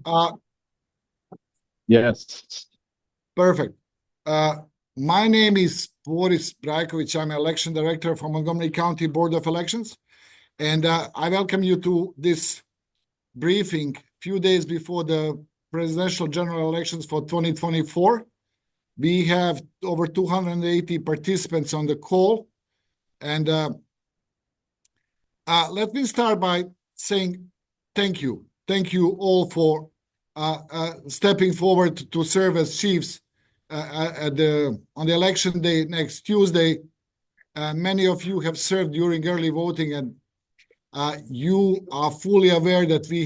Uh, Yes. Perfect. My name is Boris Brajkovic. I'm Election Director for Montgomery County Board of Elections. And I welcome you to this briefing few days before the presidential general elections for 2024. We have over 280 participants on the call. And let me start by saying thank you. Thank you all for stepping forward to serve as chiefs on the election day next Tuesday. Many of you have served during early voting, and you are fully aware that we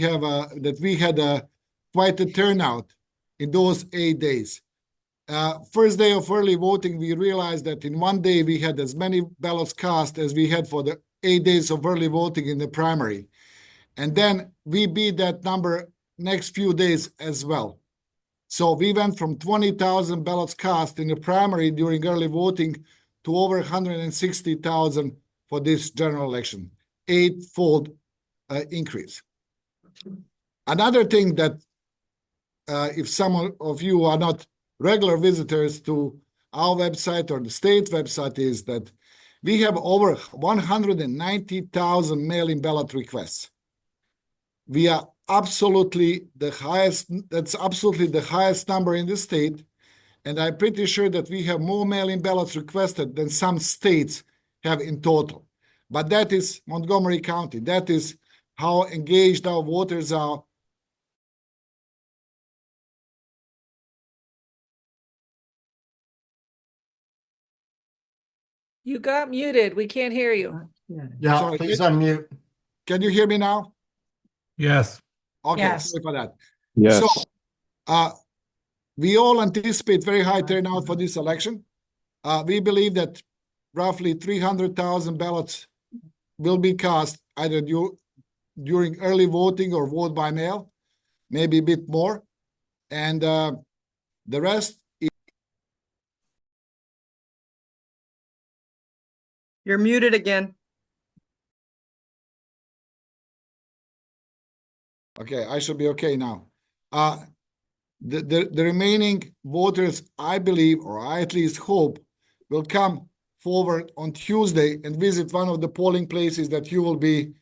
had quite a turnout in those 8 days. First day of early voting, we realized that in one day we had as many ballots cast as we had for the 8 days of early voting in the primary. And then we beat that number next few days as well. So we went from 20,000 ballots cast in the primary during early voting to over 160,000 for this general election, 8-fold increase. Another thing that if some of you are not regular visitors to our website or the state website is that we have over 190,000 mail-in ballot requests. We are absolutely the highest, that's absolutely the highest number in the state. And I'm pretty sure that we have more mail-in ballots requested than some states have in total. But that is Montgomery County. That is how engaged our voters are. You got muted. We can't hear you. Yeah, Sorry, please unmute. Can you hear me now? Yes. Okay, Yes. sorry for that. Yes. So we all anticipate very high turnout for this election. We believe that roughly 300,000 ballots will be cast either during early voting or vote by mail, maybe a bit more. And the rest. You're muted again. Okay, I should be okay now. The remaining voters, I believe, or I at least hope, will come forward on Tuesday and visit one of the polling places that you will be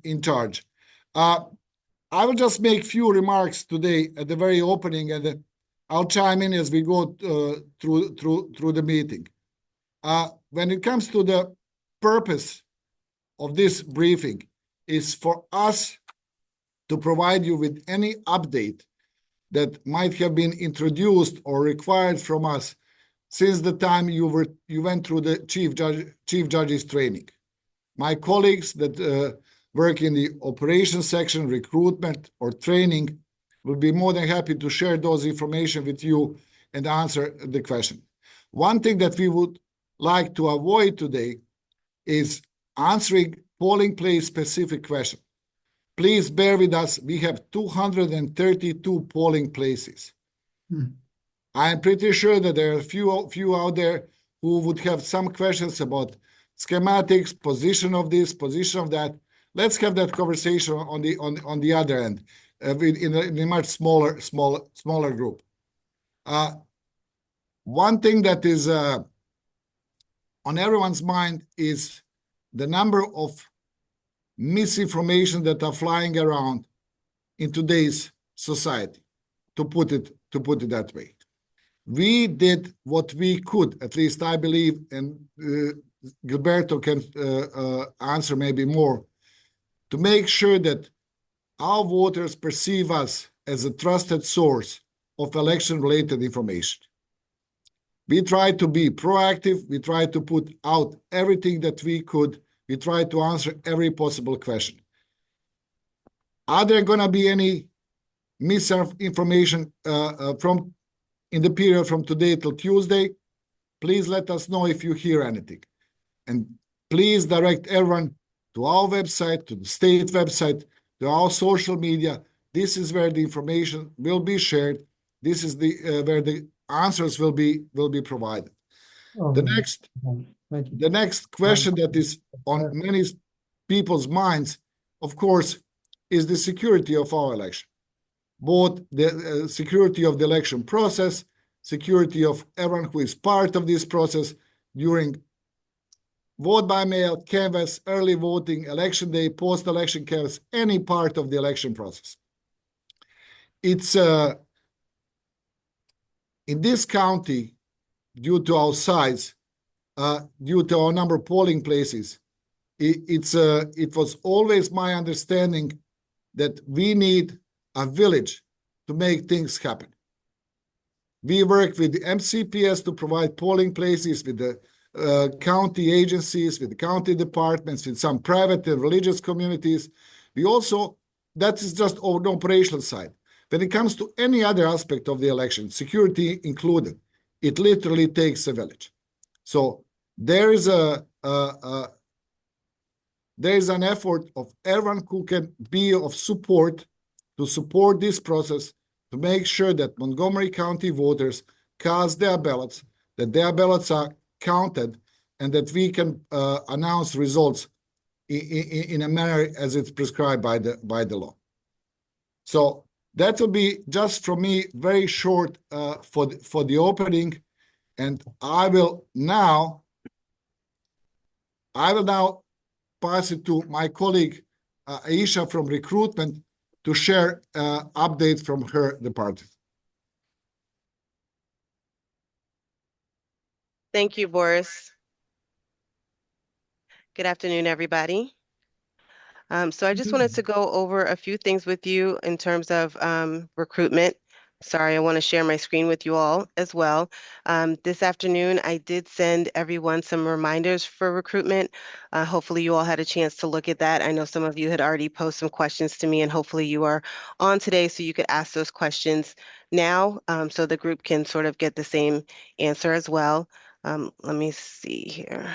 in charge. I will just make few remarks today at the very opening, and I'll chime in as we go through the meeting. When it comes to the purpose of this briefing, is for us to provide you with any update that might have been introduced or required from us since the time you went through the chief judge's training. My colleagues that work in the operations section, recruitment or training, will be more than happy to share those information with you and answer the question. One thing that we would like to avoid today is answering polling place specific questions. Please bear with us. We have 232 polling places. I'm pretty sure that there are a few out there who would have some questions about schematics, position of this, position of that. Let's have that conversation on the other end, in a much smaller group. One thing that is on everyone's mind is the number of misinformation that are flying around in today's society, to put it that way. We did what we could, at least I believe, and Gilberto can answer maybe more, to make sure that our voters perceive us as a trusted source of election-related information. We try to be proactive. We try to put out everything that we could. We try to answer every possible question. Are there going to be any misinformation in the period from today till Tuesday? Please let us know if you hear anything. And please direct everyone to our website, to the state website, to our social media. This is where the information will be shared. This is where the answers will be provided. The next question that is on many people's minds, of course, is the security of our election. both the security of the election process, security of everyone who is part of this process during vote by mail, canvass, early voting, election day, post-election canvass, any part of the election process. It's in this county, due to our size, due to our number of polling places, it was always my understanding that we need a village to make things happen. We work with the MCPS to provide polling places, with the county agencies, with the county departments, with some private and religious communities. We also, that is just on the operational side. When it comes to any other aspect of the election, security included, it literally takes a village. So there is an effort of everyone who can be of support to support this process, to make sure that Montgomery County voters cast their ballots, that their ballots are counted, and that we can announce results in a manner as it's prescribed by the law. So that will be just from me, very short for the opening, and I will now pass it to my colleague Aisha from recruitment to share updates from her department. Thank you, Boris. Good afternoon, everybody. So I just wanted to go over a few things with you in terms of recruitment. Sorry, I want to share my screen with you all as well. This afternoon, I did send everyone some reminders for recruitment. Hopefully you all had a chance to look at that. I know some of you had already posed some questions to me, and hopefully you are on today so you could ask those questions now, so the group can sort of get the same answer as well. Let me see here.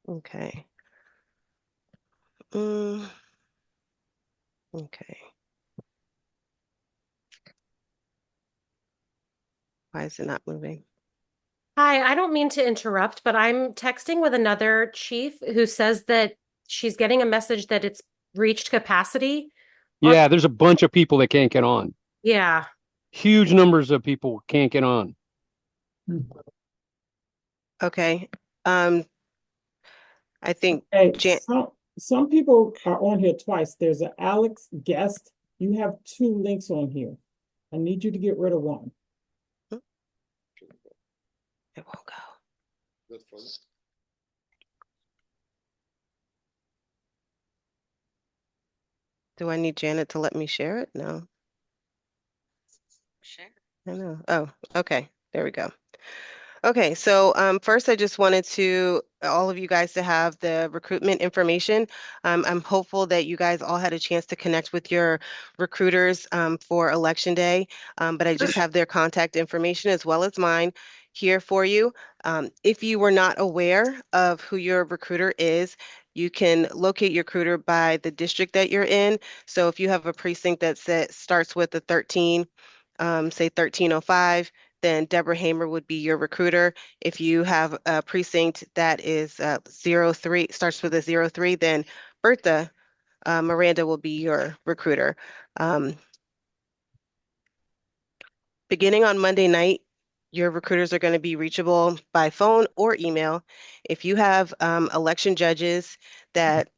Okay. Okay. Why is it not moving? Hi, I don't mean to interrupt, but I'm texting with another chief who says that she's getting a message that it's reached capacity. Yeah, there's a bunch of people that can't get on. Yeah. Huge numbers of people can't get on. Okay. I think Hey, Jan some people are on here twice. There's an Alex guest. You have two links on here. I need you to get rid of one. it won't go. Do I need Janet to let me share it? No. Share. I know. Oh, okay. There we go. Okay, so first I just wanted all of you guys to have the recruitment information. I'm hopeful that you guys all had a chance to connect with your recruiters for Election Day, but I just have their contact information as well as mine here for you. If you were not aware of who your recruiter is, you can locate your recruiter by the district that you're in. So if you have a precinct that starts with a 13, say 1305, then Deborah Hamer would be your recruiter. If you have a precinct that is 03, starts with a 03, then Bertha Miranda will be your recruiter. Beginning on Monday night, your recruiters are going to be reachable by phone or email. If you have election judges that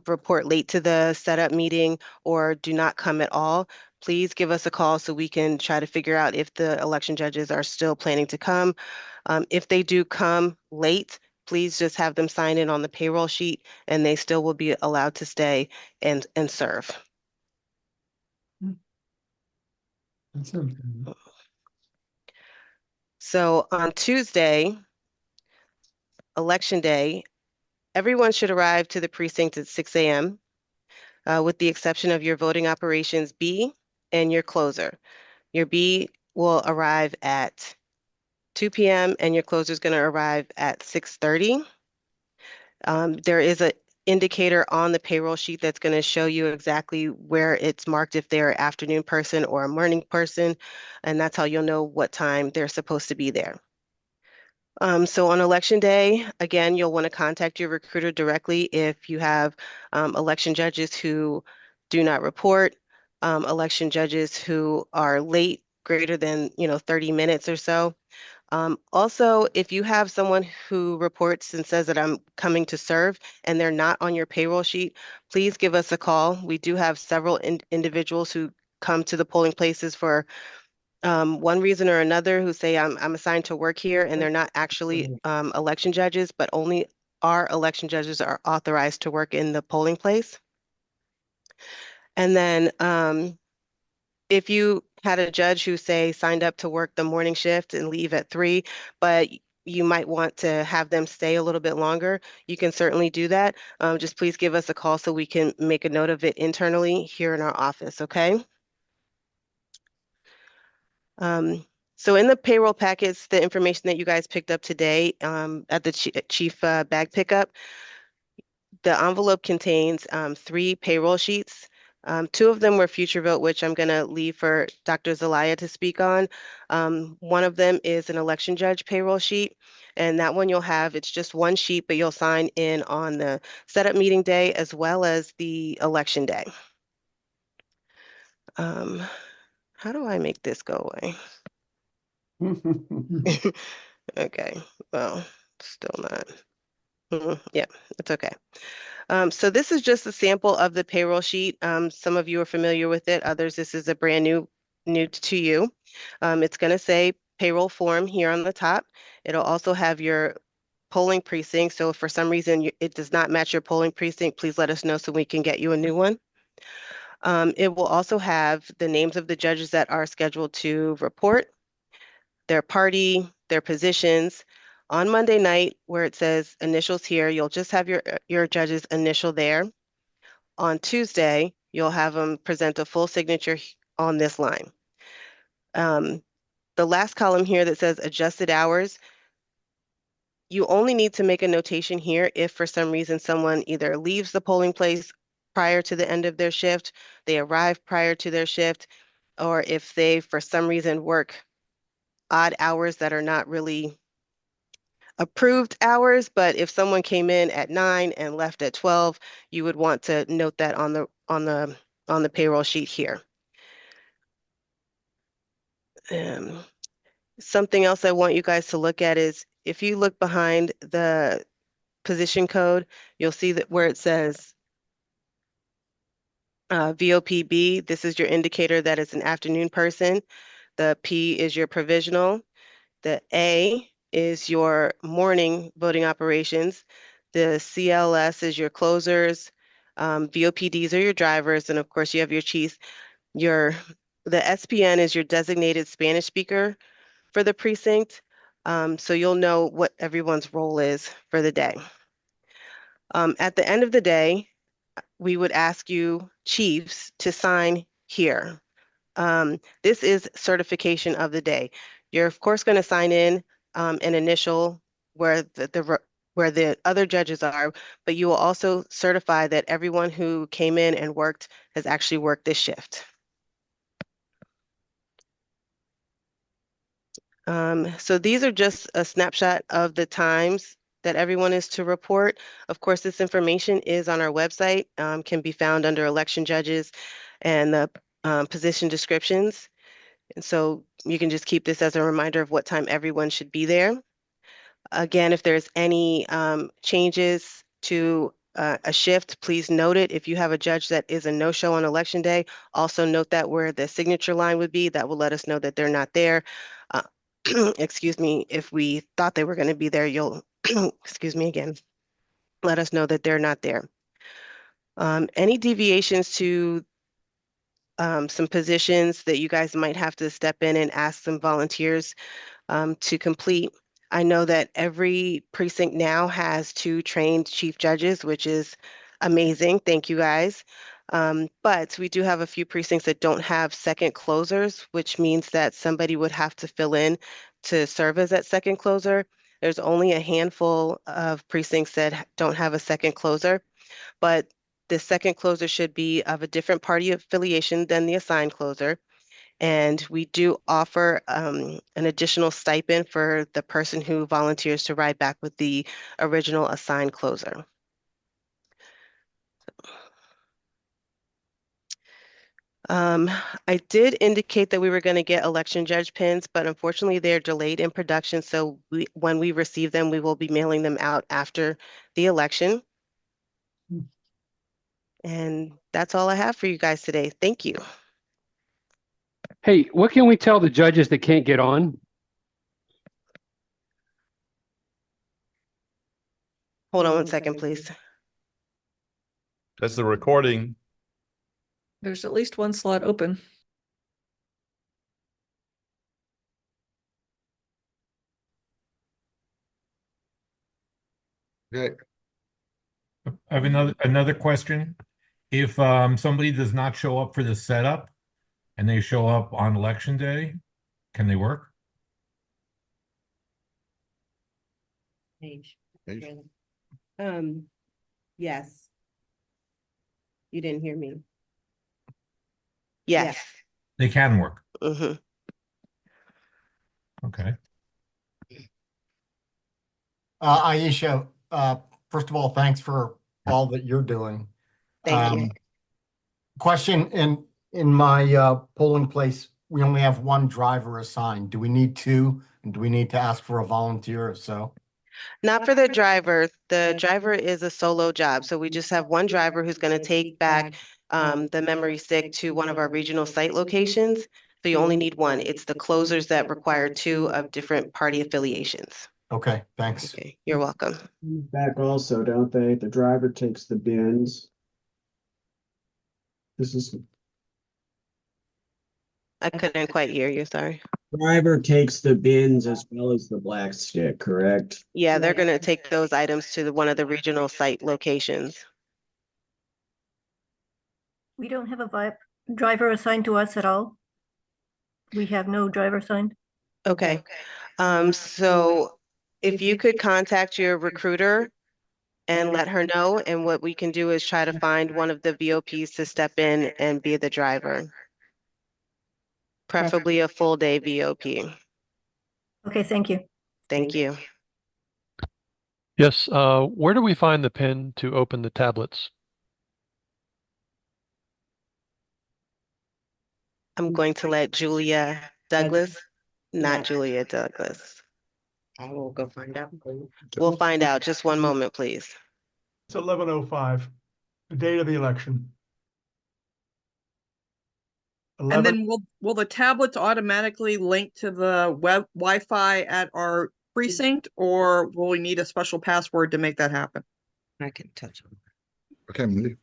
report late to the setup meeting or do not come at all, please give us a call so we can try to figure out if the election judges are still planning to come. If they do come late, please just have them sign in on the payroll sheet and they still will be allowed to stay and serve. So on Tuesday, Election Day, everyone should arrive to the precinct at 6 a.m. With the exception of your voting operations B and your closer. Your B will arrive at 2 p.m. and your closer is going to arrive at 6:30. There is an indicator on the payroll sheet that's going to show you exactly where it's marked if they're an afternoon person or a morning person, and that's how you'll know what time they're supposed to be there. So on election day, again, you'll want to contact your recruiter directly if you have election judges who do not report, election judges who are late greater than 30 minutes or so. Also, if you have someone who reports and says that I'm coming to serve and they're not on your payroll sheet, please give us a call. We do have several individuals who come to the polling places for one reason or another who say I'm assigned to work here and they're not actually election judges, but only our election judges are authorized to work in the polling place. And then if you had a judge who say signed up to work the morning shift and leave at 3, but you might want to have them stay a little bit longer, you can certainly do that. Just please give us a call so we can make a note of it internally here in our office, okay? So in the payroll packets, the information that you guys picked up today at the chief bag pickup, the envelope contains 3 payroll sheets. 2 of them were future vote, which I'm going to leave for Dr. Zelaya to speak on. One of them is an election judge payroll sheet, and that one you'll have, it's just one sheet, but you'll sign in on the setup meeting day as well as the election day. How do I make this go away? Okay, well, still not. Yeah, it's okay. So this is just a sample of the payroll sheet. Some of you are familiar with it. Others, this is a brand new to you. It's going to say payroll form here on the top. It'll also have your polling precinct. So if for some reason it does not match your polling precinct, please let us know so we can get you a new one. It will also have the names of the judges that are scheduled to report, their party, their positions. On Monday night, where it says initials here, you'll just have your judge's initial there. On Tuesday, you'll have them present a full signature on this line. The last column here that says adjusted hours, you only need to make a notation here if for some reason someone either leaves the polling place prior to the end of their shift, they arrive prior to their shift, or if they for some reason work odd hours that are not really approved hours, but if someone came in at 9 and left at 12, you would want to note that on the payroll sheet here. Something else I want you guys to look at is if you look behind the position code, you'll see that where it says VOPB, this is your indicator that it's an afternoon person. The P is your provisional. The A is your morning voting operations. The CLS is your closers. VOPDs are your drivers. And of course, you have your chiefs. The SPN is your designated Spanish speaker for the precinct. So you'll know what everyone's role is for the day. At the end of the day, we would ask you chiefs to sign here. This is certification of the day. You're of course going to sign in an initial where the other judges are, but you will also certify that everyone who came in and worked has actually worked this shift. So these are just a snapshot of the times that everyone is to report. Of course, this information is on our website, can be found under election judges and the position descriptions. And so you can just keep this as a reminder of what time everyone should be there. Again, if there's any changes to a shift, please note it. If you have a judge that is a no-show on election day, also note that where the signature line would be. That will let us know that they're not there. Excuse me, if we thought they were going to be there, you'll, excuse me again, let us know that they're not there. Any deviations to some positions that you guys might have to step in and ask some volunteers to complete. I know that every precinct now has 2 trained chief judges, which is amazing. Thank you guys. But we do have a few precincts that don't have second closers, which means that somebody would have to fill in to serve as that second closer. There's only a handful of precincts that don't have a second closer, but the second closer should be of a different party affiliation than the assigned closer. And we do offer an additional stipend for the person who volunteers to ride back with the original assigned closer. I did indicate that we were going to get election judge pins, but unfortunately they're delayed in production. So when we receive them, we will be mailing them out after the election. And that's all I have for you guys today. Thank you. Hey, what can we tell the judges that can't get on? Hold on one second, please. That's the recording. There's at least one slot open. Okay. I have another question. If somebody does not show up for the setup and they show up on election day, can they work? Yes. You didn't hear me. Yes. They can work. Mm-hmm. Okay. Aisha, first of all, thanks for all that you're doing. Thank you. Question, in my polling place, we only have one driver assigned. Do we need two? And do we need to ask for a volunteer if so? Not for the driver. The driver is a solo job. So we just have one driver who's going to take back the memory stick to one of our regional site locations. So you only need one. It's the closers that require two of different party affiliations. Okay, thanks. Okay, you're welcome. Back also, don't they? The driver takes the bins. This is I couldn't quite hear you, sorry. driver takes the bins as well as the black stick, correct? Yeah, they're going to take those items to one of the regional site locations. We don't have a driver assigned to us at all. We have no driver assigned. Okay. So if you could contact your recruiter and let her know, and what we can do is try to find one of the VOPs to step in and be the driver. Preferably a full day VOP. Okay, thank you. Thank you. Yes, where do we find the pin to open the tablets? I'm going to let Julia Douglas, not Julia Douglas. I will go find out. We'll find out. Just one moment, please. It's 11:05, the date of the election. And then will the tablets automatically link to the web Wi-Fi at our precinct, or will we need a special password to make that happen? I can touch them. Okay, Mindy.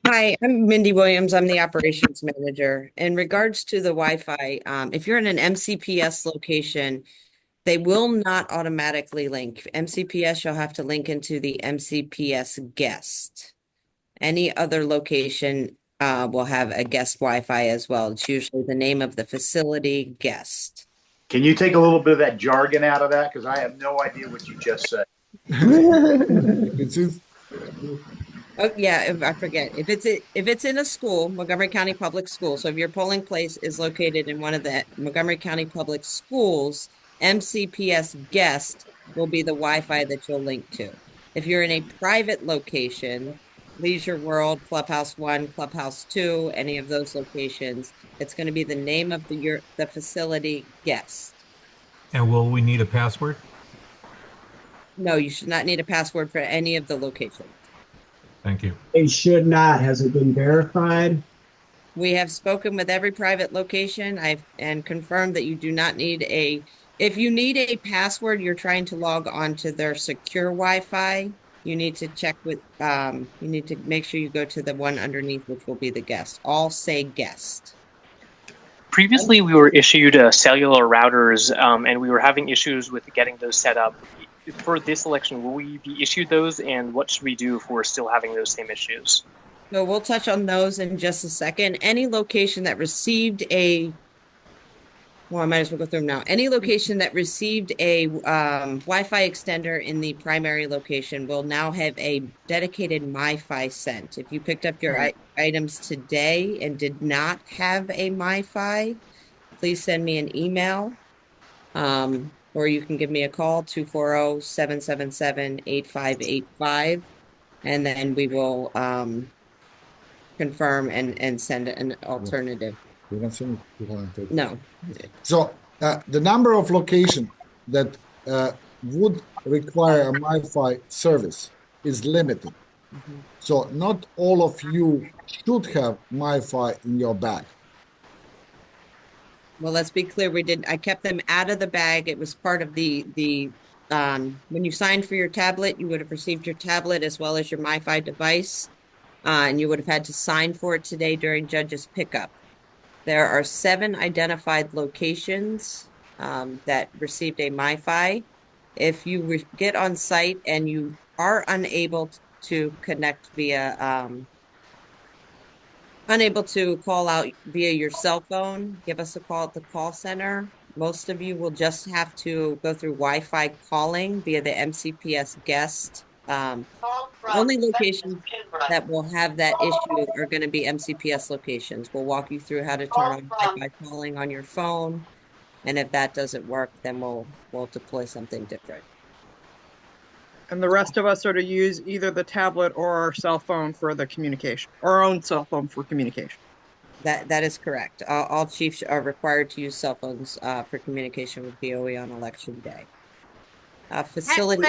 Hi, I'm Mindy Williams. I'm the operations manager. In regards to the Wi-Fi, if you're in an MCPS location, they will not automatically link. MCPS, you'll have to link into the MCPS guest. Any other location will have a guest Wi-Fi as well. It's usually the name of the facility guest. Can you take a little bit of that jargon out of that? Because I have no idea what you just said. Oh yeah, I forget. If it's in a school, Montgomery County Public Schools. So if your polling place is located in one of the Montgomery County Public Schools, MCPS guest will be the Wi-Fi that you'll link to. If you're in a private location, Leisure World, Clubhouse 1, Clubhouse 2, any of those locations, it's going to be the name of the facility guest. And will we need a password? No, you should not need a password for any of the locations. Thank you. They should not. Has it been verified? We have spoken with every private location. and confirmed that you do not need if you need a password, you're trying to log on to their secure Wi-Fi. You need to check with, you need to make sure you go to the one underneath, which will be the guest. All say guest. Previously, we were issued cellular routers, and we were having issues with getting those set up. For this election, will we be issued those, and what should we do if we're still having those same issues? So we'll touch on those in just a second. Any location that received a Well, I might as well go through them now. Any location that received a Wi-Fi extender in the primary location will now have a dedicated MiFi sent. If you picked up your items today and did not have a MiFi, please send me an email. Or you can give me a call, 240-777-8585. And then we will confirm and send an alternative. You can send it. No. So the number of locations that would require a MiFi service is limited. So not all of you should have MiFi in your bag. Well, let's be clear. I kept them out of the bag. It was part of when you signed for your tablet, you would have received your tablet as well as your MiFi device. And you would have had to sign for it today during judge's pickup. There are 7 identified locations that received a MiFi. If you get on site and you are unable to connect unable to call out via your cell phone, give us a call at the call center. Most of you will just have to go through Wi-Fi calling via the MCPS guest. Only locations that will have that issue are going to be MCPS locations. We'll walk you through how to turn on Wi-Fi calling on your phone. And if that doesn't work, then we'll deploy something different. And the rest of us are to use either the tablet or our cell phone for the communication, or our own cell phone for communication. That is correct. All chiefs are required to use cell phones for communication with BOE on election day. Facility.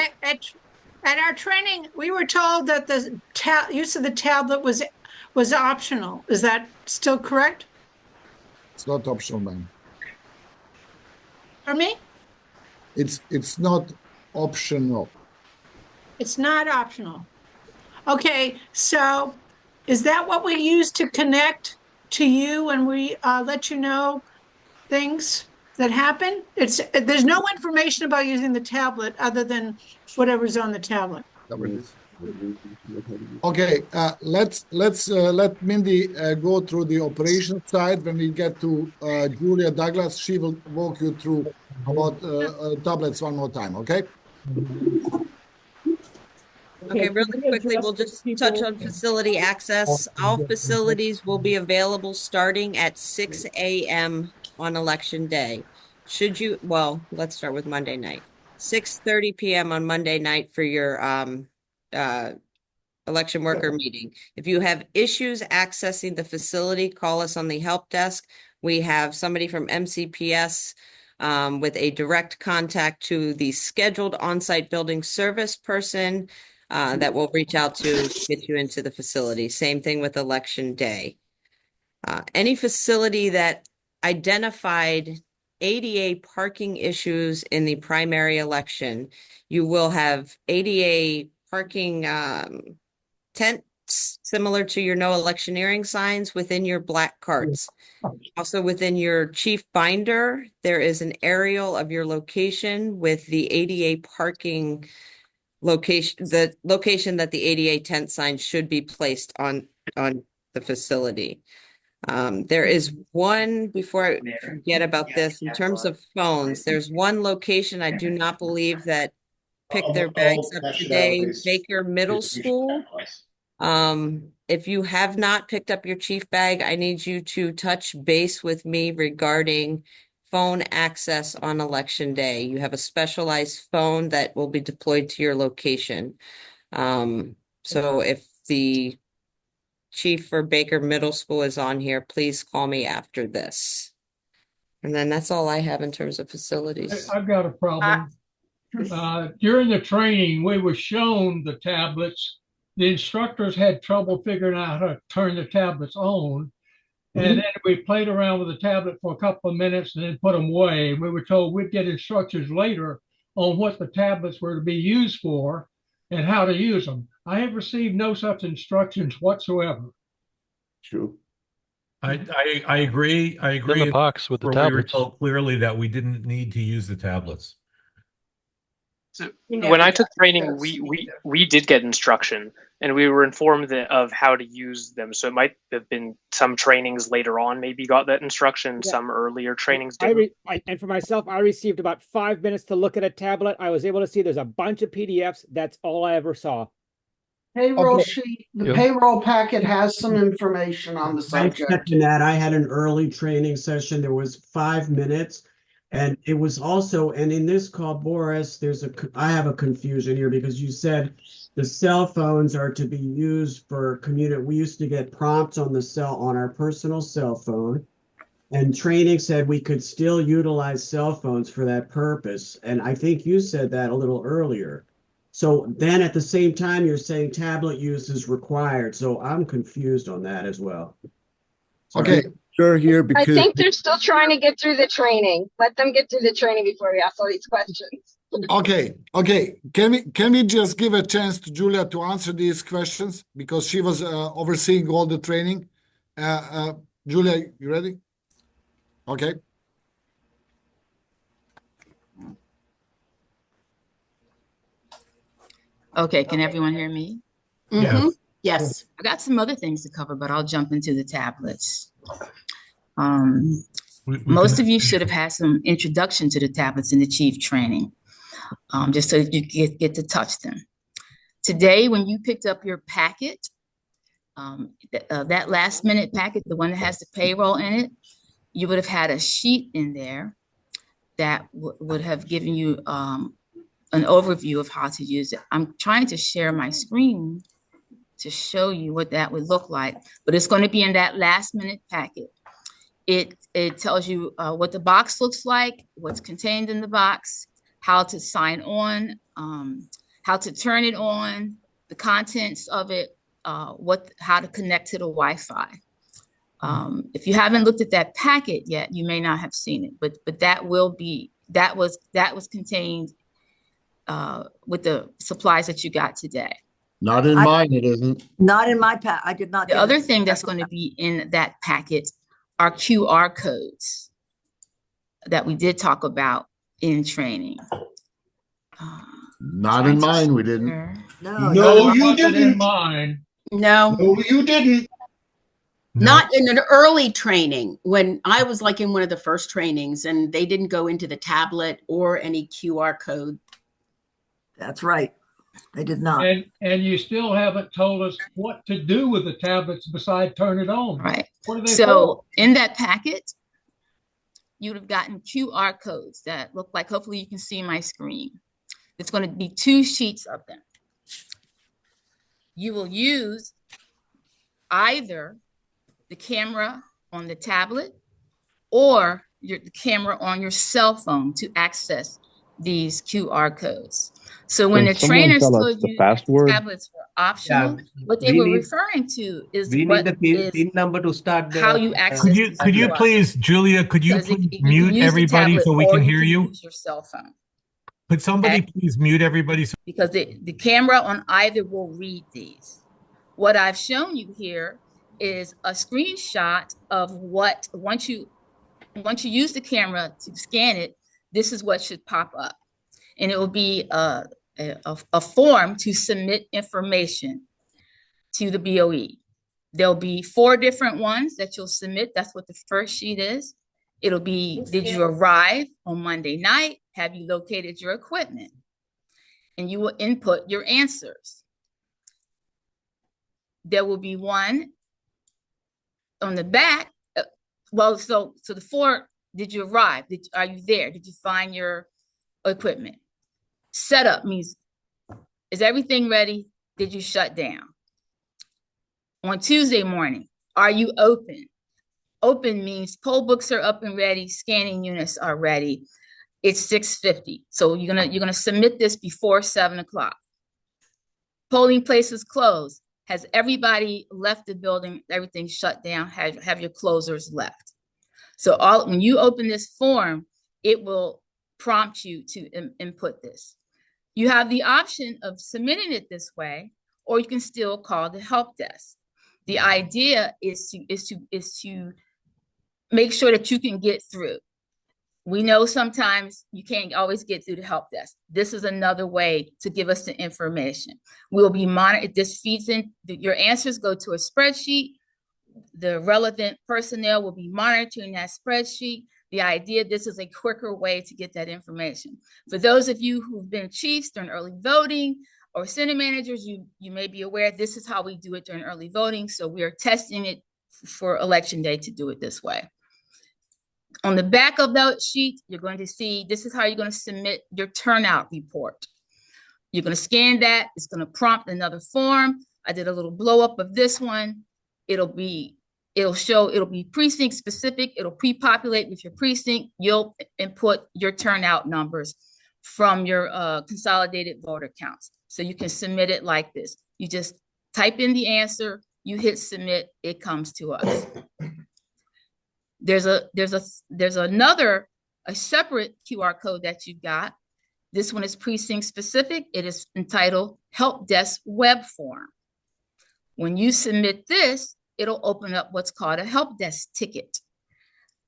At our training, we were told that the use of the tablet was optional. Is that still correct? It's not optional, ma'am. For me? It's not optional. It's not optional. Okay, so is that what we use to connect to you when we let you know things that happen? There's no information about using the tablet other than whatever's on the tablet. Okay, let's let Mindy go through the operation side. When we get to Julia Douglas, she will walk you through about tablets one more time. Okay. Okay, really quickly, we'll just touch on facility access. All facilities will be available starting at 6 a.m. on election day. Let's start with Monday night. 6:30 p.m. on Monday night for your election worker meeting. If you have issues accessing the facility, call us on the help desk. We have somebody from MCPS with a direct contact to the scheduled on-site building service person that will reach out to get you into the facility. Same thing with election day. Any facility that identified ADA parking issues in the primary election, you will have ADA parking tents similar to your no electioneering signs within your black carts. Also within your chief binder, there is an aerial of your location with the ADA parking location, the location that the ADA tent sign should be placed on the facility. There is one, before I forget about this, in terms of phones, there's one location I do not believe that picked their bags up today, Baker Middle School. If you have not picked up your chief bag, I need you to touch base with me regarding phone access on election day. You have a specialized phone that will be deployed to your location. So if the chief for Baker Middle School is on here, please call me after this. And then that's all I have in terms of facilities. I've got a problem. During the training, we were shown the tablets. The instructors had trouble figuring out how to turn the tablets on. And then we played around with the tablet for a couple of minutes and then put them away. We were told we'd get instructions later on what the tablets were to be used for and how to use them. I have received no such instructions whatsoever. True. I agree. I agree. In the box with the where we were tablets. told clearly that we didn't need to use the tablets. So when I took training, we did get instruction, and we were informed of how to use them. So it might have been some trainings later on maybe got that instruction, some earlier trainings didn't. And for myself, I received about 5 minutes to look at a tablet. I was able to see there's a bunch of PDFs. That's all I ever saw. Payroll Okay. sheet, the payroll packet has some information on the I subject. second that. I had an early training session. There was 5 minutes. And it was also, and in this call, Boris, I have a confusion here because you said the cell phones are to be used for we used to get prompts on our personal cell phone. And training said we could still utilize cell phones for that purpose. And I think you said that a little earlier. So then at the same time, you're saying tablet use is required. So I'm confused on that as well. Okay. Sure here because I think they're still trying to get through the training. Let them get through the training before we ask all these questions. Okay. Can we just give a chance to Julia to answer these questions because she was overseeing all the training? Julia, you ready? Okay. Okay, can everyone hear me? Yes. Yes. I got some other things to cover, but I'll jump into the tablets. Most of you should have had some introduction to the tablets in the chief training, just so you get to touch them. Today, when you picked up your packet, that last minute packet, the one that has the payroll in it, you would have had a sheet in there that would have given you an overview of how to use it. I'm trying to share my screen to show you what that would look like, but it's going to be in that last minute packet. It tells you what the box looks like, what's contained in the box, how to sign on, how to turn it on, the contents of it, how to connect to the Wi-Fi. If you haven't looked at that packet yet, you may not have seen it, but that was contained with the supplies that you got today. Not in mine, it isn't. Not in my pack. I did not. The other thing that's going to be in that packet are QR codes that we did talk about in training. Not in mine, we didn't. No, you didn't. Mine. No. No, you didn't. Not in an early training when I was like in one of the first trainings and they didn't go into the tablet or any QR code. That's right. They did not. And you still haven't told us what to do with the tablets besides turn it on. Right. What are they So in that packet, you would have gotten QR codes that look like, hopefully you can see my screen. It's going to be 2 sheets of them. You will use either the camera on the tablet or the camera on your cell phone to access these QR codes. So when the trainers told you that the tablets were optional, what they were referring to is We need the PIN number to start the. how you access. Could you please, Julia, could you please mute everybody so we can hear you? Use your cell phone. Could somebody please mute everybody? Because the camera on either will read these. What I've shown you here is a screenshot of what, once you use the camera to scan it, this is what should pop up. And it will be a form to submit information to the BOE. There'll be 4 different ones that you'll submit. That's what the first sheet is. It'll be, did you arrive on Monday night? Have you located your equipment? And you will input your answers. There will be one on the back. So the 4, did you arrive? Are you there? Did you find your equipment? Setup means, is everything ready? Did you shut down? On Tuesday morning, are you open? Open means poll books are up and ready, scanning units are ready. It's 6:50. So you're gonna submit this before 7 o'clock. Polling places closed. Has everybody left the building? Everything shut down? Have your closers left? So when you open this form, it will prompt you to input this. You have the option of submitting it this way, or you can still call the help desk. The idea is to make sure that you can get through. we know sometimes you can't always get through the help desk. This is another way to give us the information. We'll be monitored. This feeds in, your answers go to a spreadsheet. The relevant personnel will be monitoring that spreadsheet. The idea, this is a quicker way to get that information. For those of you who've been chiefs during early voting or center managers, you may be aware this is how we do it during early voting. So we are testing it for election day to do it this way. On the back of that sheet, you're going to see, this is how you're going to submit your turnout report. You're going to scan that. It's going to prompt another form. I did a little blow up of this one. It'll be precinct specific. It'll pre-populate with your precinct. You'll input your turnout numbers from your consolidated voter counts. So you can submit it like this. You just type in the answer, you hit submit, it comes to us. There's another separate QR code that you got. This one is precinct specific. It is entitled Help Desk Web Form. When you submit this, it'll open up what's called a help desk ticket.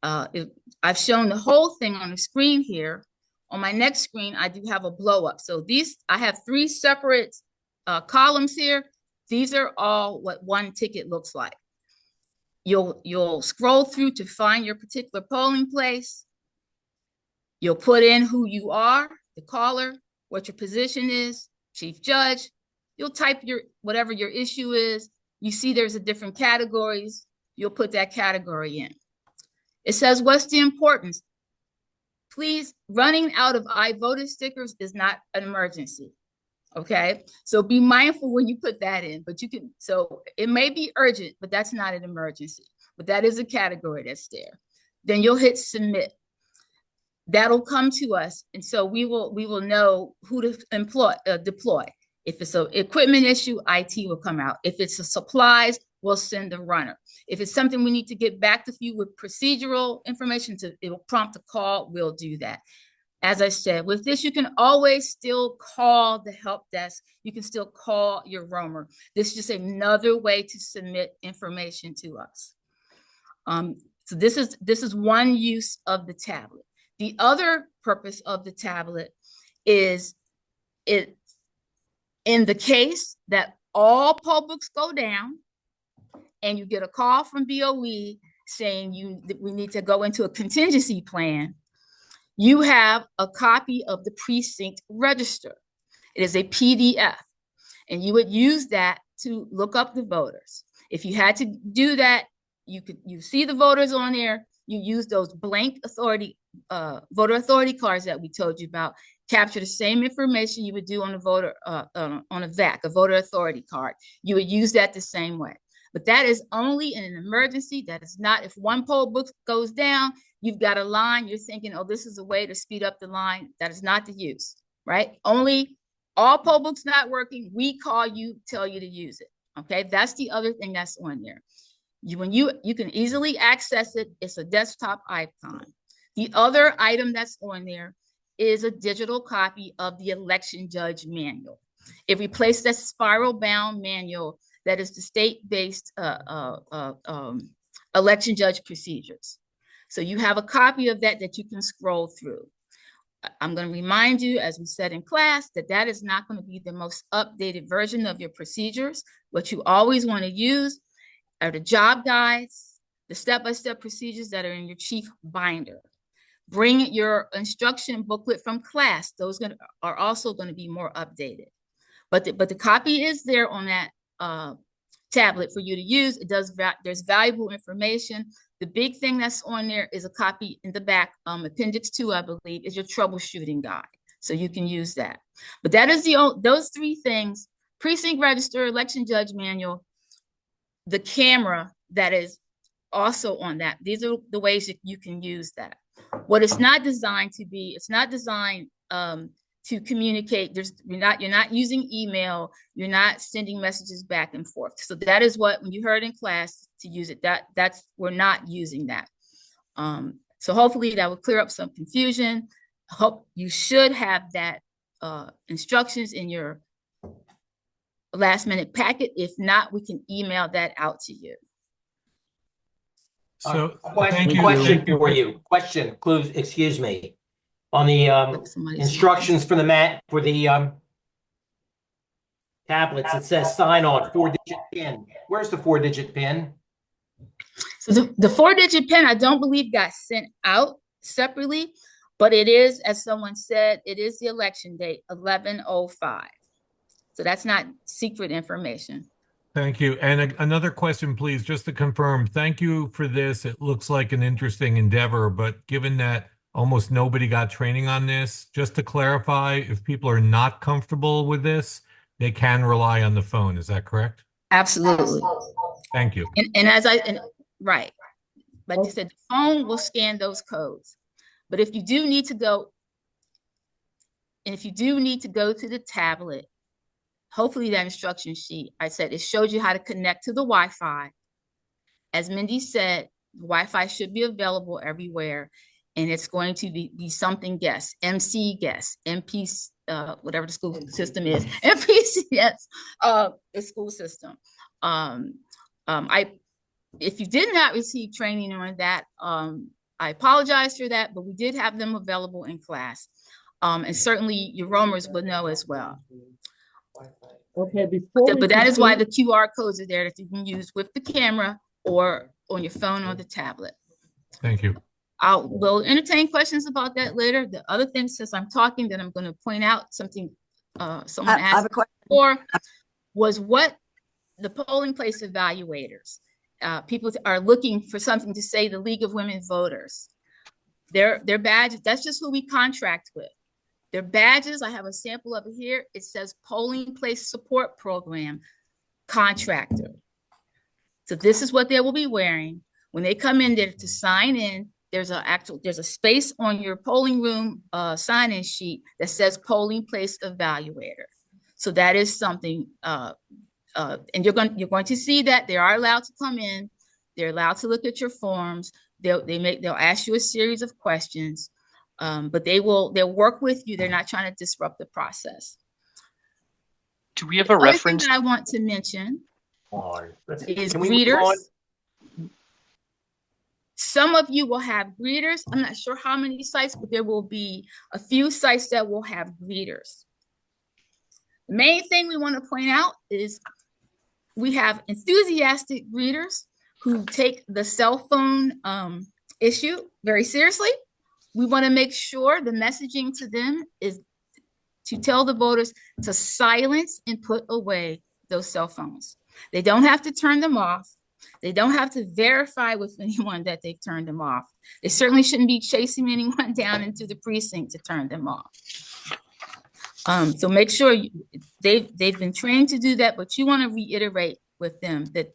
I've shown the whole thing on the screen here. On my next screen, I do have a blow up. So I have 3 separate columns here. These are all what one ticket looks like. You'll scroll through to find your particular polling place. You'll put in who you are, the caller, what your position is, chief judge. You'll type whatever your issue is. You see there's a different categories. You'll put that category in. It says, what's the importance? Please, running out of I voted stickers is not an emergency. Okay, so be mindful when you put that in, but so it may be urgent, but that's not an emergency, but that is a category that's there. Then you'll hit submit. That'll come to us. And so we will know who to deploy. If it's an equipment issue, IT will come out. If it's a supplies, we'll send a runner. If it's something we need to get back to you with procedural information, it will prompt a call, we'll do that. As I said, with this, you can always still call the help desk. You can still call your roamer. This is just another way to submit information to us. So this is one use of the tablet. The other purpose of the tablet is in the case that all poll books go down and you get a call from BOE saying we need to go into a contingency plan, you have a copy of the precinct register. It is a PDF, and you would use that to look up the voters. If you had to do that, you see the voters on there, you use those blank voter authority cards that we told you about, capture the same information you would do on a voter on a VAC, a voter authority card. You would use that the same way. But that is only in an emergency. That is not if one poll book goes down, you've got a line, you're thinking, oh, this is a way to speed up the line. That is not the use, right? Only all poll books not working, we call you, tell you to use it, okay? That's the other thing that's on there. You can easily access it. It's a desktop icon. The other item that's on there is a digital copy of the election judge manual. It replaced that spiral bound manual that is the state-based election judge procedures. So you have a copy of that you can scroll through. I'm going to remind you, as we said in class, that is not going to be the most updated version of your procedures. What you always want to use are the job guides, the step-by-step procedures that are in your chief binder. Bring your instruction booklet from class. Those are also going to be more updated. But the copy is there on that tablet for you to use. There's valuable information. The big thing that's on there is a copy in the back, Appendix 2, I believe, is your troubleshooting guide. So you can use that. But that is those 3 things: precinct register, election judge manual, the camera that is also on that. These are the ways that you can use that. What it's not designed to be, it's not designed to communicate. You're not using email. You're not sending messages back and forth. So that is what, when you heard in class to use it, we're not using that. So hopefully that will clear up some confusion. Hope you should have that instructions in your last minute packet. If not, we can email that out to you. So question, thank you. question for you. Question, clues, excuse me. On the instructions for the tablets, it says sign on 4-digit PIN. Where's the 4-digit PIN? So the 4-digit PIN, I don't believe got sent out separately, but it is, as someone said, it is the election date, 11/05. So that's not secret information. Thank you. And another question, please, just to confirm. Thank you for this. It looks like an interesting endeavor, but given that almost nobody got training on this, just to clarify, if people are not comfortable with this, they can rely on the phone. Is that correct? Absolutely. Thank you. Right. Like you said, the phone will scan those codes. But if you do need to go, and if you do need to go to the tablet, hopefully that instruction sheet, I said, it shows you how to connect to the Wi-Fi. As Mindy said, Wi-Fi should be available everywhere, and it's going to be something guest, MC guest, MP, whatever the school system is, MPCS, the school system. If you did not receive training on that, I apologize for that, but we did have them available in class. And certainly your roamers will know as well. Okay, before But that is why the QR codes are there that you can use with the camera or on your phone or the tablet. Thank you. We'll entertain questions about that later. The other thing, since I'm talking, that I'm going to point out something someone asked before was what the polling place evaluators. People are looking for something to say the League of Women Voters. Their badges, that's just who we contract with. Their badges, I have a sample of it here. It says Polling Place Support Program Contractor. So this is what they will be wearing when they come in there to sign in. There's a space on your polling room sign-in sheet that says Polling Place Evaluator. So that is something, and you're going to see that they are allowed to come in. They're allowed to look at your forms. They'll ask you a series of questions. But they'll work with you. They're not trying to disrupt the process. Do we have a reference? Thing that I want to mention is Can we move on? greeters. Some of you will have greeters. I'm not sure how many sites, but there will be a few sites that will have greeters. The main thing we want to point out is we have enthusiastic greeters who take the cell phone issue very seriously. We want to make sure the messaging to them is to tell the voters to silence and put away those cell phones. They don't have to turn them off. They don't have to verify with anyone that they've turned them off. They certainly shouldn't be chasing anyone down into the precinct to turn them off. So make sure they've been trained to do that, but you want to reiterate with them that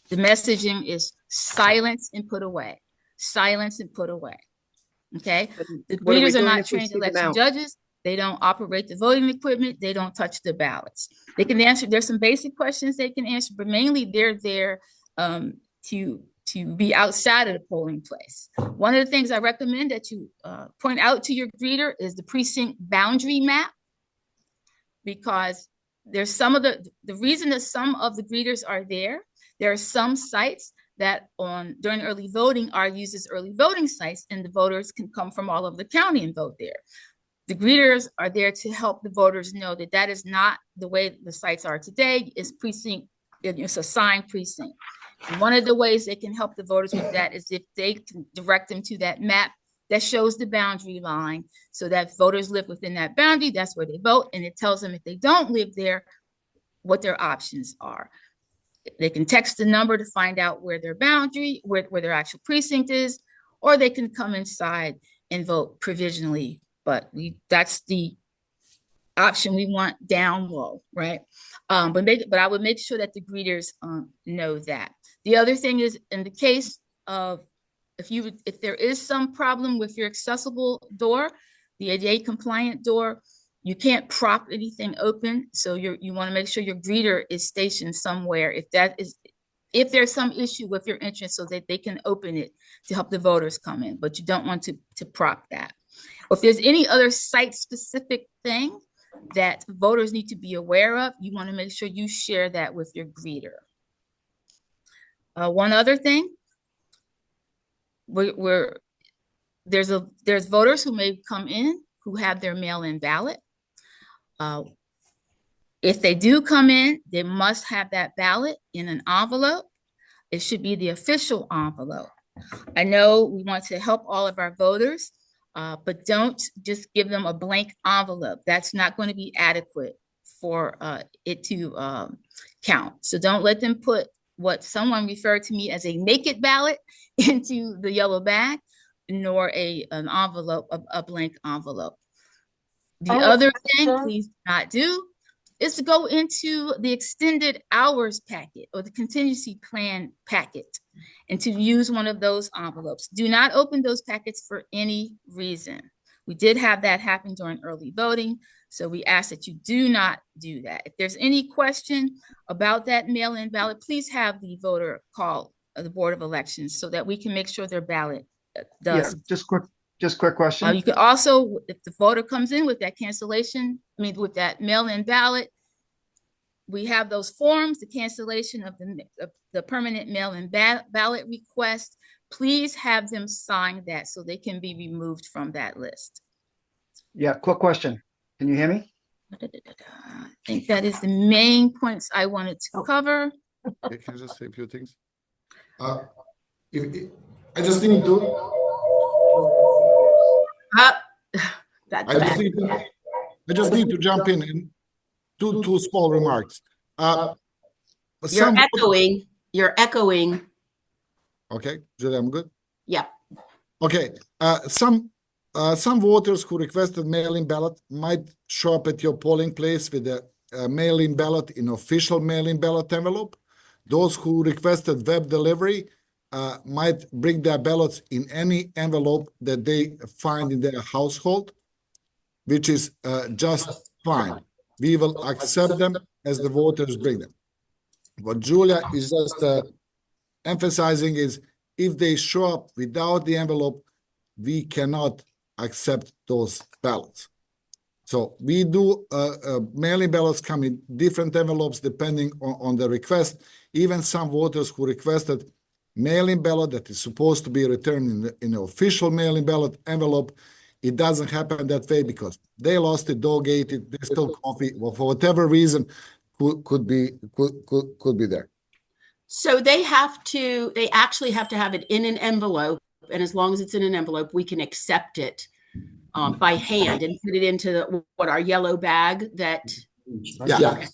the messaging is silence and put away. Silence and put away. Okay. The greeters are not trained election judges. They don't operate the voting equipment. They don't touch the ballots. They can answer. There's some basic questions they can answer, but mainly they're there to be outside of the polling place. One of the things I recommend that you point out to your greeter is the precinct boundary map, because there's some of the reason that some of the greeters are there. There are some sites that during early voting are used as early voting sites, and the voters can come from all over the county and vote there. The greeters are there to help the voters know that that is not the way the sites are today. It's assigned precinct. And one of the ways they can help the voters with that is if they can direct them to that map that shows the boundary line, so that voters live within that boundary. That's where they vote, and it tells them if they don't live there, what their options are. They can text the number to find out where their boundary, where their actual precinct is, or they can come inside and vote provisionally. But that's the option we want down low, right? But I would make sure that the greeters know that. The other thing is, in the case of if there is some problem with your accessible door, the ADA compliant door, you can't prop anything open. So you want to make sure your greeter is stationed somewhere if there's some issue with your entrance, so that they can open it to help the voters come in, but you don't want to prop that. If there's any other site-specific thing that voters need to be aware of, you want to make sure you share that with your greeter. One other thing, there's voters who may come in who have their mail-in ballot. If they do come in, they must have that ballot in an envelope. It should be the official envelope. I know we want to help all of our voters, but don't just give them a blank envelope. That's not going to be adequate for it to count. So don't let them put what someone referred to me as a naked ballot into the yellow bag, nor an envelope, a blank envelope. The other thing please do not do is to go into the extended hours packet or the contingency plan packet and to use one of those envelopes. Do not open those packets for any reason. We did have that happen during early voting, so we ask that you do not do that. If there's any question about that mail-in ballot, please have the voter call the Board of Elections so that we can make sure their ballot does. Yeah, just quick question. You can also, if the voter comes in with that cancellation, with that mail-in ballot, we have those forms, the cancellation of the permanent mail-in ballot request. Please have them sign that so they can be removed from that list. Yeah, quick question. Can you hear me? I think that is the main points I wanted to cover. Okay, can I just say a few things? I just need to. That's I just need to jump in two small remarks. You're echoing. You're echoing. Okay, Julia, I'm good. Yeah. Okay. Some voters who requested mail-in ballot might show up at your polling place with a mail-in ballot in official mail-in ballot envelope. Those who requested web delivery might bring their ballots in any envelope that they find in their household, which is just fine. We will accept them as the voters bring them. What Julia is just emphasizing is if they show up without the envelope, we cannot accept those ballots. So we do mail-in ballots come in different envelopes depending on the request. Even some voters who requested mail-in ballot that is supposed to be returned in the official mail-in ballot envelope, it doesn't happen that way because they lost it, dog ate it, they still coffee, well, for whatever reason could be there. So they actually have to have it in an envelope, and as long as it's in an envelope, we can accept it by hand and put it into our yellow bag that. Yeah.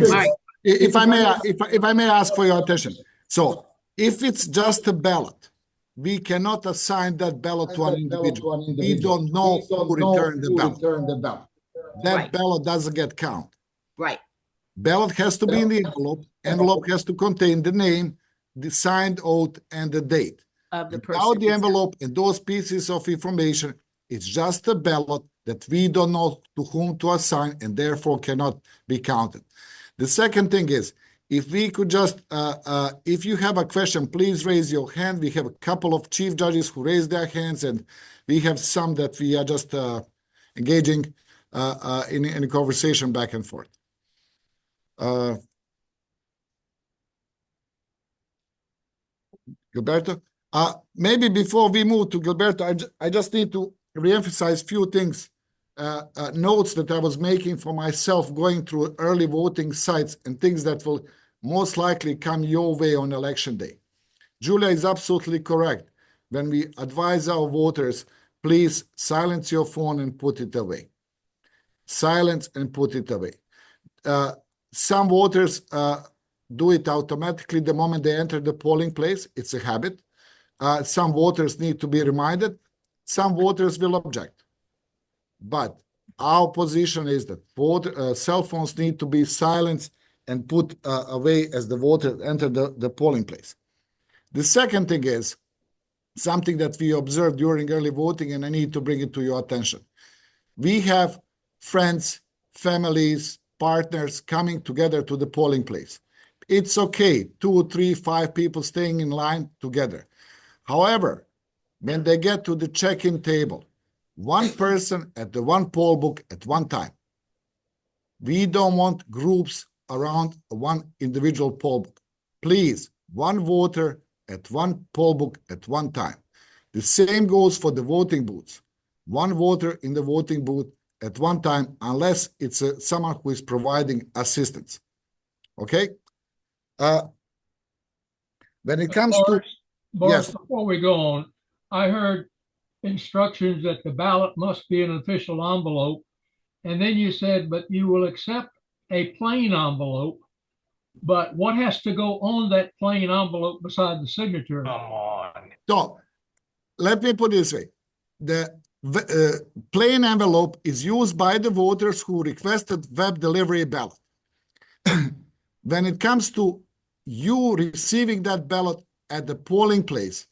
Right. If I may ask for your attention. So if it's just a ballot, we cannot assign that ballot to an individual. We don't know who returned the ballot. That ballot doesn't get counted. Right. Ballot has to be in the envelope. Envelope has to contain the name, the signed oath, and the date. Of the person. Without the envelope and those pieces of information, it's just a ballot that we don't know to whom to assign and therefore cannot be counted. The second thing is, if we could just, if you have a question, please raise your hand. We have a couple of chief judges who raise their hands, and we have some that we are just engaging in a conversation back and forth. Gilberto, maybe before we move to Gilberto, I just need to reemphasize a few things, notes that I was making for myself going through early voting sites and things that will most likely come your way on election day. Julia is absolutely correct. When we advise our voters, please silence your phone and put it away. Silence and put it away. Some voters do it automatically the moment they enter the polling place. It's a habit. Some voters need to be reminded. Some voters will object. But our position is that cell phones need to be silenced and put away as the voters enter the polling place. The second thing is something that we observed during early voting, and I need to bring it to your attention. We have friends, families, partners coming together to the polling place. It's okay, 2, 3, 5 people staying in line together. However, when they get to the check-in table, one person at the one poll book at one time. We don't want groups around one individual poll book. Please, one voter at one poll book at one time. The same goes for the voting booths. One voter in the voting booth at one time, unless it's someone who is providing assistance. Okay? When it comes to... Boris, Yes. before we go on, I heard instructions that the ballot must be an official envelope. And then you said, but you will accept a plain envelope. But what has to go on that plain envelope beside the signature? Come on. So, let me put it this way. The plain envelope is used by the voters who requested web delivery ballot. When it comes to you receiving that ballot at the polling place,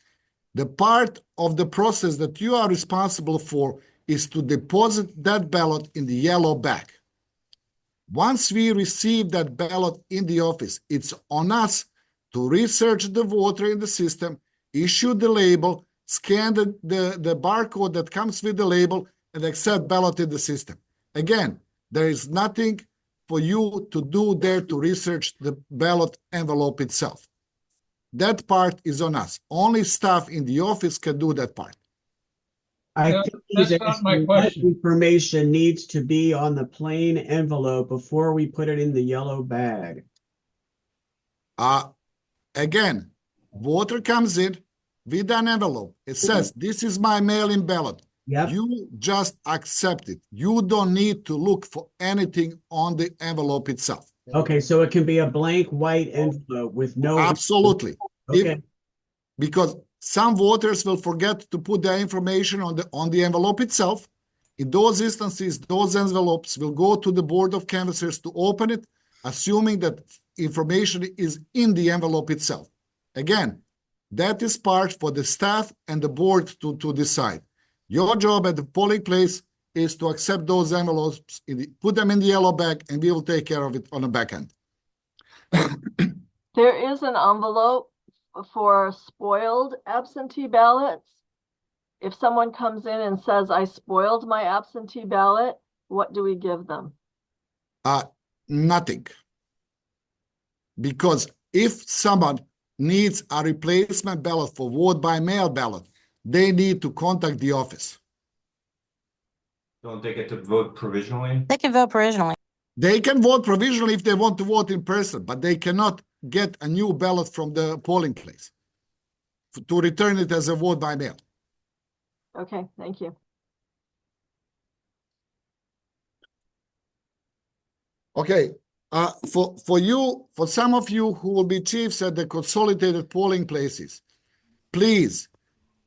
the part of the process that you are responsible for is to deposit that ballot in the yellow bag. Once we receive that ballot in the office, it's on us to research the voter in the system, issue the label, scan the barcode that comes with the label, and accept ballot in the system. Again, there is nothing for you to do there to research the ballot envelope itself. That part is on us. Only staff in the office can do that part. I That- think he's that's not my asking what question. information needs to be on the plain envelope before we put it in the yellow bag. Again, voter comes in with an envelope. It says, this is my mail-in ballot. Yep. You just accept it. You don't need to look for anything on the envelope itself. Okay, so it can be a blank white envelope with no. Absolutely. Okay. Because some voters will forget to put their information on the envelope itself. In those instances, those envelopes will go to the Board of Canvassers to open it, assuming that information is in the envelope itself. Again, that is part for the staff and the board to decide. Your job at the polling place is to accept those envelopes, put them in the yellow bag, and we will take care of it on the back end. There is an envelope for spoiled absentee ballots. If someone comes in and says, I spoiled my absentee ballot, what do we give them? Nothing. Because if someone needs a replacement ballot for vote by mail ballot, they need to contact the office. Don't they get to vote provisionally? They can vote provisionally. They can vote provisionally if they want to vote in person, but they cannot get a new ballot from the polling place to return it as a vote by mail. Okay, thank you. Okay, for some of you who will be chiefs at the consolidated polling places, please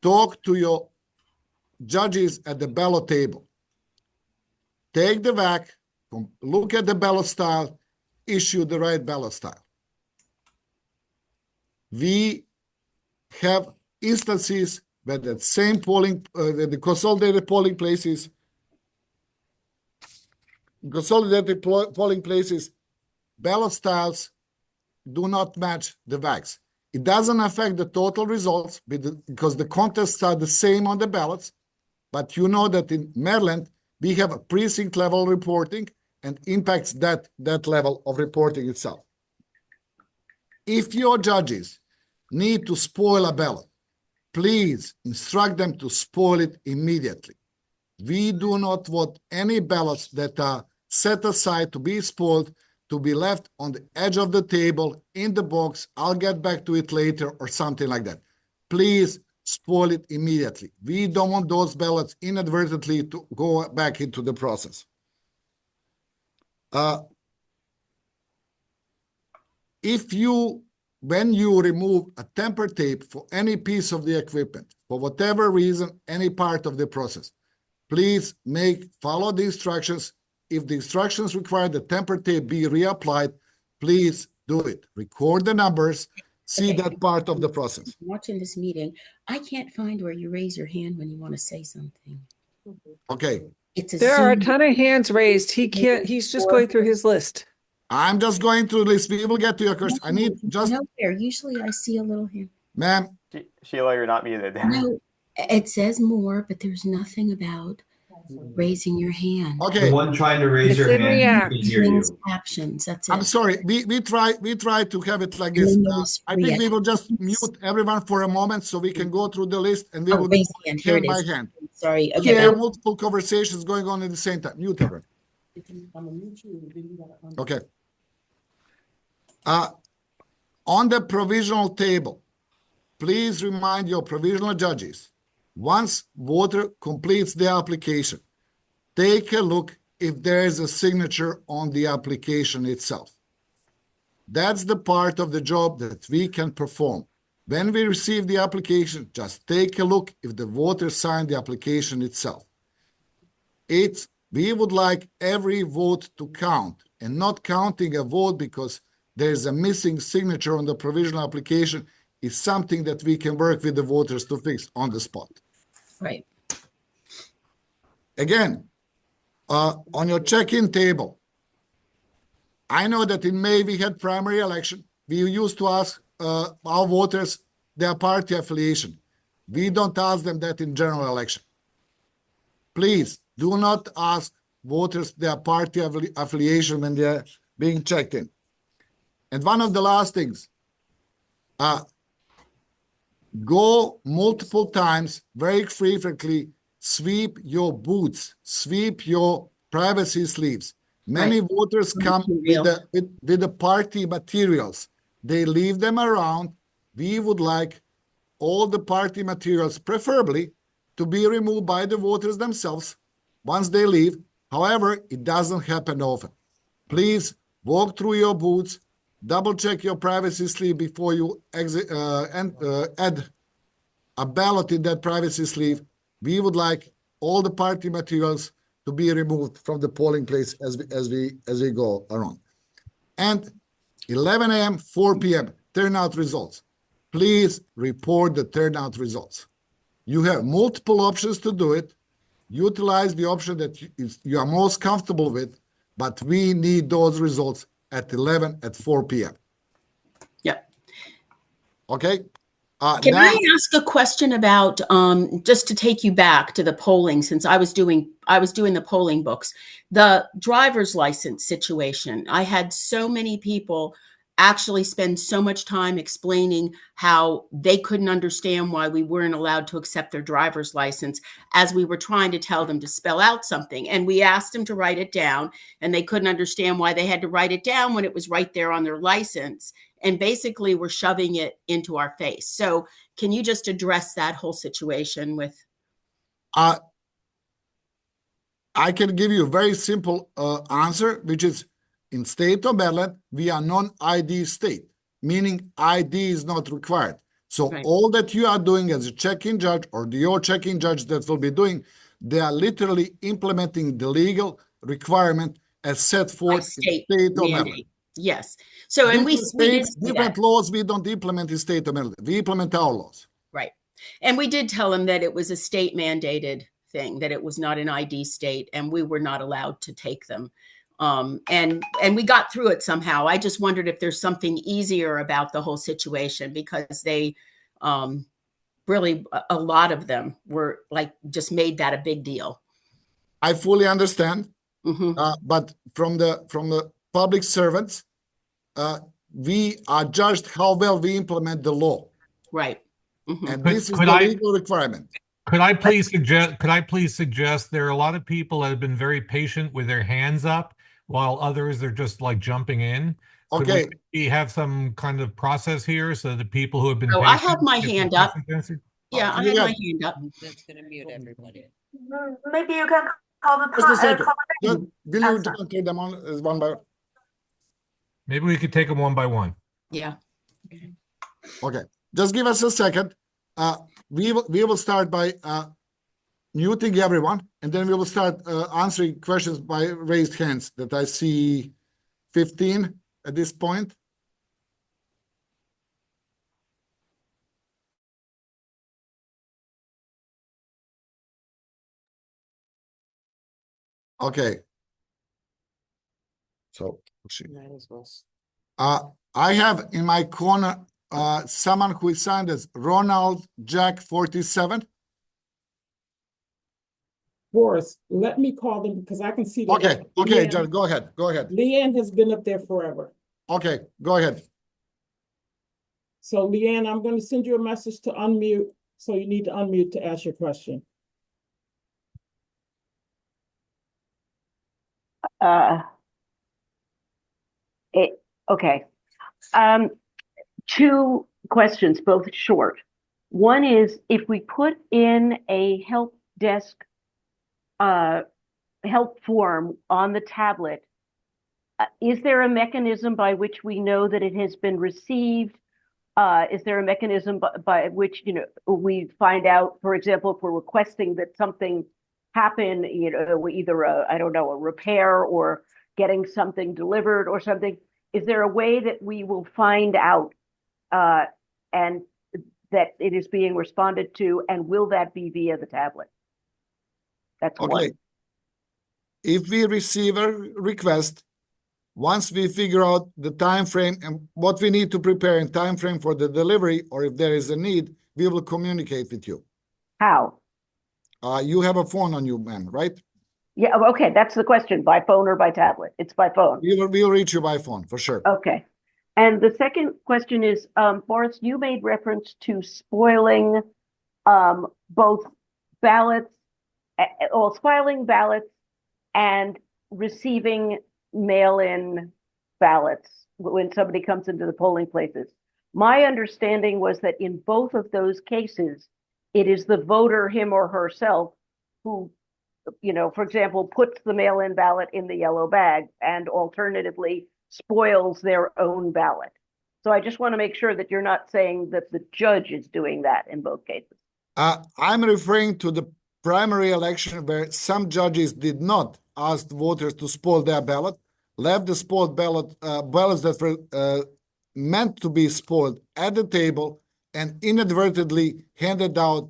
talk to your judges at the ballot table. Take the VAC, look at the ballot style, issue the right ballot style. We have instances where that same polling, the consolidated polling places, ballot styles do not match the VACs. It doesn't affect the total results because the contests are the same on the ballots, but you know that in Maryland, we have a precinct level reporting and impacts that level of reporting itself. If your judges need to spoil a ballot, please instruct them to spoil it immediately. We do not want any ballots that are set aside to be spoiled to be left on the edge of the table in the box. I'll get back to it later or something like that. Please spoil it immediately. We don't want those ballots inadvertently to go back into the process. When you remove a temper tape for any piece of the equipment, for whatever reason, any part of the process, please follow the instructions. If the instructions require the temper tape be reapplied, please do it. Record the numbers, see that part of the process. Watching this meeting, I can't find where you raise your hand when you want to say something. Okay. There are a ton of hands raised. He's just going through his list. I'm just going through this. We will get to your question. I need just. No, there. Usually I see a little hand. Ma'am. Sheila, you're not muted. No, it says more, but there's nothing about Raising your hand. Okay. The one trying to raise It's your in hand React. can hear Closed you. captions, that's it. I'm sorry. We try to have it like And this. then there's I think we will just reactions. mute everyone for a moment so we can go through the list and we Oh, will raise go hand. Here hand it by is. hand. Sorry. We Okay. have multiple conversations going on at the same time. Mute everyone. Okay. On the provisional table, please remind your provisional judges, once voter completes the application, take a look if there is a signature on the application itself. That's the part of the job that we can perform. When we receive the application, just take a look if the voter signed the application itself. We would like every vote to count, and not counting a vote because there's a missing signature on the provisional application is something that we can work with the voters to fix on the spot. Right. Again, on your check-in table, I know that in May we had primary election. We used to ask our voters their party affiliation. We don't ask them that in general election. Please do not ask voters their party affiliation when they're being checked in. And one of the last things, go multiple times, very frequently, sweep your booths, sweep your privacy sleeves. Many voters come with the party materials. They leave them around. We would like all the party materials, preferably, to be removed by the voters themselves once they leave. However, it doesn't happen often. Please walk through your booths, double check your privacy sleeve before you exit and add a ballot in that privacy sleeve. We would like all the party materials to be removed from the polling place as we go around. And 11 a.m., 4 p.m. turnout results. Please report the turnout results. You have multiple options to do it. Utilize the option that you are most comfortable with, but we need those results at 4 p.m. Yep. Okay. Can I ask a question about just to take you back to the polling, since I was doing the polling books, the driver's license situation. I had so many people actually spend so much time explaining how they couldn't understand why we weren't allowed to accept their driver's license as we were trying to tell them to spell out something. And we asked them to write it down, and they couldn't understand why they had to write it down when it was right there on their license. And basically we're shoving it into our face. So can you just address that whole situation with? I can give you a very simple answer, which is in state of Maryland, we are non-ID state, meaning ID is not required. So all that you are doing as a check-in judge or your check-in judge that will be doing, they are literally implementing the legal requirement as set forth in state of Maryland. Yes. So, and we did different laws we don't implement in state of Maryland. We implement our laws. Right. And we did tell them that it was a state mandated thing, that it was not an ID state, and we were not allowed to take them. And we got through it somehow. I just wondered if there's something easier about the whole situation, because they really, a lot of them were like, just made that a big deal. I fully understand. But from the public servants, we are judged how well we implement the law. Right. And this is the legal requirement. Could I please suggest there are a lot of people that have been very patient with their hands up, while others are just like jumping in. Okay. Could we have some kind of process here so the people who have been Oh, patient I have my hand up. Yeah, I have my hand up. That's gonna mute everybody. Maybe you can call the Just a second. time. Will you take them on one by one? Maybe we could take them one by one. Yeah. Okay. Just give us a second. We will start by muting everyone, and then we will start answering questions by raised hands that I see 15 at this point. Okay. So I have in my corner someone who is signed as Ronald Jack 47. Boris, let me call them because I can see that. Okay, okay, Jared, go ahead, go ahead. Leanne has been up there forever. Okay, go ahead. So Leanne, I'm going to send you a message to unmute. So you need to unmute to ask your question. Okay. Two questions, both short. One is if we put in a help desk help form on the tablet, is there a mechanism by which we know that it has been received? Is there a mechanism by which, we find out, for example, if we're requesting that something happen, either a repair or getting something delivered or something? Is there a way that we will find out and that it is being responded to, and will that be via the tablet? That's Okay. one. If we receive a request, once we figure out the time frame and what we need to prepare in time frame for the delivery, or if there is a need, we will communicate with you. How? You have a phone on you, ma'am, right? Yeah, okay, that's the question, by phone or by tablet? It's by phone. We'll reach you by phone, for sure. Okay. And the second question is, Boris, you made reference to spoiling both ballots, or spoiling ballots and receiving mail-in ballots when somebody comes into the polling places. My understanding was that in both of those cases, it is the voter, him or herself, who, for example, puts the mail-in ballot in the yellow bag and alternatively spoils their own ballot. So I just want to make sure that you're not saying that the judge is doing that in both cases. I'm referring to the primary election where some judges did not ask voters to spoil their ballot, left the spoiled ballots that were meant to be spoiled at the table, and inadvertently handed out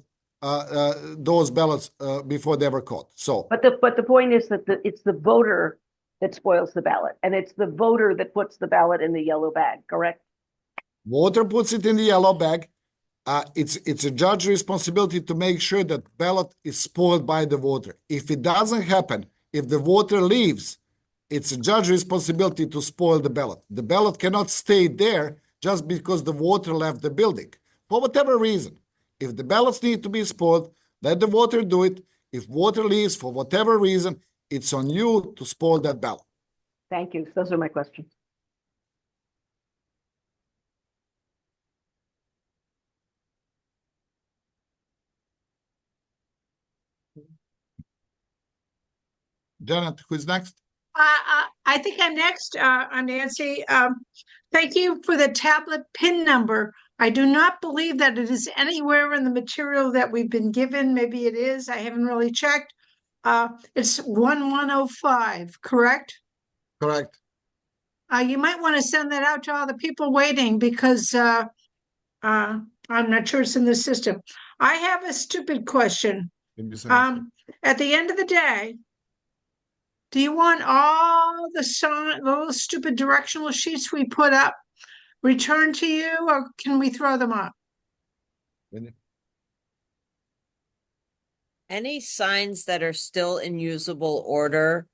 those ballots before they were caught. So, but the point is that it's the voter that spoils the ballot, and it's the voter that puts the ballot in the yellow bag, correct? Voter puts it in the yellow bag. It's a judge's responsibility to make sure that ballot is spoiled by the voter. If it doesn't happen, if the voter leaves, it's a judge's responsibility to spoil the ballot. The ballot cannot stay there just because the voter left the building, for whatever reason. If the ballots need to be spoiled, let the voter do it. If voter leaves for whatever reason, it's on you to spoil that ballot. Thank you. Those are my questions. Janet, who's next? I think I'm next, I'm Nancy. Thank you for the tablet PIN number. I do not believe that it is anywhere in the material that we've been given. Maybe it is. I haven't really checked. It's 1105, correct? Correct. You might want to send that out to all the people waiting because I'm not sure it's in the system. I have a stupid question. At the end of the day, do you want all those stupid directional sheets we put up returned to you, or can we throw them up? Any signs that are still in usable order,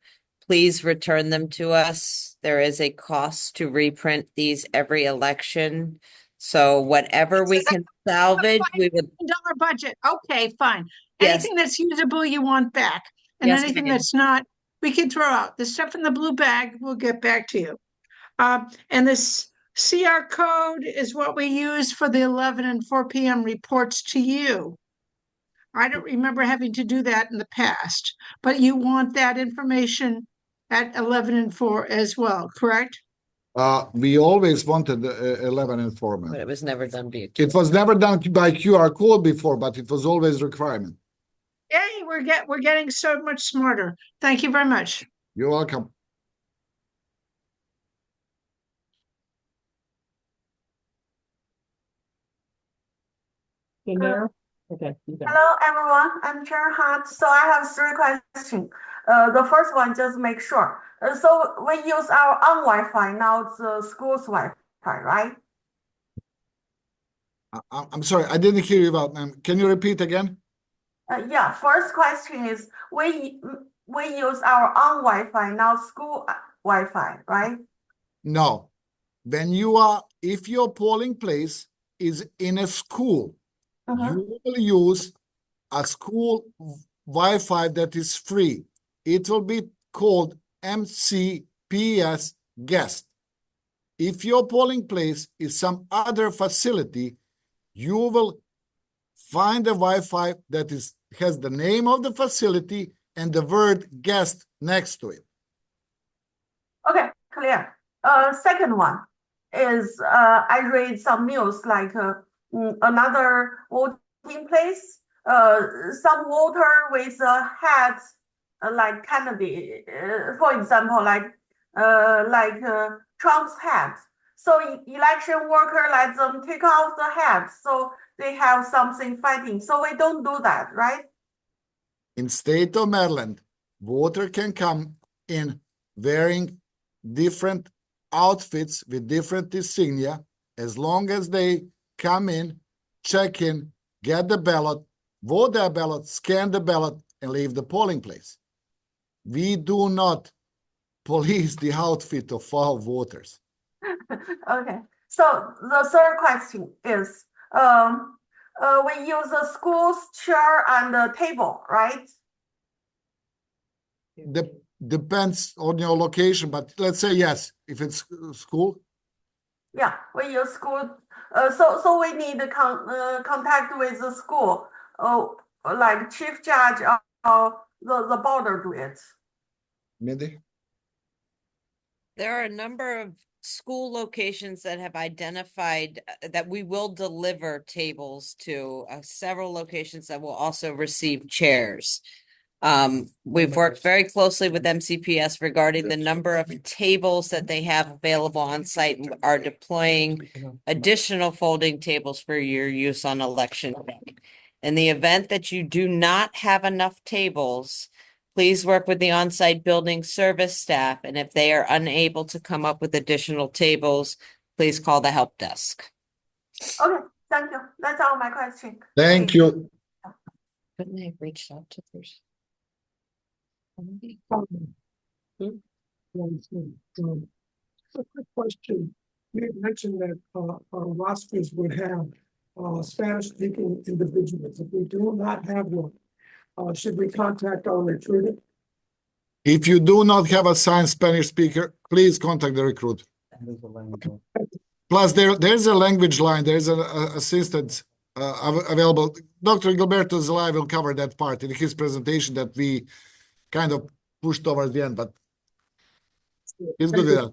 please return them to us. There is a cost to reprint these every election. So whatever we can salvage, we would. $1 budget. Okay, fine. Yes. Anything that's usable, you want back, and Yes, anything ma'am. that's not, we can throw out. The stuff in the blue bag, we'll get back to you. And this CR code is what we use for the 11 and 4 p.m. reports to you. I don't remember having to do that in the past, but you want that information at 11 and 4 as well, correct? We always wanted 11 and 4. But it was never done via. It was never done by QR code before, but it was always a requirement. Yay, we're getting so much smarter. Thank you very much. You're welcome. Okay. Hello, everyone. I'm Sharon Hart. So I have 3 questions. The first one, just make sure. So we use our own Wi-Fi, not the school's Wi-Fi, right? I'm sorry, I didn't hear you well, ma'am. Can you repeat again? Yeah, first question is we use our own Wi-Fi, not school Wi-Fi, right? No. If your polling place is in a school, you will use a school Wi-Fi that is free. It will be called MCPS guest. If your polling place is some other facility, you will find a Wi-Fi that has the name of the facility and the word guest next to it. Okay, clear. Second one is I read some news like another voting place, some voter with a hat like Kennedy, for example, like Trump's hat. So election worker let them take off the hat, so they have something fighting. So we don't do that, right? In state of Maryland, voter can come in wearing different outfits with different insignia as long as they come in, check in, get the ballot, vote their ballot, scan the ballot, and leave the polling place. We do not police the outfit of our voters. Okay. So the third question is, we use the school's chair and the table, right? Depends on your location, but let's say yes, if it's school. Yeah, we use school. So we need to contact with the school, like chief judge or the board do it. Mindy? There are a number of school locations that have identified that we will deliver tables to, several locations that will also receive chairs. We've worked very closely with MCPS regarding the number of tables that they have available on site and are deploying additional folding tables for your use on election day. In the event that you do not have enough tables, please work with the on-site building service staff, and if they are unable to come up with additional tables, please call the help desk. Okay, thank you. That's all my question. Thank you. Couldn't they have reached out to first? A quick question. You had mentioned that our rosters would have Spanish-speaking individuals. If we do not have one, should we contact our recruiter? If you do not have a signed Spanish speaker, please contact the recruiter. Plus, there's a language line. There's an assistant available. Dr. Gilberto Zelay will cover that part in his presentation that we kind of pushed towards the end, but he's good with that.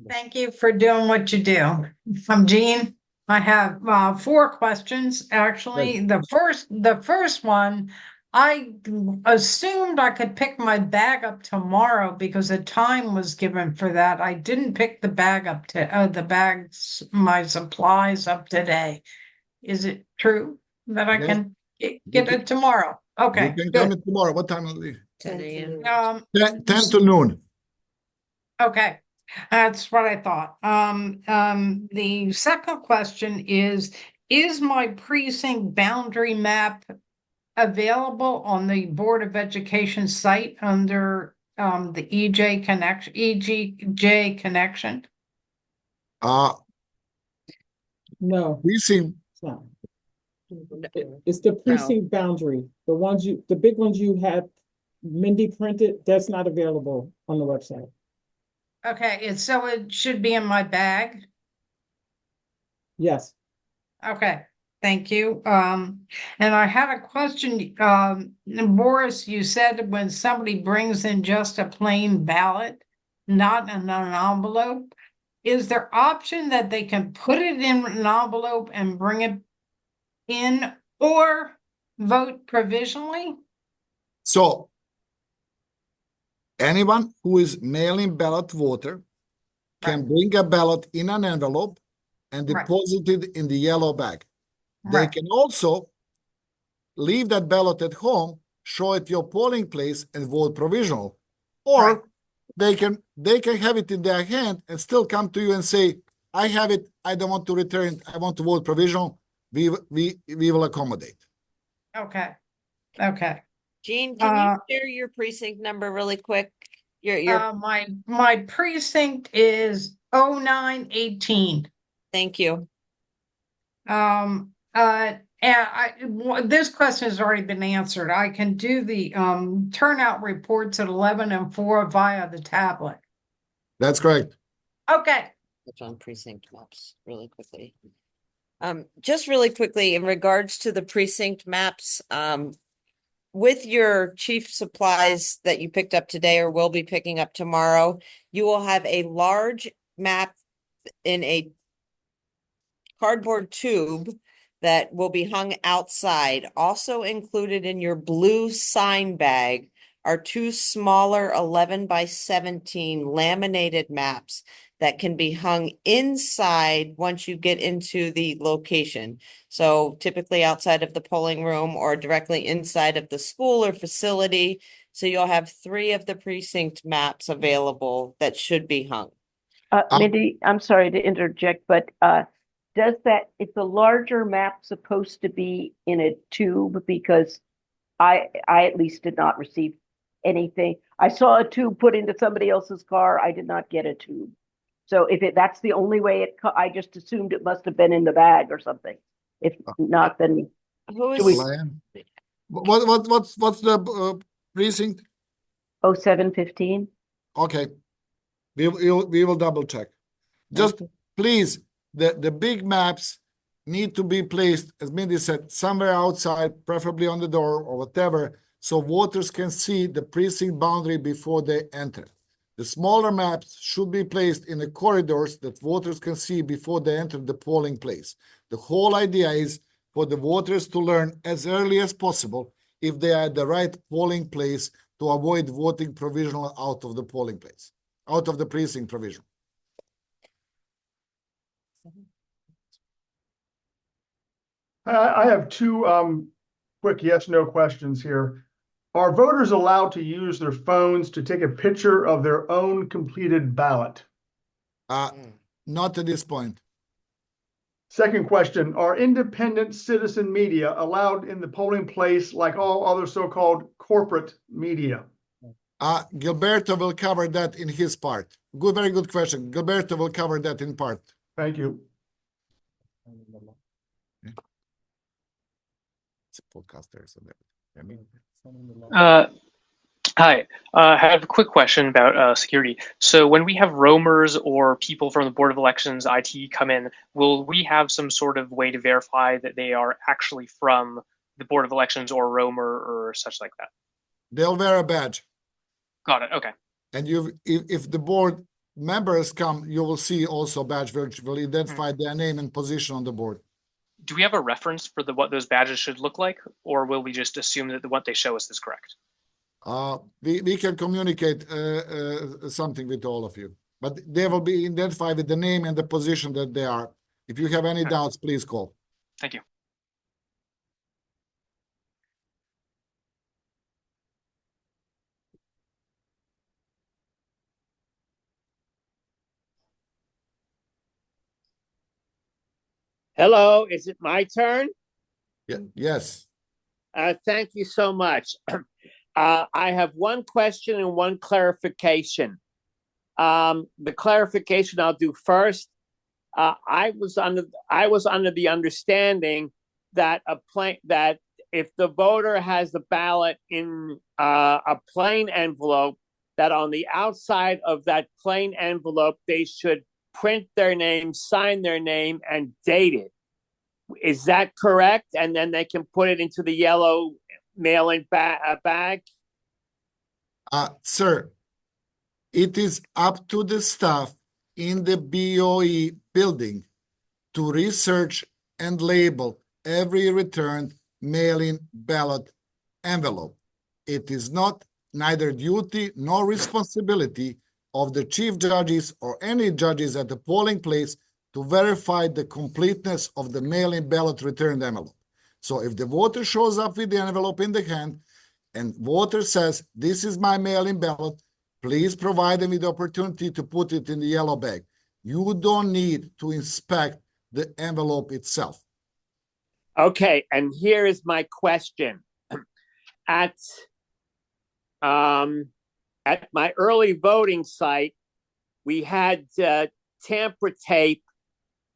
Thank you for doing what you do. I'm Jean. I have 4 questions, actually. The first one, I assumed I could pick my bag up tomorrow because a time was given for that. I didn't pick the bag up my supplies up today. Is it true that I can get it tomorrow? Okay, you can good. come in tomorrow. What time will it be? 10 a.m. 10 to noon. Okay, that's what I thought. The second question is my precinct boundary map available on the Board of Education site under the EJ connection? No, Precinct. it's not. It's the precinct boundary. The big ones you had Mindy printed, that's not available on the website. Okay, so it should be in my bag? Yes. Okay, thank you. And I had a question. Boris, you said when somebody brings in just a plain ballot, not in an envelope, is there option that they can put it in an envelope and bring it in or vote provisionally? So anyone who is mail-in ballot voter can bring a ballot in an envelope and deposit it in the yellow bag. They can also leave that ballot at home, show it your polling place, and vote provisional. Or they can have it in their hand and still come to you and say, I have it, I don't want to return it, I want to vote provisional. We will accommodate. Okay. Okay. Jean, can you share your precinct number really quick? Your My precinct is 0918. Thank you. This question has already been answered. I can do the turnout reports at 11 and 4 via the tablet. That's correct. Okay. Touch on precinct maps really quickly. Just really quickly in regards to the precinct maps, with your chief supplies that you picked up today or will be picking up tomorrow, you will have a large map in a cardboard tube that will be hung outside. Also included in your blue sign bag are two smaller 11 by 17 laminated maps that can be hung inside once you get into the location. So typically outside of the polling room or directly inside of the school or facility. So you'll have 3 of the precinct maps available that should be hung. Mindy, I'm sorry to interject, but is the larger map supposed to be in a tube? Because I at least did not receive anything. I saw a tube put into somebody else's car. I did not get a tube. So if that's the only way I just assumed it must have been in the bag or something. If not, then what's the precinct? 0715. Okay, we will double check. Just please, the big maps need to be placed, as Mindy said, somewhere outside, preferably on the door or whatever, so voters can see the precinct boundary before they enter. The smaller maps should be placed in the corridors that voters can see before they enter the polling place. The whole idea is for the voters to learn as early as possible if they are at the right polling place to avoid voting provisional out of the polling place, out of the precinct provision. I have two quick yes/no questions here. Are voters allowed to use their phones to take a picture of their own completed ballot? Not at this point. Second question, are independent citizen media allowed in the polling place like all other so-called corporate media? Gilberto will cover that in his part. Very good question. Gilberto will cover that in part. Thank you. It's a podcaster, so that. Hi, I have a quick question about security. So when we have roamers or people from the Board of Elections, IT come in, will we have some sort of way to verify that they are actually from the Board of Elections or roamer or such like that? They'll wear a badge. Got it, okay. And if the board members come, you will see also badge which will identify their name and position on the board. Do we have a reference for what those badges should look like, or will we just assume that what they show us is correct? We can communicate something with all of you, but they will be identified with the name and the position that they are. If you have any doubts, please call. Thank you. Hello, is it my turn? Yes. Thank you so much. I have one question and one clarification. The clarification I'll do first. I was under the understanding that that if the voter has the ballot in a plain envelope, that on the outside of that plain envelope they should print their name, sign their name, and date it. Is that correct? And then they can put it into the yellow mail-in bag? Sir, it is up to the staff in the BOE building to research and label every returned mail-in ballot envelope. It is neither duty nor responsibility of the chief judges or any judges at the polling place to verify the completeness of the mail-in ballot returned envelope. So if the voter shows up with the envelope in the hand and voter says, this is my mail-in ballot, please provide them with the opportunity to put it in the yellow bag. You don't need to inspect the envelope itself. Okay, and here is my question. At my early voting site, we had tamper tape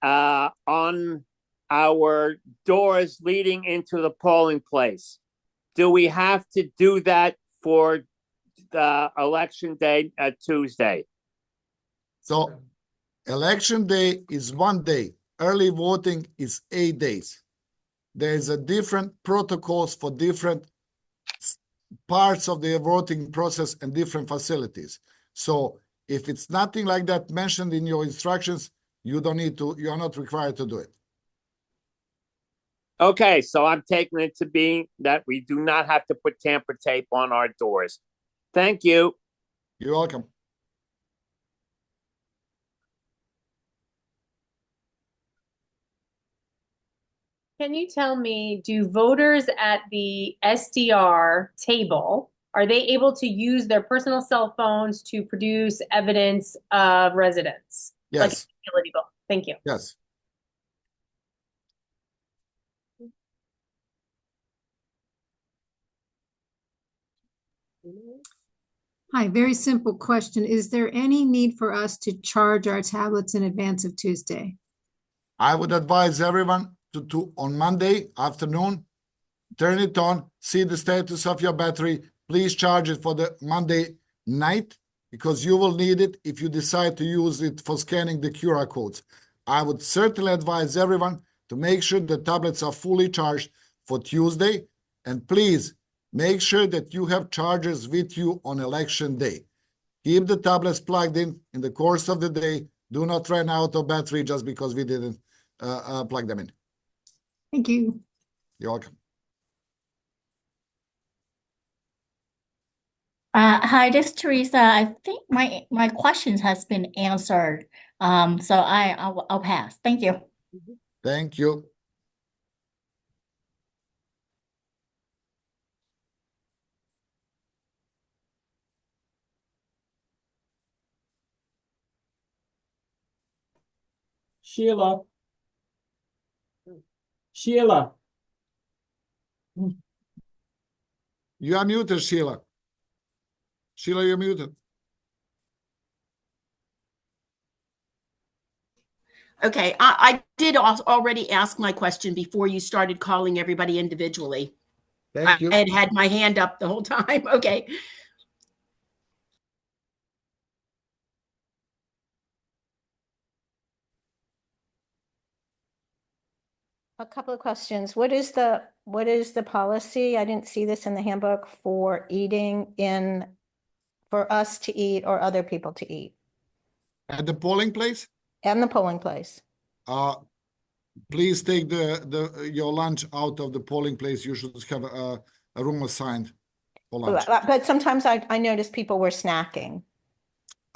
on our doors leading into the polling place. Do we have to do that for the election day Tuesday? So election day is 1 day. Early voting is 8 days. There's a different protocols for different parts of the voting process and different facilities. So if it's nothing like that mentioned in your instructions, you don't need to, you are not required to do it. Okay, so I'm taking it to be that we do not have to put tamper tape on our doors. Thank you. You're welcome. Can you tell me, do voters at the SDR table, are they able to use their personal cell phones to produce evidence of residence? Like Yes. a utility bill? Thank you. Yes. Hi, very simple question. Is there any need for us to charge our tablets in advance of Tuesday? I would advise everyone to on Monday afternoon, turn it on, see the status of your battery. Please charge it for the Monday night because you will need it if you decide to use it for scanning the QR codes. I would certainly advise everyone to make sure the tablets are fully charged for Tuesday. And please make sure that you have chargers with you on election day. Keep the tablets plugged in the course of the day. Do not run out of battery just because we didn't plug them in. Thank you. You're welcome. Hi, this is Teresa. I think my questions has been answered. So I'll pass. Thank you. Thank you. Sheila. Sheila. You are muted, Sheila. Sheila, you're muted. Okay, I did already ask my question before you started calling everybody individually. Thank you. I had my hand up the whole time. Okay. A couple of questions. What is the policy? I didn't see this in the handbook for eating for us to eat or other people to eat. At the polling place? And the polling place. Please take your lunch out of the polling place. You should have a room assigned for lunch. But sometimes I noticed people were snacking.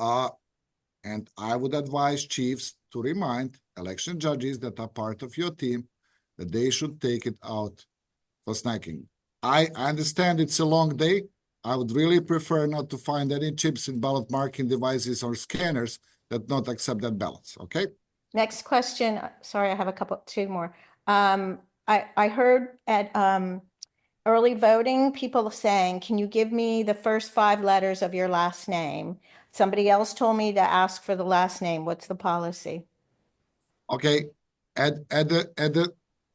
And I would advise chiefs to remind election judges that are part of your team that they should take it out for snacking. I understand it's a long day. I would really prefer not to find any chips in ballot marking devices or scanners that not accept that ballots, okay? Next question. Sorry, I have two more. I heard at early voting, people saying, can you give me the first 5 letters of your last name? Somebody else told me to ask for the last name. What's the policy? Okay,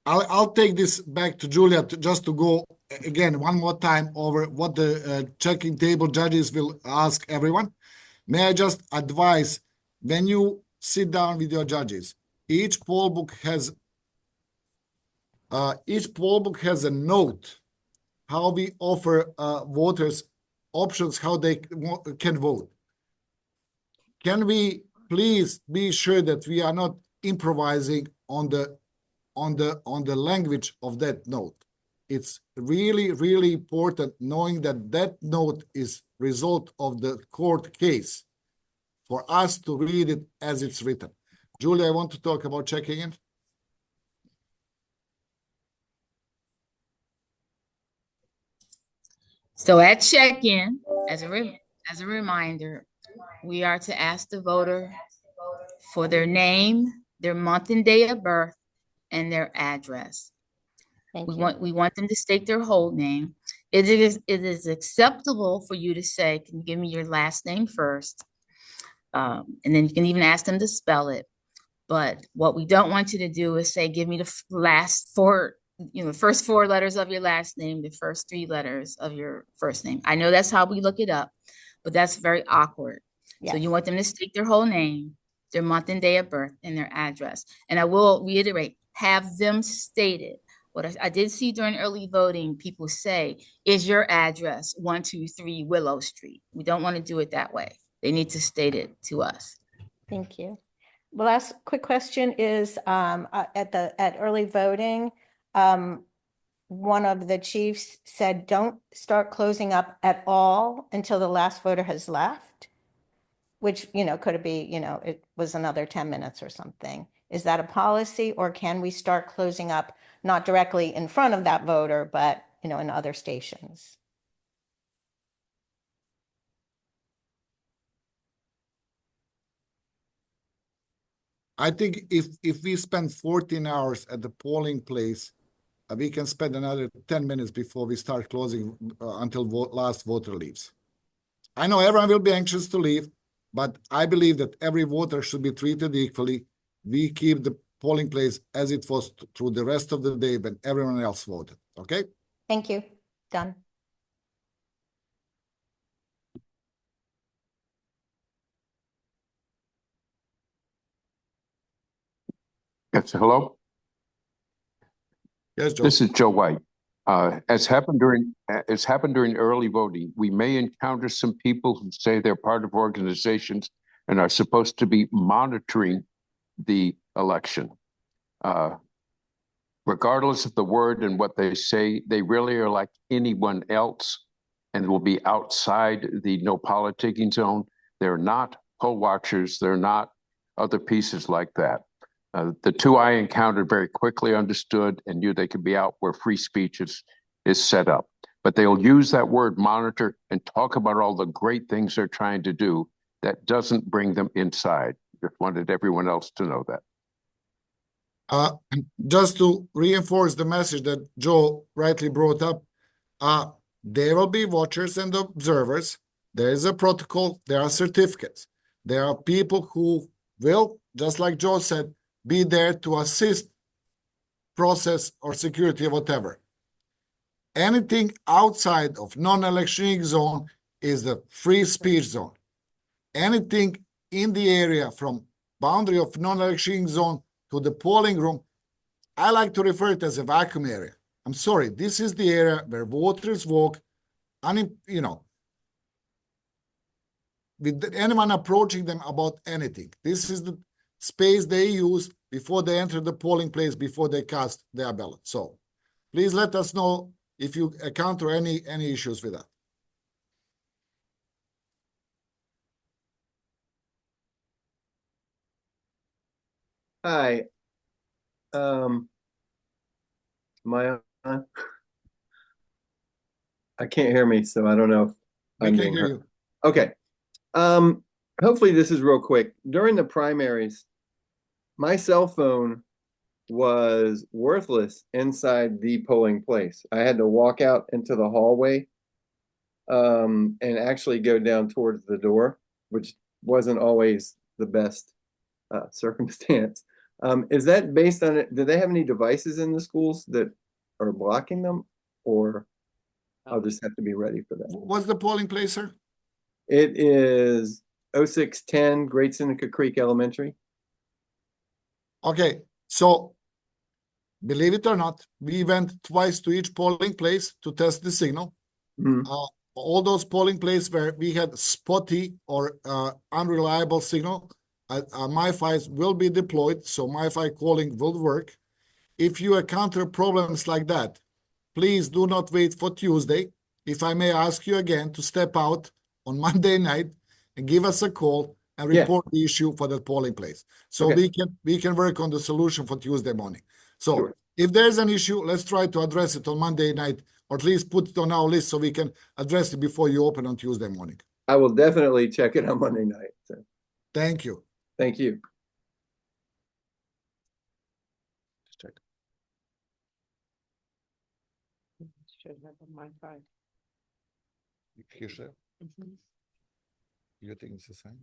I'll take this back to Julia just to go again one more time over what the checking table judges will ask everyone. May I just advise, when you sit down with your judges, each poll book has a note how we offer voters options how they can vote. Can we please be sure that we are not improvising on the language of that note? It's really, really important knowing that note is result of the court case for us to read it as it's written. Julia, I want to talk about checking in. So at check-in, as a As a reminder, we are to ask the voter for their name, their month and day of birth, and their address. We want them to state their whole name. It is acceptable for you to say, can you give me your last name first? And then you can even ask them to spell it. But what we don't want you to do is say, give me the last four, first four letters of your last name, the first three letters of your first name. I know that's how we look it up, but that's very awkward. So you want them to state their whole name, their month and day of birth, and their address. And I will reiterate, have them stated. What I did see during early voting, people say, is your address 123 Willow Street? We don't want to do it that way. They need to state it to us. Thank you. The last quick question is at early voting, one of the chiefs said, don't start closing up at all until the last voter has left, which, could be, it was another 10 minutes or something. Is that a policy, or can we start closing up not directly in front of that voter, but, in other stations? I think if we spend 14 hours at the polling place, we can spend another 10 minutes before we start closing until last voter leaves. I know everyone will be anxious to leave, but I believe that every voter should be treated equally. We keep the polling place as it was through the rest of the day when everyone else voted. Okay? Thank you. Done. Yes, hello? Yes, Joe. This is Joe White. As happened during early voting, we may encounter some people who say they're part of organizations and are supposed to be monitoring the election. Regardless of the word and what they say, they really are like anyone else and will be outside the no politicking zone. They're not poll watchers. They're not other pieces like that. The two I encountered very quickly understood and knew they could be out where free speech is set up. But they'll use that word monitor and talk about all the great things they're trying to do. That doesn't bring them inside. Just wanted everyone else to know that. Just to reinforce the message that Joe rightly brought up, there will be watchers and observers. There is a protocol. There are certificates. There are people who will, just like Joe said, be there to assist process or security or whatever. Anything outside of non-electioneering zone is the free speech zone. Anything in the area from boundary of non-electioneering zone to the polling room, I like to refer it as a vacuum area. I'm sorry, this is the area where voters walk, with anyone approaching them about anything. This is the space they use before they enter the polling place, before they cast their ballot. So please let us know if you encounter any issues with that. Hi. Am I on? I can't hear me, so I don't know if I'm being heard. You. Okay. Hopefully this is real quick. During the primaries, my cell phone was worthless inside the polling place. I had to walk out into the hallway and actually go down towards the door, which wasn't always the best circumstance. Is that based on it? Do they have any devices in the schools that are blocking them, or I'll just have to be ready for that? What's the polling place, sir? It is 0610 Great Seneca Creek Elementary. Okay, so believe it or not, we went twice to each polling place to test the signal. All those polling places where we had spotty or unreliable signal, MiFi will be deployed, so MiFi calling will work. If you encounter problems like that, please do not wait for Tuesday. If I may ask you again to step out on Monday night and give us a call and report the issue for the polling place. So we can work on the solution for Tuesday morning. So if there's an issue, let's try to address it on Monday night, or at least put it on our list so we can address it before you open on Tuesday morning. I will definitely check it on Monday night. So. Thank you. Thank you. Check. Should have on my side. You think it's a sign?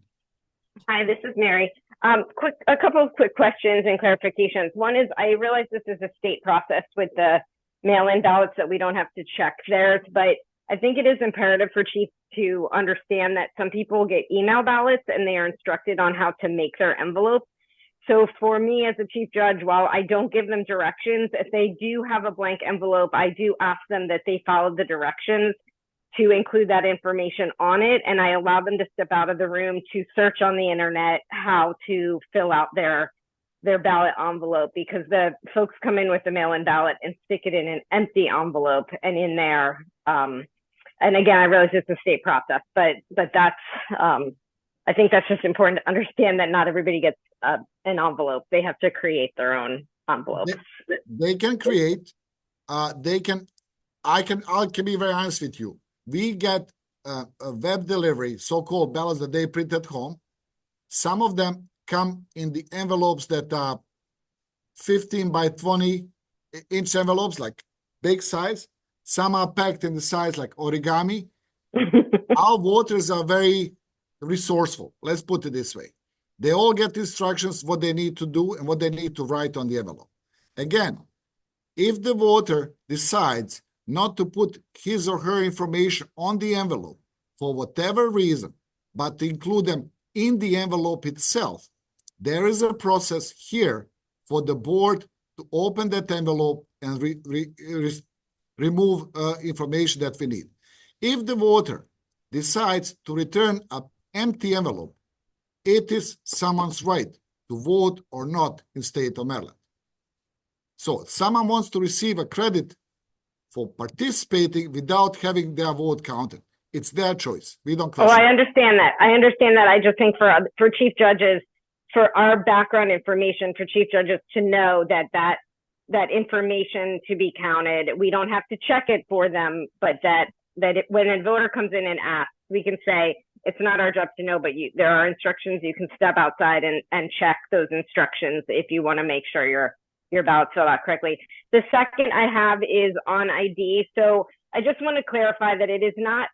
Hi, this is Mary. A couple of quick questions and clarifications. One is, I realize this is a state process with the mail-in ballots that we don't have to check theirs, but I think it is imperative for chiefs to understand that some people get email ballots and they are instructed on how to make their envelope. So for me as a chief judge, while I don't give them directions, if they do have a blank envelope, I do ask them that they follow the directions to include that information on it. And I allow them to step out of the room to search on the internet how to fill out their ballot envelope, because the folks come in with the mail-in ballot and stick it in an empty envelope and in there. And again, I realize it's a state process, but that's, I think that's just important to understand that not everybody gets an envelope. They have to create their own envelopes. They can create, I can be very honest with you. We get a web delivery, so-called ballots that they print at home. Some of them come in the envelopes that are 15 by 20 inch envelopes, like big size. Some are packed in the size like origami. Our voters are very resourceful. Let's put it this way. They all get instructions, what they need to do and what they need to write on the envelope. Again, if the voter decides not to put his or her information on the envelope for whatever reason, but to include them in the envelope itself, there is a process here for the board to open that envelope and remove information that we need. If the voter decides to return an empty envelope, it is someone's right to vote or not in state of Maryland. So if someone wants to receive a credit for participating without having their vote counted, it's their choice. We don't question. Oh, I understand that. I just think for chief judges, for our background information, for chief judges to know that information to be counted, we don't have to check it for them, but when a voter comes in and asks, we can say, it's not our job to know, but there are instructions. You can step outside and check those instructions if you want to make sure your ballot's filled out correctly. The second I have is on ID. So I just want to clarify that it is not,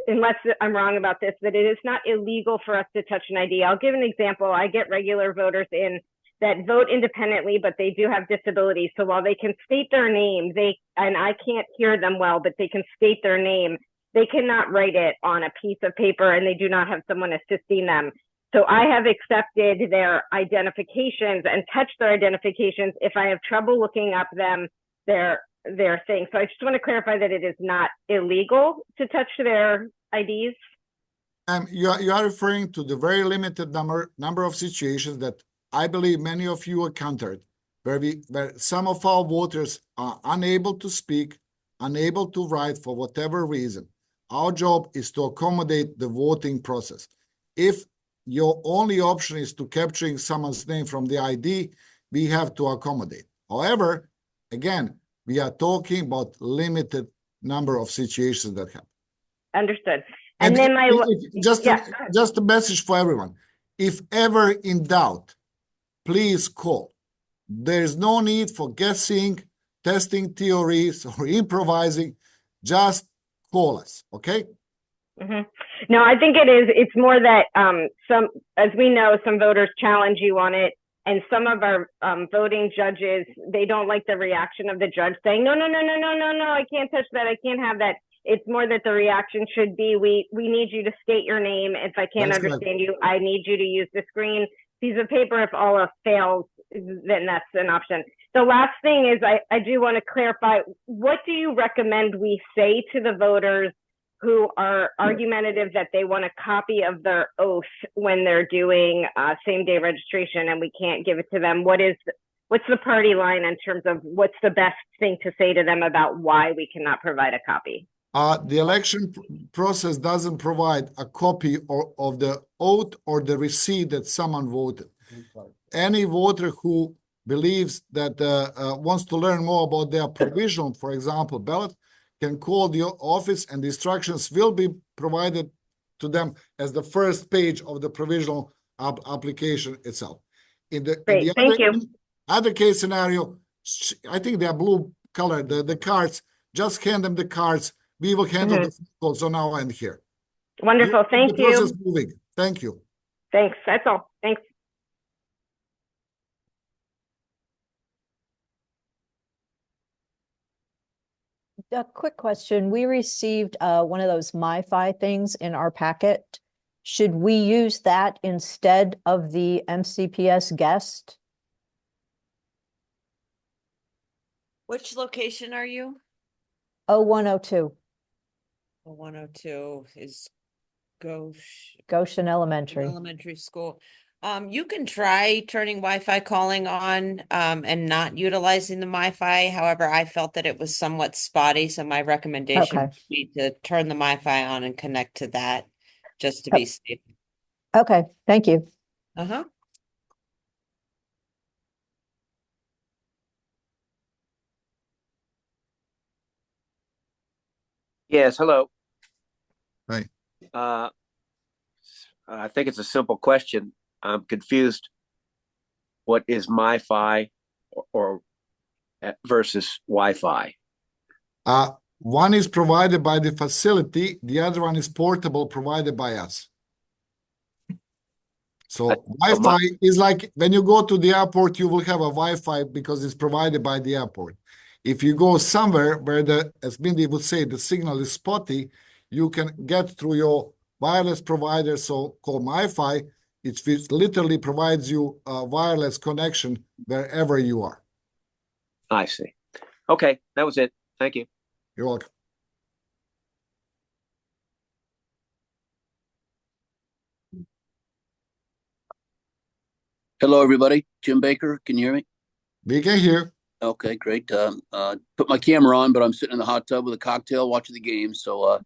unless I'm wrong about this, that it is not illegal for us to touch an ID. I'll give an example. I get regular voters in that vote independently, but they do have disabilities. So while they can state their name, and I can't hear them well, but they can state their name, they cannot write it on a piece of paper, and they do not have someone assisting them. So I have accepted their identifications and touched their identifications if I have trouble looking up their thing. So I just want to clarify that it is not illegal to touch their IDs. You are referring to the very limited number of situations that I believe many of you encountered, where some of our voters are unable to speak, unable to write for whatever reason. Our job is to accommodate the voting process. If your only option is to capturing someone's name from the ID, we have to accommodate. However, again, we are talking about limited number of situations that happen. Understood. And then just a message for everyone. If ever in doubt, please call. There is no need for guessing, testing theories, or improvising. Just call us, okay? Mm-hmm. No, I think it is. It's more that as we know, some voters challenge you on it, and some of our voting judges, they don't like the reaction of the judge saying, no, I can't touch that. I can't have that. It's more that the reaction should be, we need you to state your name. If I can't understand you, I need you to use the screen piece of paper. If all else fails, then that's an option. The last thing is I do want to clarify, what do you recommend we say to the voters who are argumentative that they want a copy of their oath when they're doing same-day registration and we can't give it to them? What's the party line in terms of what's the best thing to say to them about why we cannot provide a copy? The election process doesn't provide a copy of the oath or the receipt that someone voted. Any voter who believes that wants to learn more about their provisional, for example, ballot, can call the office and the instructions will be provided to them as the first page of the provisional application itself. In the Thank you. other case scenario, I think they are blue color, the cards, just hand them the cards. We will handle the calls on our end here. Wonderful. Thank the you. process moving. Thank you. Thanks. That's all. Thanks. A quick question. We received one of those MiFi things in our packet. Should we use that instead of the MCPS guest? Which location are you? 0102, 102 is Goshen Elementary. Elementary School. You can try turning Wi-Fi calling on and not utilizing the MiFi. However, I felt that it was somewhat spotty, so my recommendation would be to turn the MiFi on and connect to that just to be safe. Okay, thank you. Uh-huh. Yes, hello. Hi. I think it's a simple question. I'm confused. What is MiFi or versus Wi-Fi? One is provided by the facility. The other one is portable, provided by us. So Wi-Fi is like when you go to the airport, you will have a Wi-Fi because it's provided by the airport. If you go somewhere where as Mindy would say, the signal is spotty, you can get through your wireless provider, so-called MiFi. It literally provides you a wireless connection wherever you are. I see. Okay, that was it. Thank you. You're welcome. Hello, everybody. Jim Baker. Can you hear me? We can hear. Okay, great. Put my camera on, but I'm sitting in the hot tub with a cocktail watching the game. So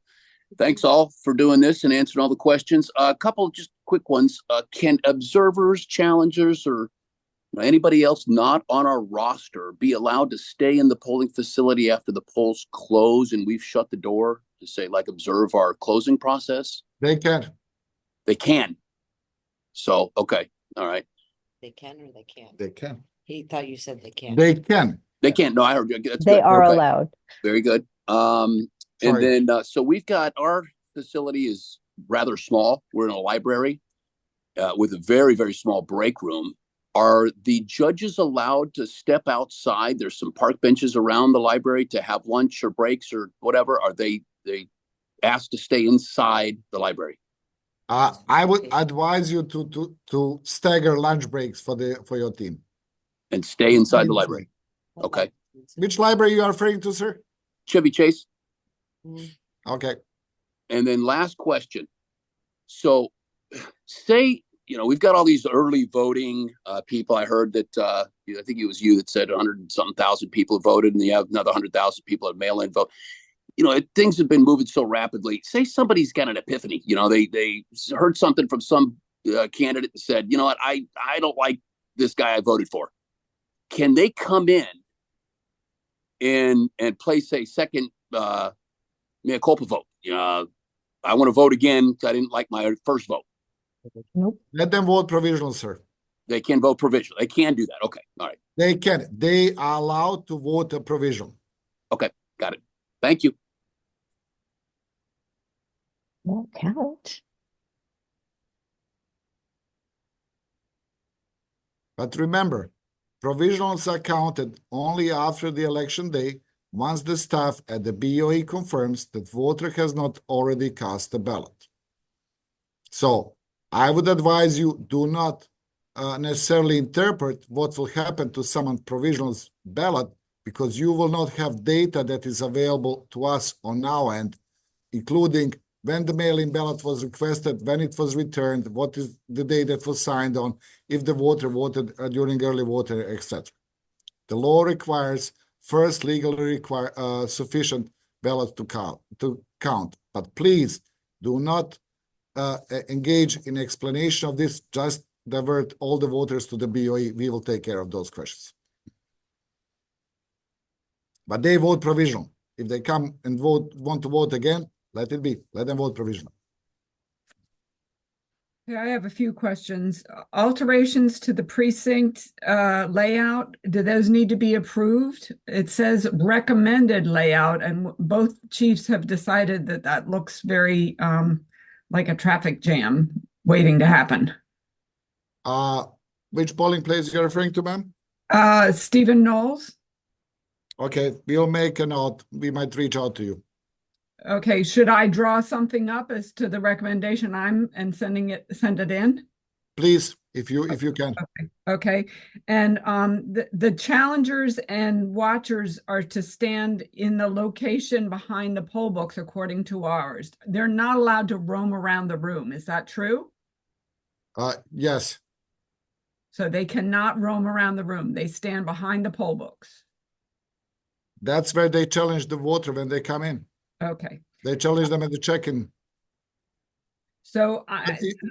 thanks all for doing this and answering all the questions. A couple just quick ones. Can observers, challengers, or anybody else not on our roster be allowed to stay in the polling facility after the polls close and we've shut the door to say, like, observe our closing process? They can. They can. So, okay. All right. They can or they can't? They can. He thought you said they can't. They can. They can't. No, I heard you. That's They good. are Okay. allowed. Very good. And then, so we've got our facility is rather small. We're in a library with a very, very small break room. Are the judges allowed to step outside? There's some park benches around the library to have lunch or breaks or whatever. Are they asked to stay inside the library? I would advise you to stagger lunch breaks for your team. And stay inside the library. Okay. Which library you are referring to, sir? Chevy Chase. Okay. And then last question. So say, we've got all these early voting people. I heard that, I think it was you that said 100-something thousand people voted, and you have another 100,000 people at mail-in vote. Things have been moving so rapidly. Say somebody's got an epiphany. They heard something from some candidate and said, you know what, I don't like this guy I voted for. Can they come in and place a second mea culpa vote? I want to vote again because I didn't like my first vote. Nope. Let them vote provisional, sir. They can vote provisional. They can do that. Okay. All right. They can. They are allowed to vote a provisional. Okay. Got it. Thank you. Won't count. But remember, provisionals are counted only after the election day, once the staff at the BOE confirms that voter has not already cast a ballot. So I would advise you do not necessarily interpret what will happen to someone's provisional ballot, because you will not have data that is available to us on our end, including when the mail-in ballot was requested, when it was returned, what is the day that was signed on, if the voter voted during early voting, etc. The law requires first legally sufficient ballots to count. But please do not engage in explanation of this. Just divert all the voters to the BOE. We will take care of those questions. But they vote provisional. If they come and want to vote again, let it be. Let them vote provisional. I have a few questions. Alterations to the precinct layout, do those need to be approved? It says recommended layout, and both chiefs have decided that that looks very like a traffic jam waiting to happen. Which polling place you're referring to, ma'am? Stephen Knowles. Okay, we'll make a note. We might reach out to you. Okay, should I draw something up as to the recommendation and send it in? Please, if you can. Okay. And the challengers and watchers are to stand in the location behind the poll books according to ours. They're not allowed to roam around the room. Is that true? Yes. So they cannot roam around the room. They stand behind the poll books. That's where they challenge the voter when they come in. Okay. They challenge them at the check-in. So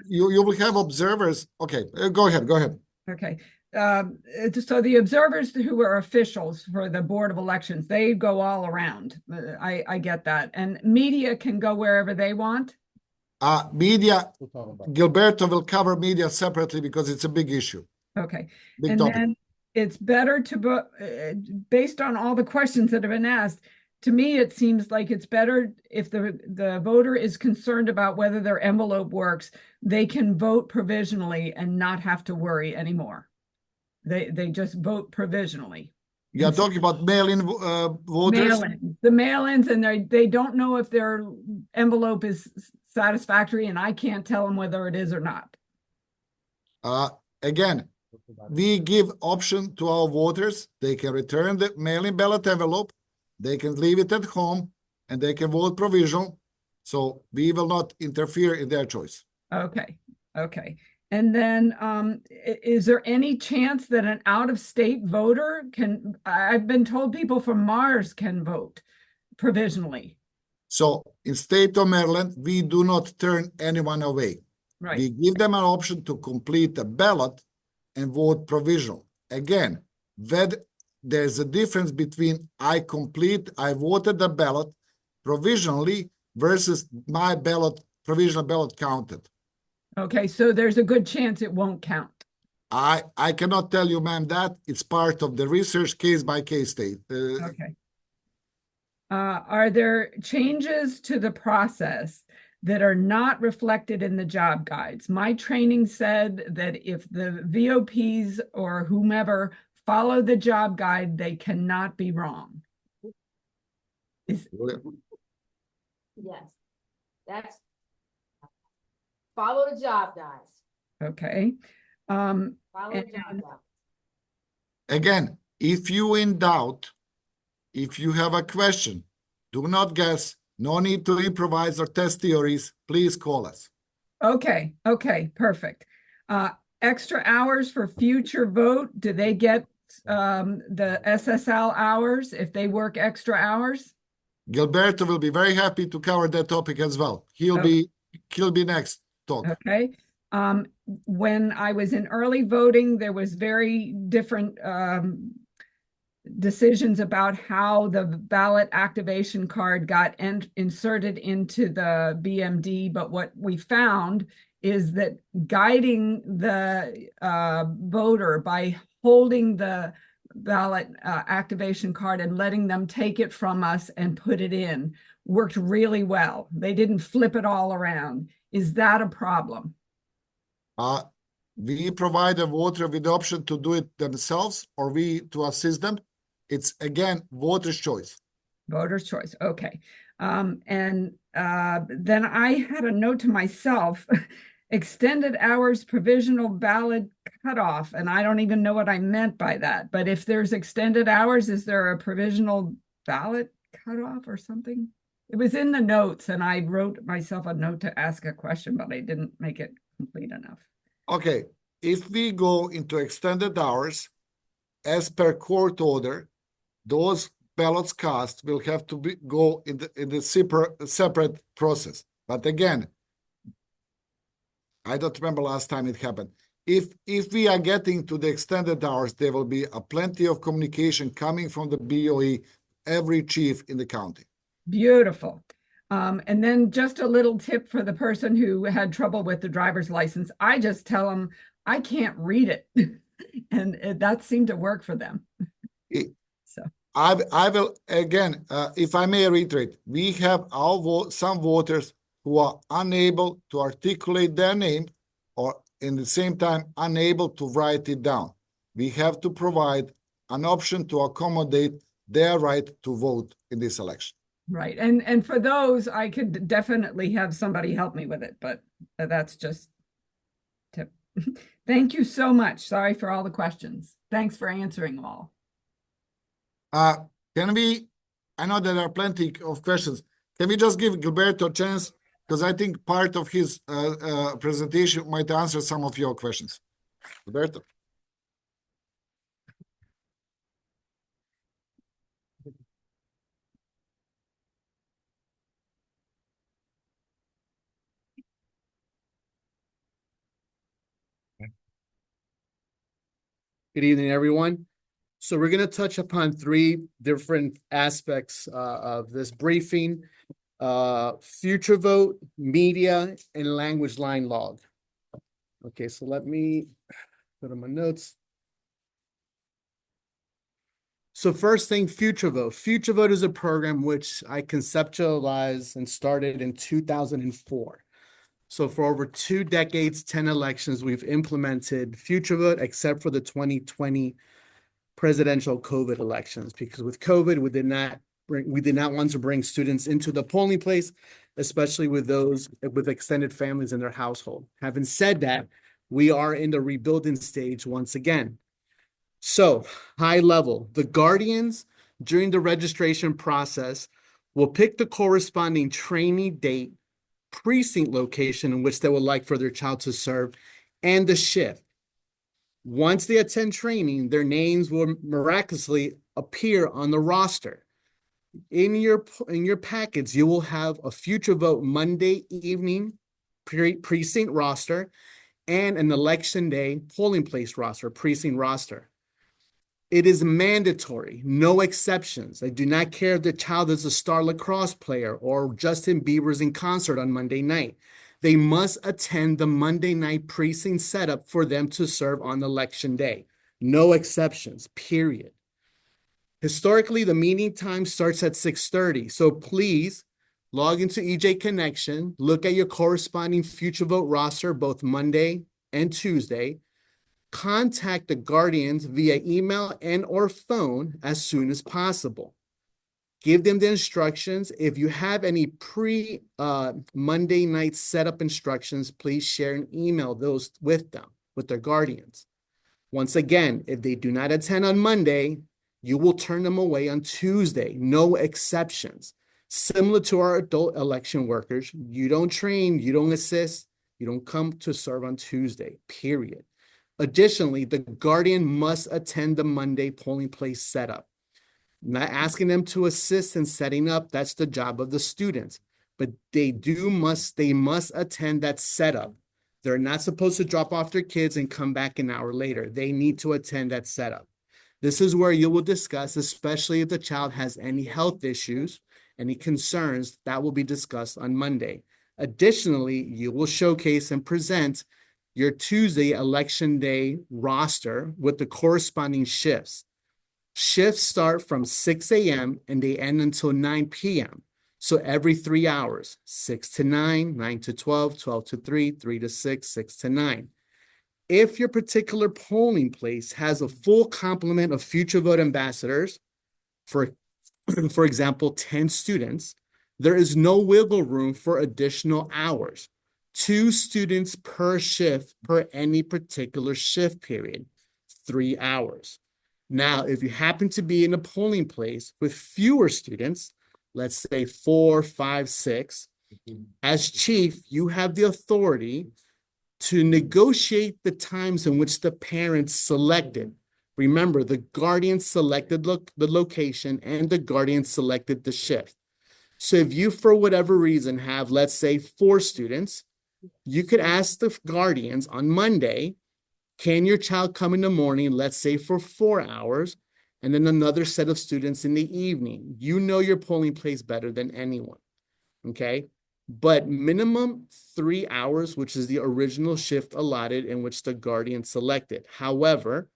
you will have observers. Okay, go ahead. Okay. So the observers who are officials for the Board of Elections, they go all around. I get that. And media can go wherever they want? Media, Gilberto will cover media separately because it's a big issue. Okay. Big topic. Then it's better to, based on all the questions that have been asked, to me, it seems like it's better if the voter is concerned about whether their envelope works, they can vote provisionally and not have to worry anymore. They just vote provisionally. You're talking about mail-in voters? The mail-ins, and they don't know if their envelope is satisfactory, and I can't tell them whether it is or not. Again, we give option to our voters. They can return the mail-in ballot envelope. They can leave it at home, and they can vote provisional. So we will not interfere in their choice. Okay. And then is there any chance that an out-of-state voter can, I've been told people from Mars can vote provisionally. So in state of Maryland, we do not turn anyone away. Right. We give them an option to complete a ballot and vote provisional. Again, there's a difference between I voted the ballot provisionally versus my provisional ballot counted. Okay, so there's a good chance it won't count. I cannot tell you, ma'am, that it's part of the research case by case state. Okay. Are there changes to the process that are not reflected in the job guides? My training said that if the VOPs or whomever follow the job guide, they cannot be wrong. Yes, that's follow the job guides. Okay. Follow the job guides. Again, if you in doubt, if you have a question, do not guess. No need to improvise or test theories. Please call us. Okay, perfect. Extra hours for future vote, do they get the SSL hours if they work extra hours? Gilberto will be very happy to cover that topic as well. He'll be next talk. Okay. When I was in early voting, there was very different decisions about how the ballot activation card got inserted into the BMD, but what we found is that guiding the voter by holding the ballot activation card and letting them take it from us and put it in worked really well. They didn't flip it all around. Is that a problem? We provide a voter with the option to do it themselves or to assist them. It's, again, voter's choice. Voter's choice. Okay. Then I had a note to myself, extended hours provisional ballot cutoff. And I don't even know what I meant by that. But if there's extended hours, is there a provisional ballot cutoff or something? It was in the notes and I wrote myself a note to ask a question, but I didn't make it complete enough. Okay. If we go into extended hours, as per court order, those ballots cast will have to go in the separate process. But again, I don't remember last time it happened. If we are getting to the extended hours, there will be plenty of communication coming from the BOE, every chief in the county. Beautiful. And then just a little tip for the person who had trouble with the driver's license. I just tell them I can't read it. And that seemed to work for them. So I will again, if I may reiterate, we have some voters who are unable to articulate their name or in the same time unable to write it down. We have to provide an option to accommodate their right to vote in this election. Right. And for those, I could definitely have somebody help me with it, but that's just tip. Thank you so much. Sorry for all the questions. Thanks for answering them all. Can we, I know there are plenty of questions. Can we just give Gilberto a chance? Because I think part of his presentation might answer some of your questions. Gilberto. Good evening, everyone. So we're going to touch upon three different aspects of this briefing: future vote, media, and language line log. Okay, so let me go to my notes. So first thing, future vote. Future vote is a program which I conceptualized and started in 2004. So for over 2 decades, 10 elections, we've implemented future vote, except for the 2020 presidential COVID elections, because with COVID, we did not want to bring students into the polling place, especially with those with extended families in their household. Having said that, we are in the rebuilding stage once again. So, high level, the guardians during the registration process will pick the corresponding training date, precinct location in which they would like for their child to serve, and the shift. Once they attend training, their names will miraculously appear on the roster. In your packets, you will have a future vote Monday evening precinct roster and an election day polling place roster, precinct roster. It is mandatory, no exceptions. I do not care if the child is a star lacrosse player or Justin Bieber's in concert on Monday night. They must attend the Monday night precinct setup for them to serve on election day. No exceptions, period. Historically, the meeting time starts at 6:30. So please log into EJ Connection, look at your corresponding future vote roster, both Monday and Tuesday. Contact the guardians via email and or phone as soon as possible. Give them the instructions. If you have any Monday night setup instructions, please share and email those with them, with their guardians. Once again, if they do not attend on Monday, you will turn them away on Tuesday, no exceptions. Similar to our adult election workers, you don't train, you don't assist, you don't come to serve on Tuesday, period. Additionally, the guardian must attend the Monday polling place setup. Not asking them to assist in setting up, that's the job of the students. But they must attend that setup. They're not supposed to drop off their kids and come back an hour later. They need to attend that setup. This is where you will discuss, especially if the child has any health issues, any concerns, that will be discussed on Monday. Additionally, you will showcase and present your Tuesday election day roster with the corresponding shifts. Shifts start from 6 a.m. and they end until 9 p.m. So every 3 hours, 6 to 9, 9 to 12, 12 to 3, 3 to 6, 6 to 9. If your particular polling place has a full complement of future vote ambassadors, for example, 10 students, there is no wiggle room for additional hours. 2 students per shift per any particular shift period, 3 hours. Now, if you happen to be in a polling place with fewer students, let's say 4, 5, 6, as chief, you have the authority to negotiate the times in which the parents selected. Remember, the guardian selected the location and the guardian selected the shift. So if you, for whatever reason, have, let's say, 4 students, you could ask the guardians on Monday, can your child come in the morning, let's say for 4 hours, and then another set of students in the evening? You know your polling place better than anyone. okay? But minimum 3 hours, which is the original shift allotted in which the guardian selected. However,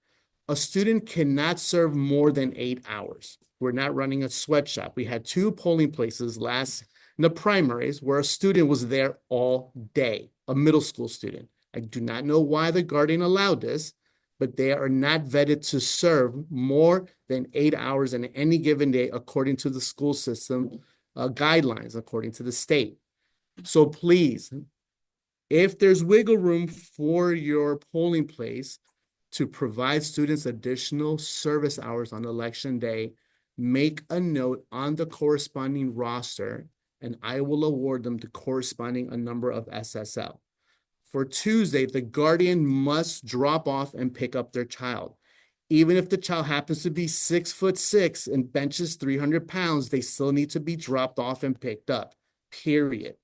a student cannot serve more than 8 hours. We're not running a sweatshop. We had 2 polling places last in the primaries where a student was there all day, a middle school student. I do not know why the guardian allowed this, but they are not vetted to serve more than 8 hours in any given day according to the school system guidelines, according to the state. So please, if there's wiggle room for your polling place to provide students additional service hours on election day, make a note on the corresponding roster, and I will award them the corresponding a number of SSL. For Tuesday, the guardian must drop off and pick up their child. Even if the child happens to be 6'6" and benches 300 pounds, they still need to be dropped off and picked up, period.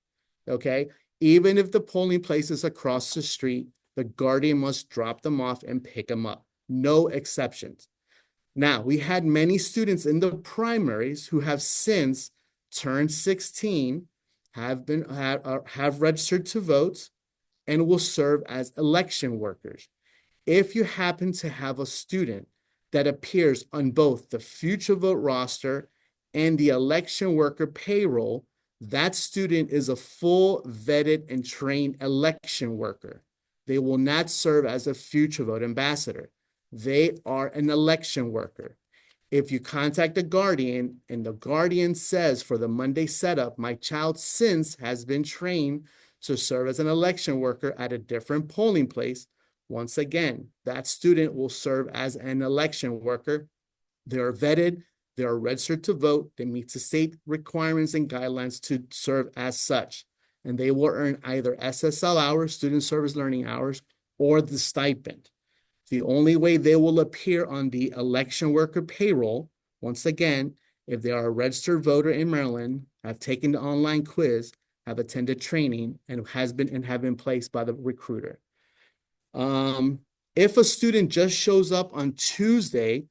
Okay? Even if the polling place is across the street, the guardian must drop them off and pick them up. No exceptions. Now, we had many students in the primaries who have since turned 16, have registered to vote, and will serve as election workers. If you happen to have a student that appears on both the Future Vote roster and the election worker payroll, that student is a full vetted and trained election worker. They will not serve as a Future Vote ambassador. They are an election worker. If you contact a guardian and the guardian says for the Monday setup, my child since has been trained to serve as an election worker at a different polling place, once again, that student will serve as an election worker. They are vetted, they are registered to vote, they meet the state requirements and guidelines to serve as such. And they will earn either SSL hours, student service learning hours, or the stipend. The only way they will appear on the election worker payroll, once again, if they are a registered voter in Maryland, have taken the online quiz, have attended training, and have been placed by the recruiter. If a student just shows up on Tuesday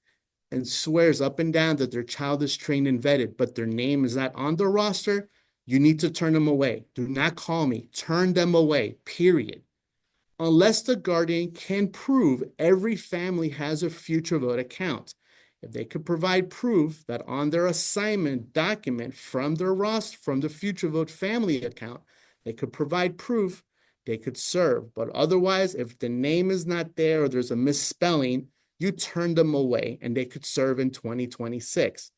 and swears up and down that their child is trained and vetted, but their name is not on the roster, you need to turn them away. Do not call me. Turn them away, period. Unless the guardian can prove every family has a Future Vote account. If they could provide proof that on their assignment document from their roster, from the Future Vote family account, they could provide proof, they could serve. But otherwise, if the name is not there or there's a misspelling, you turn them away and they could serve in 2026.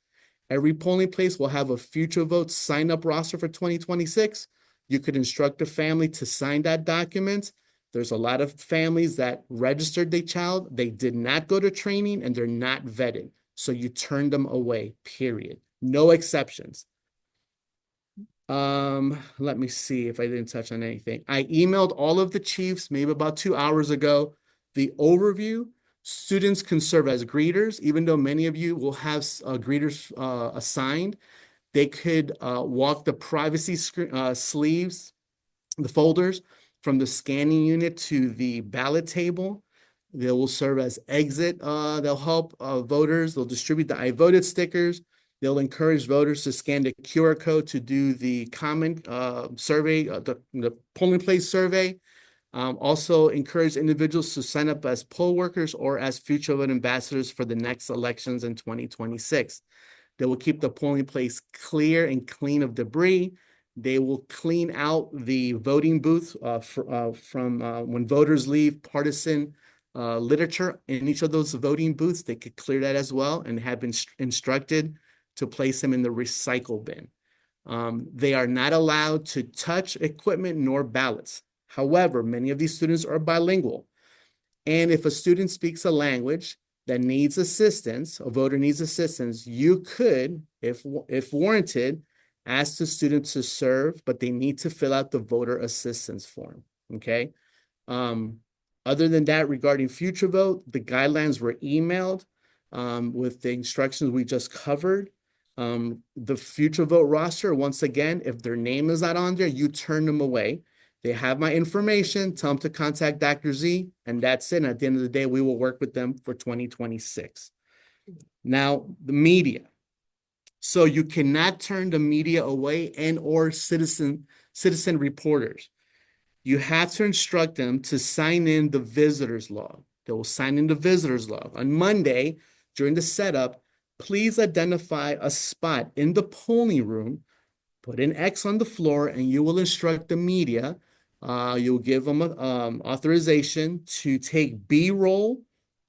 Every polling place will have a Future Vote sign-up roster for 2026. You could instruct the family to sign that document. There's a lot of families that registered their child. They did not go to training and they're not vetted. So you turn them away, period. No exceptions. Let me see if I didn't touch on anything. I emailed all of the chiefs maybe about 2 hours ago. The overview, students can serve as greeters, even though many of you will have greeters assigned. They could walk the privacy sleeves, the folders, from the scanning unit to the ballot table. They will serve as exit. They'll help voters. They'll distribute the I voted stickers. They'll encourage voters to scan the QR code to do the comment survey, the polling place survey. Also encourage individuals to sign up as poll workers or as Future Vote ambassadors for the next elections in 2026. They will keep the polling place clear and clean of debris. They will clean out the voting booth from when voters leave partisan literature in each of those voting booths. They could clear that as well and have been instructed to place them in the recycle bin. They are not allowed to touch equipment nor ballots. However, many of these students are bilingual. And if a student speaks a language that needs assistance, a voter needs assistance, you could, if warranted, ask the student to serve, but they need to fill out the voter assistance form, okay? Other than that, regarding Future Vote, the guidelines were emailed with the instructions we just covered. The Future Vote roster, once again, if their name is not on there, you turn them away. They have my information, tell them to contact Dr. Z, and that's it. And at the end of the day, we will work with them for 2026. Now, the media. So you cannot turn the media away and or citizen reporters. You have to instruct them to sign in the visitor's log. They will sign in the visitor's log. On Monday, during the setup, please identify a spot in the polling room, put an X on the floor, and you will instruct the media. You'll give them authorization to take B-roll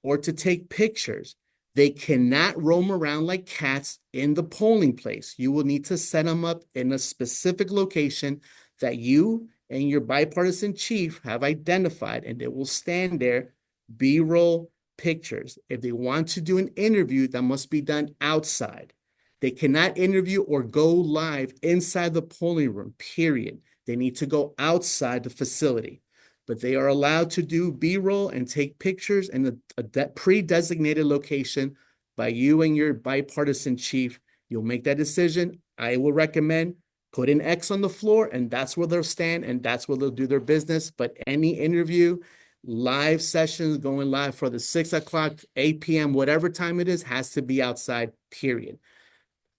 or to take pictures. They cannot roam around like cats in the polling place. You will need to set them up in a specific location that you and your bipartisan chief have identified, and they will stand there, B-roll pictures. If they want to do an interview, that must be done outside. They cannot interview or go live inside the polling room, period. They need to go outside the facility. But they are allowed to do B-roll and take pictures in a pre-designated location by you and your bipartisan chief. You'll make that decision. I will recommend put an X on the floor, and that's where they'll stand, and that's where they'll do their business. But any interview, live sessions going live for the 6 o'clock, 8 p.m., whatever time it is, has to be outside, period.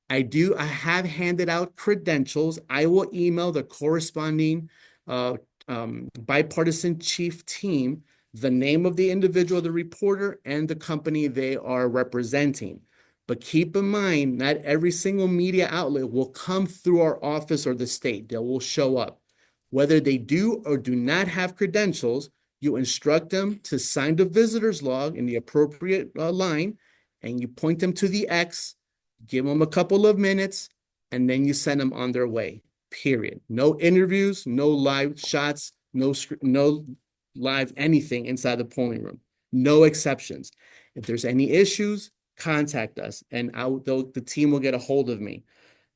I have handed out credentials. I will email the corresponding bipartisan chief team the name of the individual, the reporter, and the company they are representing. But keep in mind, not every single media outlet will come through our office or the state. They will show up. Whether they do or do not have credentials, you instruct them to sign the visitor's log in the appropriate line, and you point them to the X, give them a couple of minutes, and then you send them on their way, period. No interviews, no live shots, no live anything inside the polling room. No exceptions. If there's any issues, contact us, and the team will get a hold of me.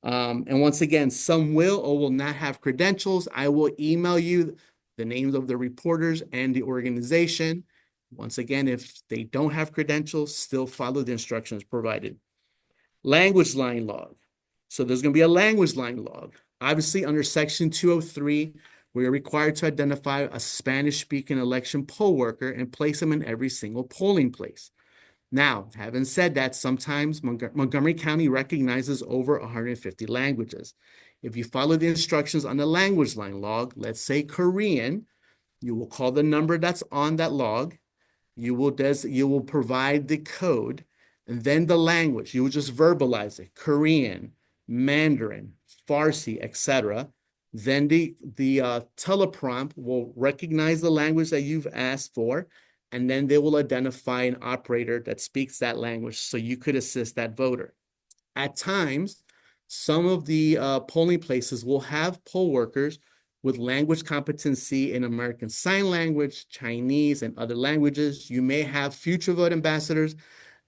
And once again, some will or will not have credentials. I will email you the names of the reporters and the organization. Once again, if they don't have credentials, still follow the instructions provided. Language line log. So there's going to be a language line log. Obviously, under Section 203, we are required to identify a Spanish-speaking election poll worker and place them in every single polling place. Now, having said that, sometimes Montgomery County recognizes over 150 languages. If you follow the instructions on the language line log, let's say Korean, you will call the number that's on that log. You will provide the code, and then the language. You will just verbalize it: Korean, Mandarin, Farsi, etc. Then the teleprompt will recognize the language that you've asked for, and then they will identify an operator that speaks that language so you could assist that voter. At times, some of the polling places will have poll workers with language competency in American Sign Language, Chinese, and other languages. You may have future vote ambassadors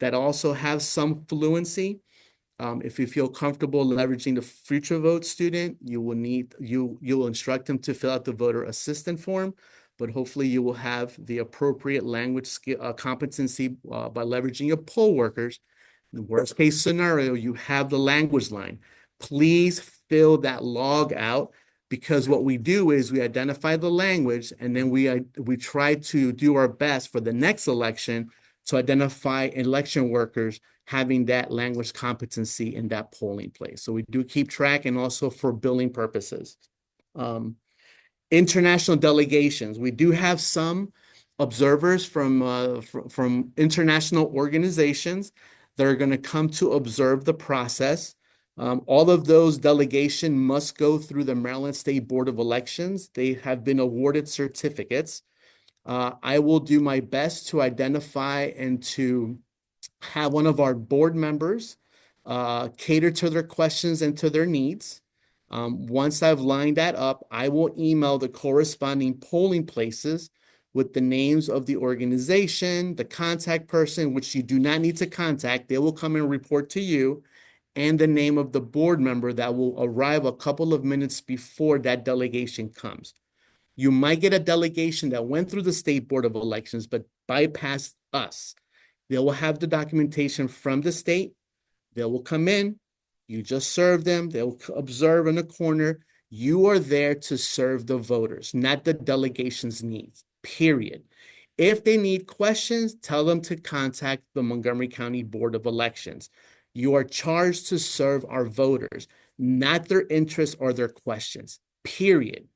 that also have some fluency. If you feel comfortable leveraging the future vote student, you'll instruct them to fill out the voter assistant form, but hopefully you will have the appropriate language skill, competency by leveraging your poll workers. In the worst case scenario, you have the language line. Please fill that log out, because what we do is we identify the language, and then we try to do our best for the next election to identify election workers having that language competency in that polling place. So we do keep track, and also for billing purposes. International delegations. We do have some observers from international organizations that are going to come to observe the process. All of those delegations must go through the Maryland State Board of Elections. They have been awarded certificates. I will do my best to identify and to have one of our board members cater to their questions and to their needs. Once I've lined that up, I will email the corresponding polling places with the names of the organization, the contact person, which you do not need to contact. They will come and report to you, and the name of the board member that will arrive a couple of minutes before that delegation comes. You might get a delegation that went through the State Board of Elections but bypassed us. They will have the documentation from the state. They will come in. You just serve them. They'll observe in a corner. You are there to serve the voters, not the delegation's needs, period. If they need questions, tell them to contact the Montgomery County Board of Elections. You are charged to serve our voters, not their interests or their questions, period.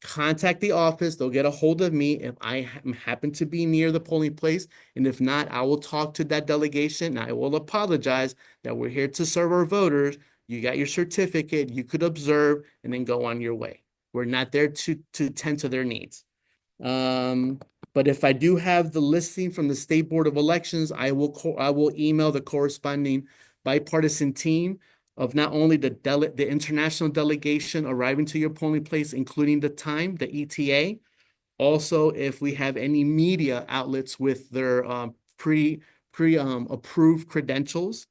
Contact the office. They'll get a hold of me if I happen to be near the polling place. And if not, I will talk to that delegation. And I will apologize that we're here to serve our voters. You got your certificate. You could observe and then go on your way. We're not there to tend to their needs. But if I do have the listing from the State Board of Elections, I will email the corresponding bipartisan team of not only the international delegation arriving to your polling place, including the time, the ETA. Also, if we have any media outlets with their approved credentials.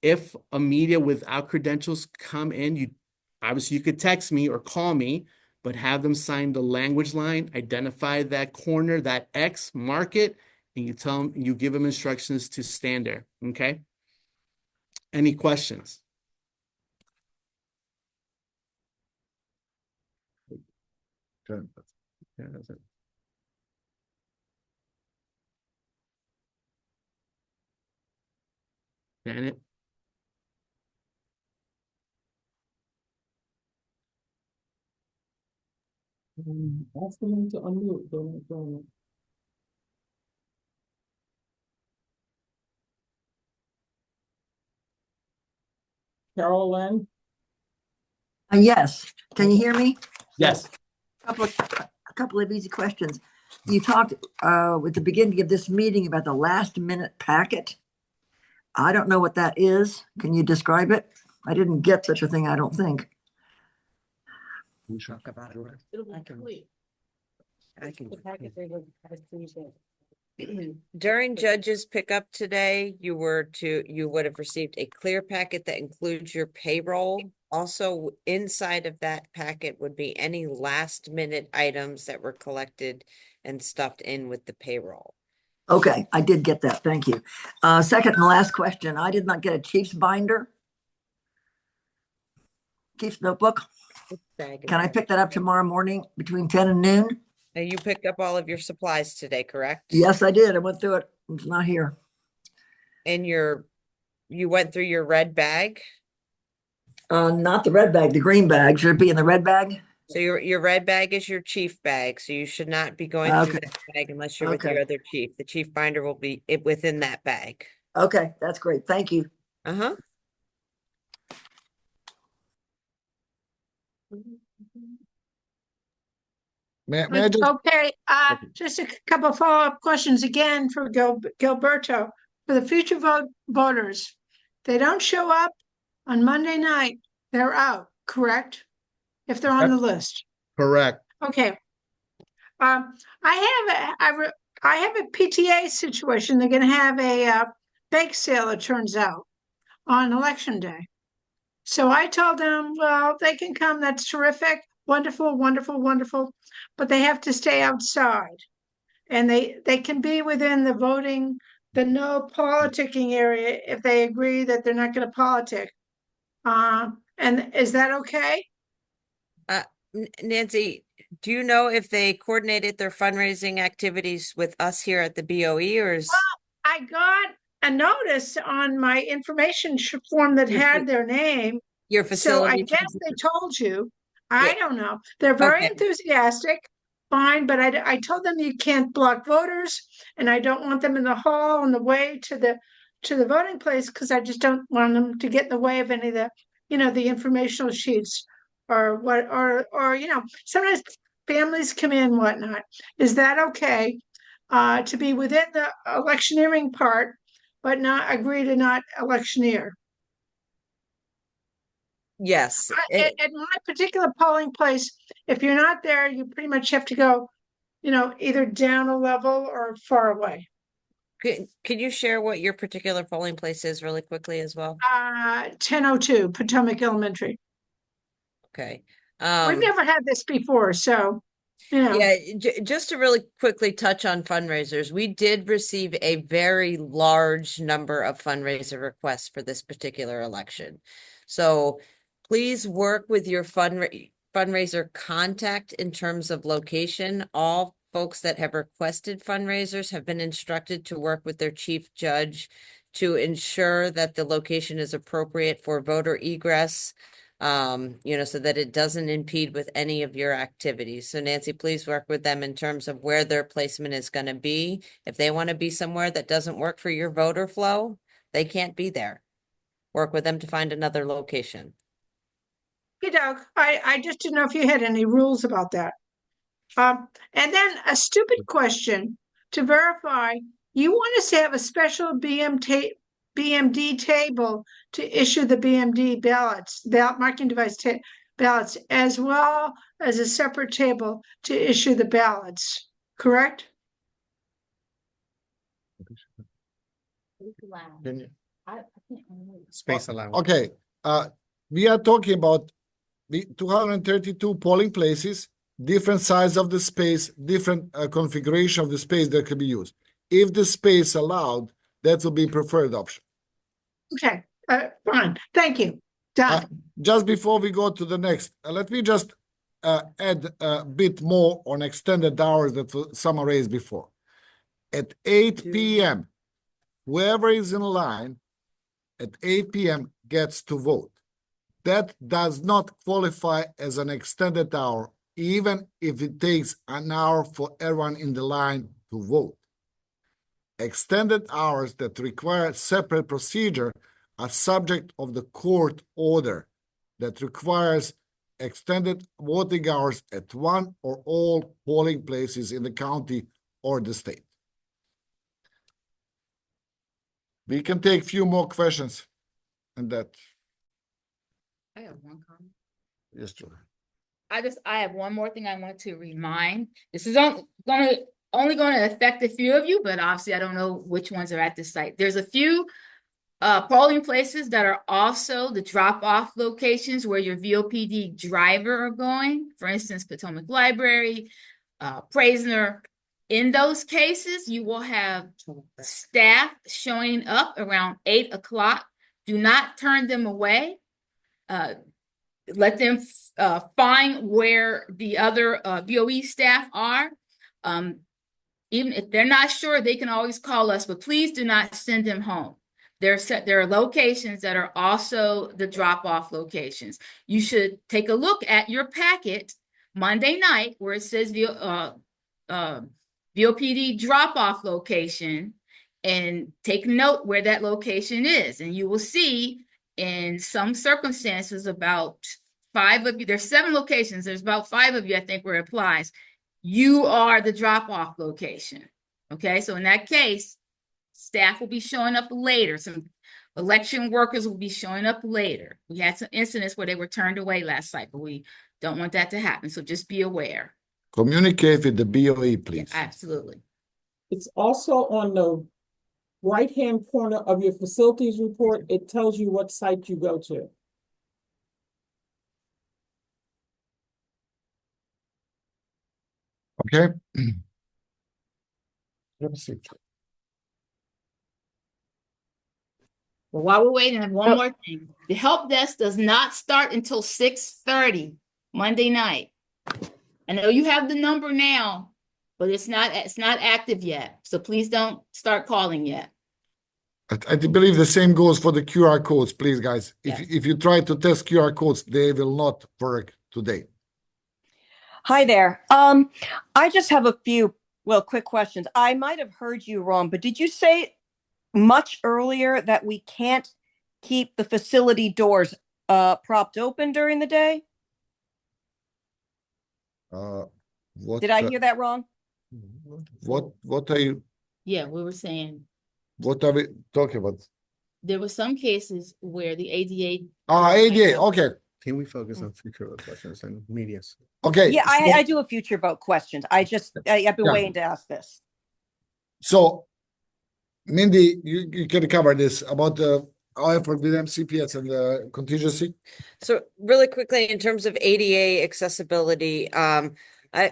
If a media without credentials come in, obviously you could text me or call me, but have them sign the language line, identify that corner, that X, mark it, and you give them instructions to stand there. Okay. Any questions? Janet? Ask them to unmute. Don't. Carol Lynn? Yes. Can you hear me? Yes. A couple of easy questions. You talked at the beginning of this meeting about the last minute packet. I don't know what that is. Can you describe it? I didn't get such a thing, I don't think. Talk about it. I can. During judges pickup today, you would have received a clear packet that includes your payroll. Also, inside of that packet would be any last minute items that were collected and stuffed in with the payroll. Okay, I did get that. Thank you. Second and last question. I did not get a Chief's binder. Chief's notebook. Can I pick that up tomorrow morning between 10 and noon? Now, you picked up all of your supplies today, correct? Yes, I did. I went through it. It's not here. And you went through your red bag? Not the red bag, the green bag. Should it be in the red bag? So your red bag is your chief bag. So you should not be going through that bag unless you're with your other chief. The chief binder will be within that bag. Okay, that's great. Thank you. Uh-huh. May I just... Okay, just a couple follow-up questions again for Gilberto. For the future voters, they don't show up on Monday night, they're out, correct? If they're on the list. Correct. Okay. I have a PTA situation. They're going to have a bake sale, it turns out, on election day. So I told them, well, they can come. That's terrific. Wonderful, wonderful, wonderful. But they have to stay outside. And they can be within the voting, the no politicking area if they agree that they're not going to politic. And is that okay? Nancy, do you know if they coordinated their fundraising activities with us here at the BOE or is... Well, I got a notice on my information form that had their name. Your facility. So I guess they told you. I don't know. They're very enthusiastic. Fine, but I told them you can't block voters, and I don't want them in the hall on the way to the voting place because I just don't want them to get in the way of any of the, the informational sheets or what, or sometimes families come in, whatnot. Is that okay? To be within the electioneering part, but not agree to not electioneer? Yes. At my particular polling place, if you're not there, you pretty much have to go, either down a level or far away. Could you share what your particular polling place is really quickly as well? 1002 Potomac Elementary. Okay. We've never had this before, so yeah, just to really quickly touch on fundraisers, we did receive a very large number of fundraiser requests for this particular election. So please work with your fundraiser contact in terms of location. All folks that have requested fundraisers have been instructed to work with their chief judge to ensure that the location is appropriate for voter egress, so that it doesn't impede with any of your activities. So Nancy, please work with them in terms of where their placement is going to be. If they want to be somewhere that doesn't work for your voter flow, they can't be there. Work with them to find another location. Hey, Doug, I just didn't know if you had any rules about that. And then a stupid question to verify, you want us to have a special BMD table to issue the BMD ballots, ballot marking device ballots, as well as a separate table to issue the ballots, correct? Space allowance. Okay, we are talking about the 232 polling places, different size of the space, different configuration of the space that can be used. If the space allowed, that will be preferred option. Okay, fine. Thank you. Done. Just before we go to the next, let me just add a bit more on extended hours that some raised before. At 8 p.m., whoever is in line at 8 p.m. gets to vote. That does not qualify as an extended hour, even if it takes an hour for everyone in the line to vote. Extended hours that require separate procedure are subject of the court order that requires extended voting hours at one or all polling places in the county or the state. We can take a few more questions and that. I have one comment. Yes, Julie. I have one more thing I want to remind. This is only going to affect a few of you, but obviously I don't know which ones are at the site. There's a few polling places that are also the drop-off locations where your VOPD driver are going. For instance, Potomac Library, Praisner. In those cases, you will have staff showing up around 8 o'clock. Do not turn them away. Let them find where the other VOE staff are. Even if they're not sure, they can always call us, but please do not send them home. There are locations that are also the drop-off locations. You should take a look at your packet Monday night where it says VOPD drop-off location and take note where that location is. And you will see in some circumstances about 5 of you, there's 7 locations, there's about 5 of you, I think, where it applies. You are the drop-off location. Okay, so in that case, staff will be showing up later. Some election workers will be showing up later. We had some incidents where they were turned away last cycle. We don't want that to happen, so just be aware. Communicate with the BOE, please. Yeah, absolutely. It's also on the right-hand corner of your facilities report. It tells you what site you go to. Okay. Let me see. Well, while we're waiting, I have one more thing. The help desk does not start until 6:30 Monday night. I know you have the number now, but it's not active yet. So please don't start calling yet. I believe the same goes for the QR codes, please, guys. Yes. If you try to test QR codes, they will not work today. Hi there. I just have a few, quick questions. I might have heard you wrong, but did you say much earlier that we can't keep the facility doors propped open during the day? Did I hear that wrong? What are you? Yeah, we were saying What are we talking about? there were some cases where the ADA. ADA. Okay. Can we focus on future questions and medias? Okay. Yeah, I do a future vote questions. I've been Yeah. waiting to ask this. So, Mindy, you can cover this about our effort with MCPS and the contingency. So really quickly, in terms of ADA accessibility,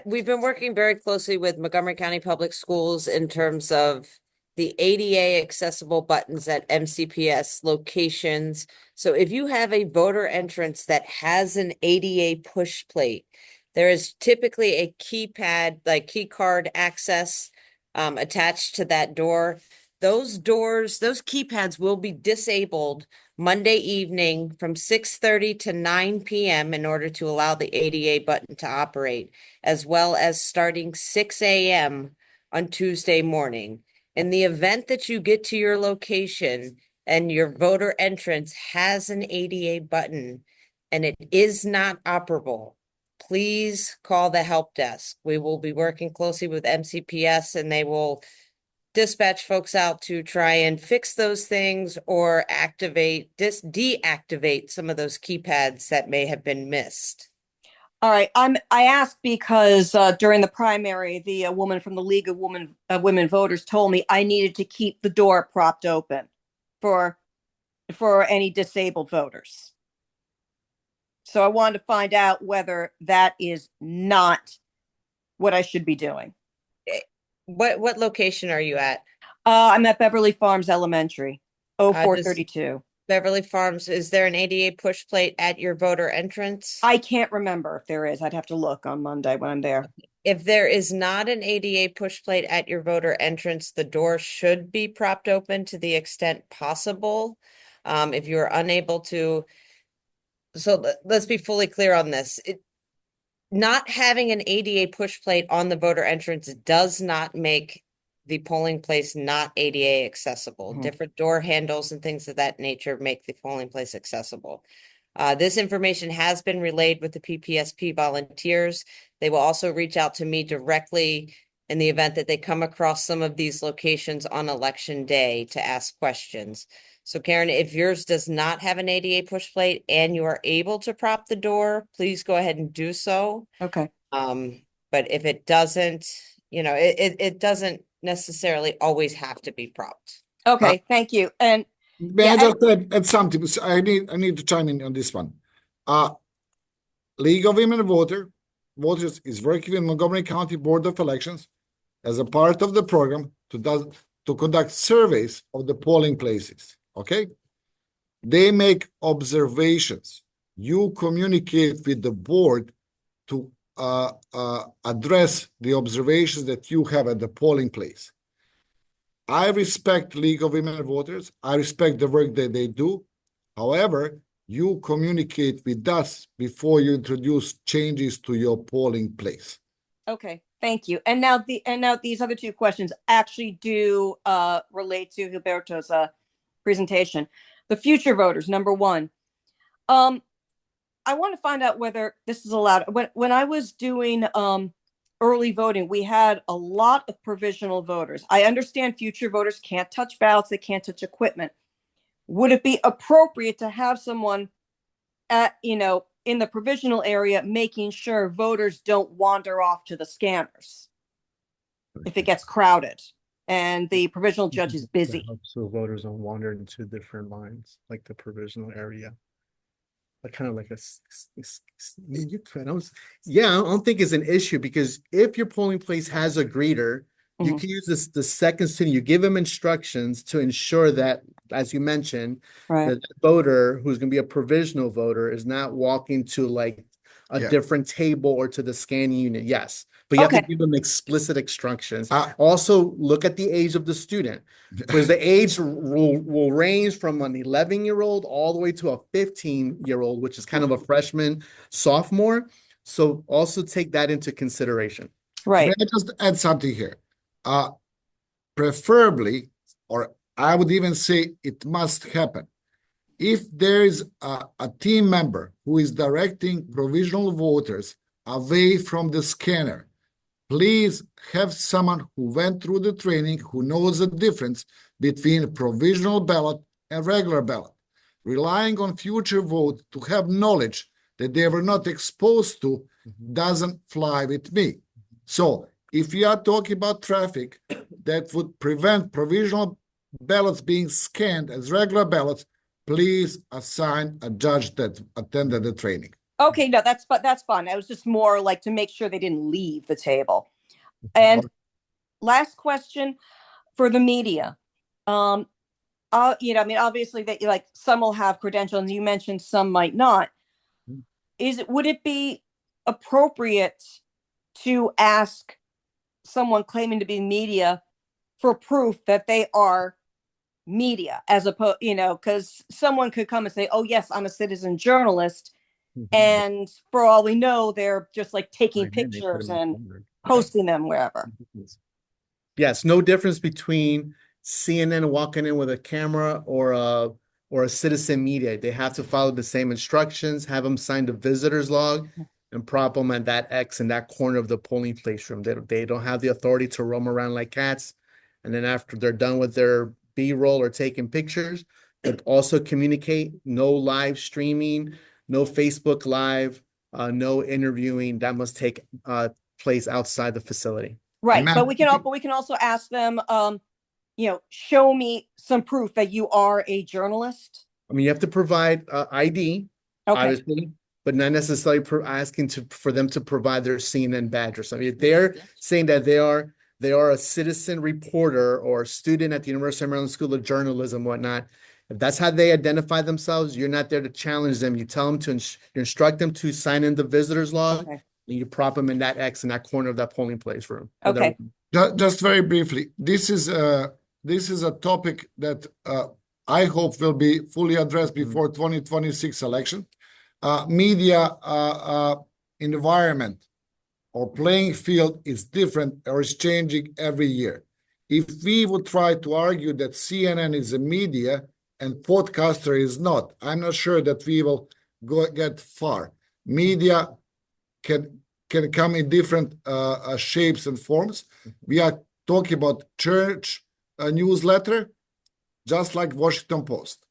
we've been working very closely with Montgomery County Public Schools in terms of the ADA accessible buttons at MCPS locations. So if you have a voter entrance that has an ADA push plate, there is typically a keypad, like key card access attached to that door. those doors, those keypads will be disabled Monday evening from 6:30 to 9 p.m. in order to allow the ADA button to operate, as well as starting 6 a.m. on Tuesday morning. In the event that you get to your location and your voter entrance has an ADA button and it is not operable, please call the help desk. We will be working closely with MCPS and they will dispatch folks out to try and fix those things or deactivate some of those keypads that may have been missed. All right, I asked because during the primary, the woman from the League of Women Voters told me I needed to keep the door propped open for any disabled voters. So I wanted to find out whether that is not what I should be doing. What location are you at? I'm at Beverly Farms Elementary, 0432. Beverly Farms, is there an ADA push plate at your voter entrance? I can't remember if there is. I'd have to look on Monday when I'm there. If there is not an ADA push plate at your voter entrance, the door should be propped open to the extent possible. If you're unable to, so let's be fully clear on this. Not having an ADA push plate on the voter entrance does not make the polling place not ADA accessible. Different door handles and things of that nature make the polling place accessible. This information has been relayed with the PPSP volunteers. They will also reach out to me directly in the event that they come across some of these locations on election day to ask questions. So Karen, if yours does not have an ADA push plate and you are able to prop the door, please go ahead and do so. Okay. But if it doesn't, it doesn't necessarily always have to be propped. Okay, thank you. And may I just add something? I need to chime in on this one. League of Women Voters is working with Montgomery County Board of Elections as a part of the program to conduct surveys of the polling places. Okay, they make observations. You communicate with the board to address the observations that you have at the polling place. I respect League of Women Voters. I respect the work that they do. However, you communicate with us before you introduce changes to your polling place. Okay, thank you. And now these other two questions actually do relate to Gilberto's presentation. The future voters, number one. I want to find out whether this is allowed. When I was doing early voting, we had a lot of provisional voters. I understand future voters can't touch ballots, they can't touch equipment. Would it be appropriate to have someone at, in the provisional area making sure voters don't wander off to the scanners if it gets crowded and the provisional judge is busy? So voters don't wander into different lines, like the provisional area. Kind of like I don't think it's an issue, because if your polling place has a greeter, you can use the second sitting. You give them instructions to ensure that, as you mentioned, that the voter who's going to be a provisional voter is not walking to like a different table or to the scanning unit. Yes, but you have to give them explicit instructions. Also, look at the age of the student, because the age will range from an 11-year-old all the way to a 15-year-old, which is kind of a freshman, sophomore. So also take that into consideration. May I just add something here? Preferably, or I would even say it must happen, if there is a team member who is directing provisional voters away from the scanner, please have someone who went through the training, who knows the difference between provisional ballot and regular ballot. Relying on future vote to have knowledge that they were not exposed to doesn't fly with me. So if you are talking about traffic that would prevent provisional ballots being scanned as regular ballots, please assign a judge that attended the training. Okay, no, that's fine. I was just more like to make sure they didn't leave the table. And last question for the media. Obviously that some will have credentials, and you mentioned some might not. Would it be appropriate to ask someone claiming to be media for proof that they are media, as opposed, because someone could come and say, oh yes, I'm a citizen journalist, and for all we know, they're just like taking pictures and posting them wherever. Yes, no difference between CNN walking in with a camera or a citizen media. They have to follow the same instructions, have them sign the visitor's log, and prop them at that X in that corner of the polling place room. They don't have the authority to roam around like cats. And then after they're done with their B-roll or taking pictures, but also communicate, no live streaming, no Facebook Live, no interviewing. That must take place outside the facility. Right, but we can also ask them, show me some proof that you are a journalist. I mean, you have to provide ID, obviously, but not necessarily asking for them to provide their CNN badge or something. If they're saying that they are a citizen reporter or a student at the University of Maryland School of Journalism, whatnot, if that's how they identify themselves, you're not there to challenge them. You tell them to you instruct them to sign in the visitor's log, and you prop them in that X in that corner of that polling place room. Okay. Just very briefly, this is a topic that I hope will be fully addressed before 2026 election. Media environment or playing field is different or is changing every year. If we would try to argue that CNN is a media and podcaster is not, I'm not sure that we will get far. Media can come in different shapes and forms. We are talking about church newsletter, just like Washington Post.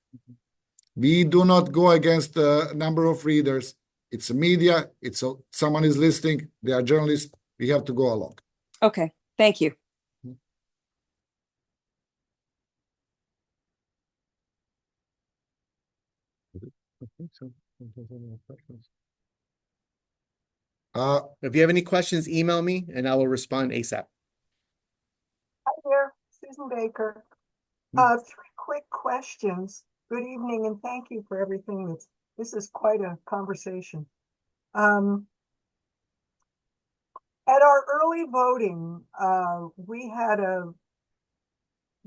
We do not go against the number of readers. It's a media. Someone is listening. They are journalists. We have to go along. Okay, thank you. If you have any questions, email me and I will respond ASAP. Hi there, Susan Baker. 3 quick questions. Good evening and thank you for everything. This is quite a conversation. At our early voting, we had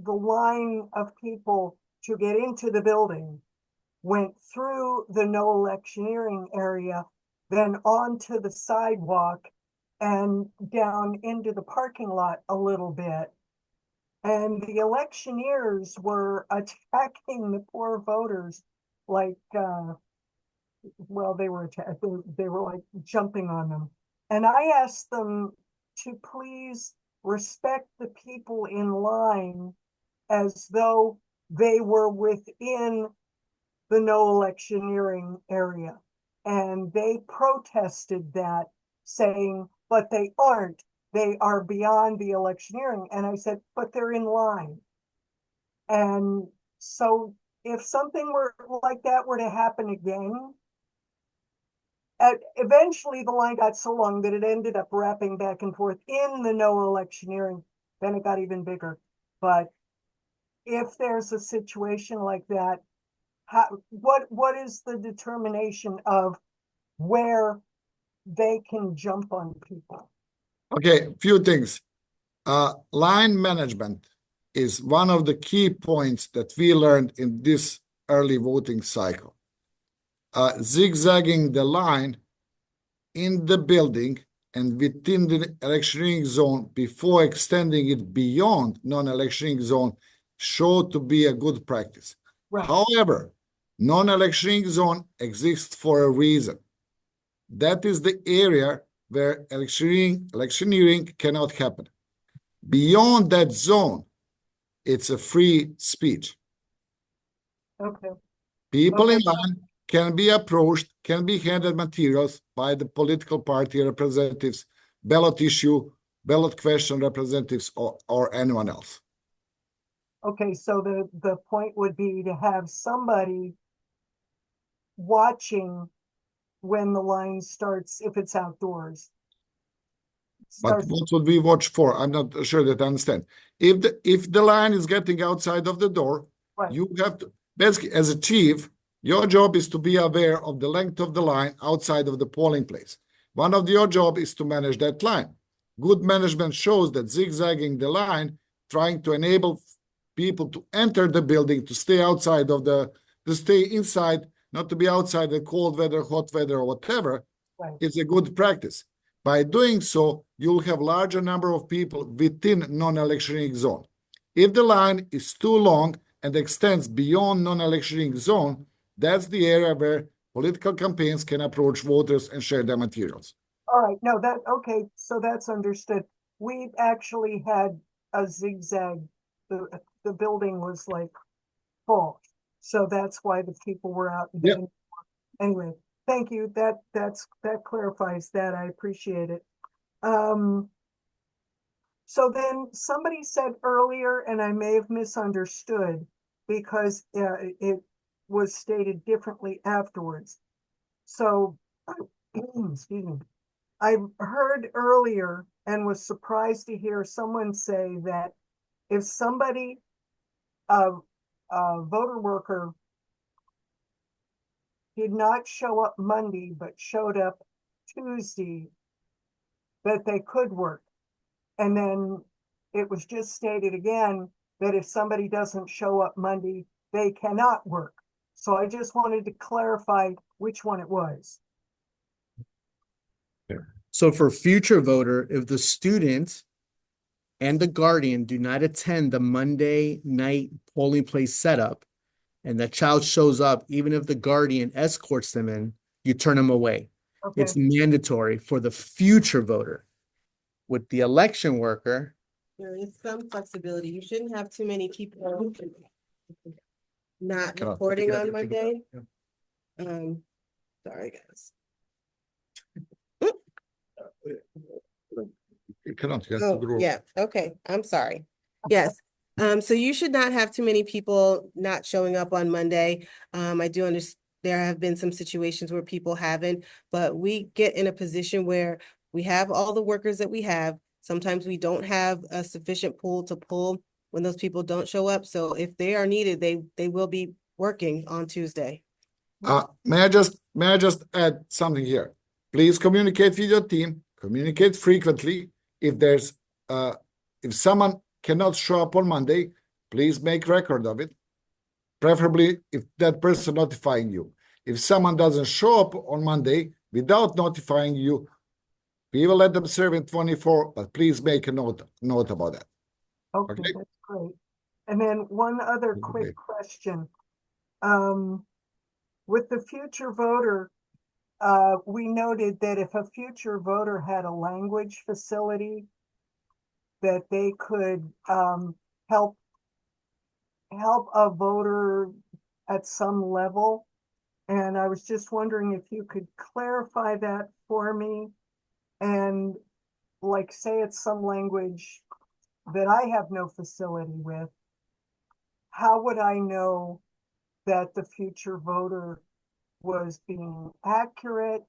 the line of people to get into the building went through the no electioneering area, then onto the sidewalk and down into the parking lot a little bit. And the electioneers were attacking the poor voters like, well, they were like jumping on them. And I asked them to please respect the people in line as though they were within the no electioneering area. And they protested that, saying, but they aren't. They are beyond the electioneering. And I said, but they're in line. And so if something like that were to happen again, eventually the line got so long that it ended up wrapping back and forth in the no electioneering. Then it got even bigger. But if there's a situation like that, what is the determination of where they can jump on people? Okay, few things. Line management is one of the key points that we learned in this early voting cycle. Zigzagging the line in the building and within the electioneering zone before extending it beyond non-electioneering zone showed to be a good practice. Right. However, non-electioneering zone exists for a reason. That is the area where electioneering cannot happen. Beyond that zone, it's a free speech. Okay. People in line can be approached, can be handed materials by the political party representatives, ballot issue, ballot question representatives, or anyone else. Okay, so the point would be to have somebody watching when the line starts, if it's outdoors. But what would we watch for? I'm not sure that I understand. If the line is getting outside of the door, right, you have to, basically, as a chief, your job is to be aware of the length of the line outside of the polling place. One of your job is to manage that line. Good management shows that zigzagging the line trying to enable people to enter the building, to stay outside of to stay inside, not to be outside the cold weather, hot weather, or whatever, Right. it's a good practice. By doing so, you'll have larger number of people within non-electioneering zone. If the line is too long and extends beyond non-electioneering zone, that's the area where political campaigns can approach voters and share their materials. All right, no, okay, so that's understood. We actually had a zigzag. The building was like full. So that's why the people were out. Yep. Anyway, thank you. That clarifies that. I appreciate it. So then somebody said earlier, and I may have misunderstood because it was stated differently afterwards. So, excuse me. I heard earlier and was surprised to hear someone say that if somebody, a voter worker, did not show up Monday but showed up Tuesday, that they could work. And then it was just stated again that if somebody doesn't show up Monday, they cannot work. So I just wanted to clarify which one it was. So for future voter, if the student and the guardian do not attend the Monday night polling place setup, and the child shows up, even if the guardian escorts them in, you turn them away. Okay. It's mandatory for the future voter. With the election worker, there is some flexibility. You shouldn't have too many people not reporting on Monday. Sorry, guys. Yeah, okay, I'm sorry. Yes, so you should not have too many people not showing up on Monday. I do understand there have been some situations where people haven't, but we get in a position where we have all the workers that we have. Sometimes we don't have a sufficient pool to pull when those people don't show up. So if they are needed, they will be working on Tuesday. May I just add something here? Please communicate with your team, communicate frequently. If someone cannot show up on Monday, please make record of it. Preferably if that person notifying you. If someone doesn't show up on Monday without notifying you, we will let them serve in 24, but please make a note about that. Okay, that's great. And then one other quick question. With the future voter, we noted that if a future voter had a language facility, that they could help a voter at some level. And I was just wondering if you could clarify that for me and like say it's some language that I have no facility with. How would I know that the future voter was being accurate?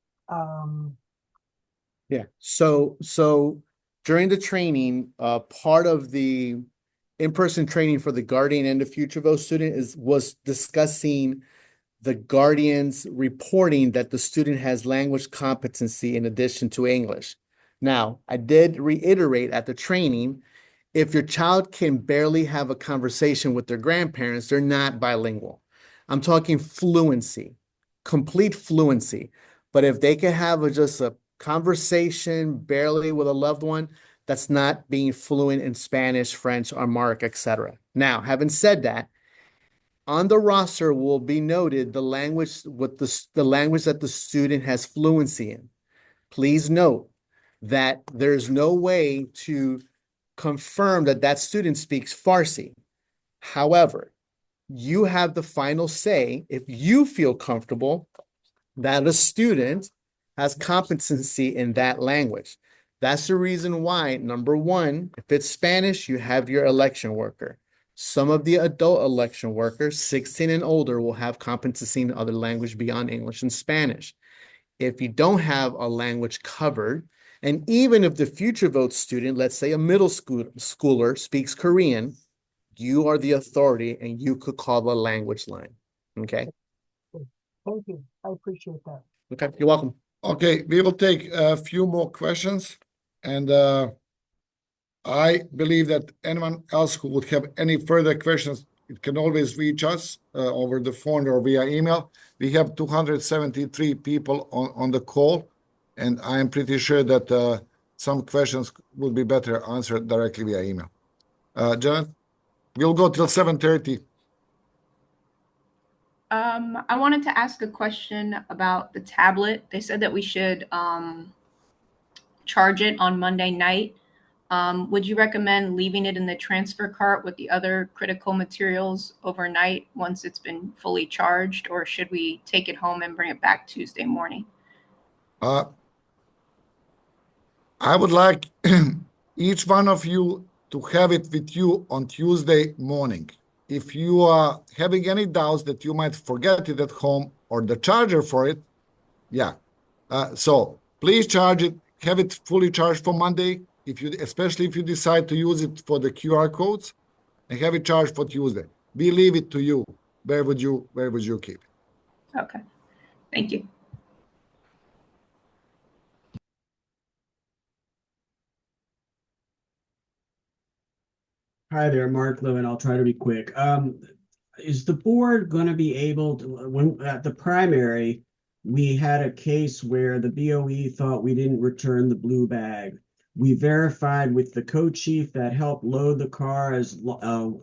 yeah. So during the training, part of the in-person training for the guardian and the future vote student was discussing the guardian's reporting that the student has language competency in addition to English. Now, I did reiterate at the training, if your child can barely have a conversation with their grandparents, they're not bilingual. I'm talking fluency, complete fluency. But if they can have just a conversation barely with a loved one, that's not being fluent in Spanish, French, or Mark, etc. Now, having said that, on the roster will be noted the language the language that the student has fluency in. Please note that there's no way to confirm that that student speaks Farsi. However, you have the final say if you feel comfortable that a student has competency in that language. That's the reason why, number one, if it's Spanish, you have your election worker. Some of the adult election workers, 16 and older, will have competency in other language beyond English and Spanish. If you don't have a language covered, and even if the future vote student, let's say a middle schooler speaks Korean, you are the authority and you could call the language line. Okay. Thank you. I appreciate that. Okay, you're welcome. Okay, we will take a few more questions. And I believe that anyone else who would have any further questions, it can always reach us over the phone or via email. We have 273 people on the call, and I am pretty sure that some questions would be better answered directly via email. Janet, we'll go till 7:30. I wanted to ask a question about the tablet. They said that we should charge it on Monday night. Would you recommend leaving it in the transfer cart with the other critical materials overnight once it's been fully charged, or should we take it home and bring it back Tuesday morning? I would like each one of you to have it with you on Tuesday morning. If you are having any doubts that you might forget it at home or the charger for it, yeah. So please charge it, have it fully charged for Monday, especially if you decide to use it for the QR codes, and have it charged for Tuesday. We leave it to you. Where would you keep it? Okay, thank you. Hi there, Mark Lewin. I'll try to be quick. Is the board going to be able to, when at the primary, we had a case where the BOE thought we didn't return the blue bag. We verified with the co-chief that helped load the car as well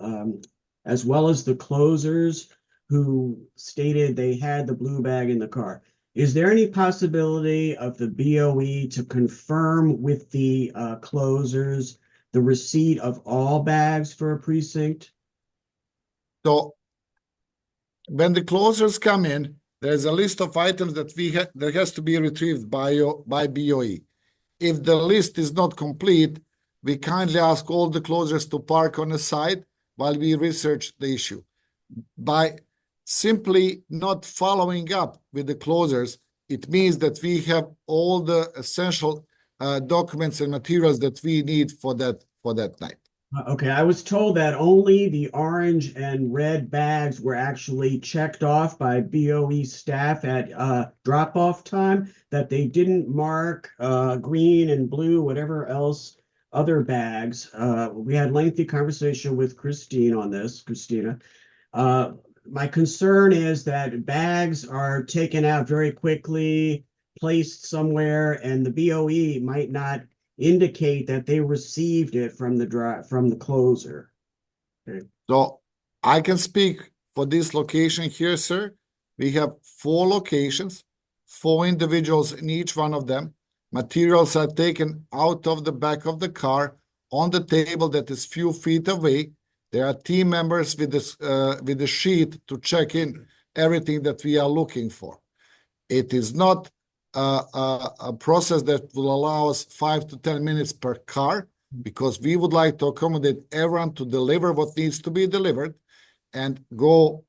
as the closers who stated they had the blue bag in the car. Is there any possibility of the BOE to confirm with the closers the receipt of all bags for a precinct? So when the closers come in, there's a list of items that that has to be retrieved by BOE. If the list is not complete, we kindly ask all the closers to park on the side while we research the issue. By simply not following up with the closers, it means that we have all the essential documents and materials that we need for that night. Okay, I was told that only the orange and red bags were actually checked off by BOE staff at drop-off time, that they didn't mark green and blue, whatever else, other bags. We had lengthy conversation with Christina on this, my concern is that bags are taken out very quickly, placed somewhere, and the BOE might not indicate that they received it from the closer. Okay. So I can speak for this location here, sir. We have 4 locations, 4 individuals in each one of them. Materials are taken out of the back of the car on the table that is few feet away. There are team members with the sheet to check in everything that we are looking for. It is not a process that will allow us 5 to 10 minutes per car, because we would like to accommodate everyone to deliver what needs to be delivered and go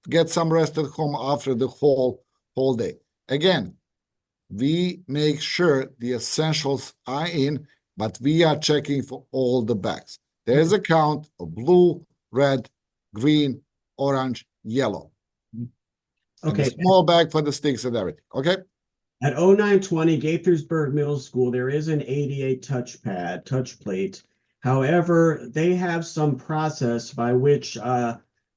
get some rest at home after the whole day. Again, we make sure the essentials are in, but we are checking for all the bags. There's a count of blue, red, green, orange, yellow. Okay. And a small bag for the sticks and everything. Okay. At 0920 Gaithersburg Middle School, there is an ADA touch plate. However, they have some process by which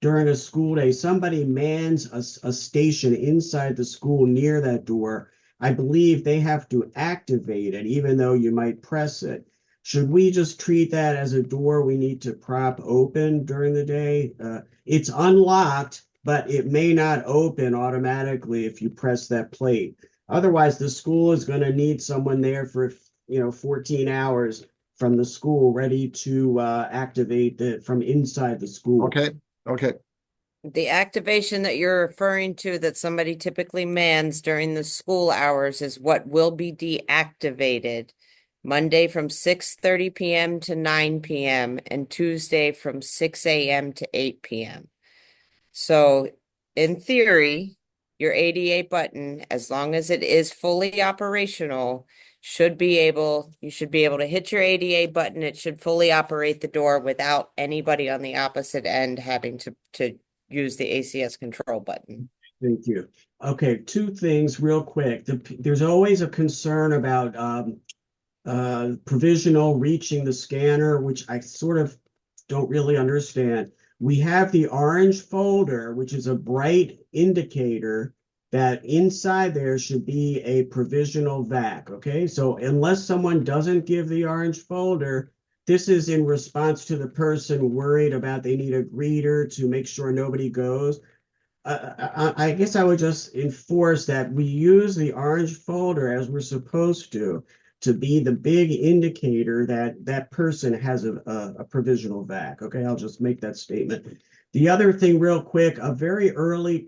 during a school day, somebody mans a station inside the school near that door. I believe they have to activate it, even though you might press it. Should we just treat that as a door we need to prop open during the day? It's unlocked, but it may not open automatically if you press that plate. Otherwise, the school is going to need someone there for 14 hours from the school, ready to activate from inside the school. Okay. The activation that you're referring to that somebody typically mans during the school hours is what will be deactivated Monday from 6:30 p.m. to 9 p.m. and Tuesday from 6 a.m. to 8 p.m. So in theory, your ADA button, as long as it is fully operational, you should be able to hit your ADA button. It should fully operate the door without anybody on the opposite end having to use the ACS control button. Thank you. Okay, 2 things real quick. There's always a concern about provisional reaching the scanner, which I sort of don't really understand. We have the orange folder, which is a bright indicator that inside there should be a provisional VAC. Okay, so unless someone doesn't give the orange folder, this is in response to the person worried about they need a greeter to make sure nobody goes. I guess I would just enforce that we use the orange folder as we're supposed to be the big indicator that that person has a provisional VAC. Okay, I'll just make that statement. The other thing real quick, a very early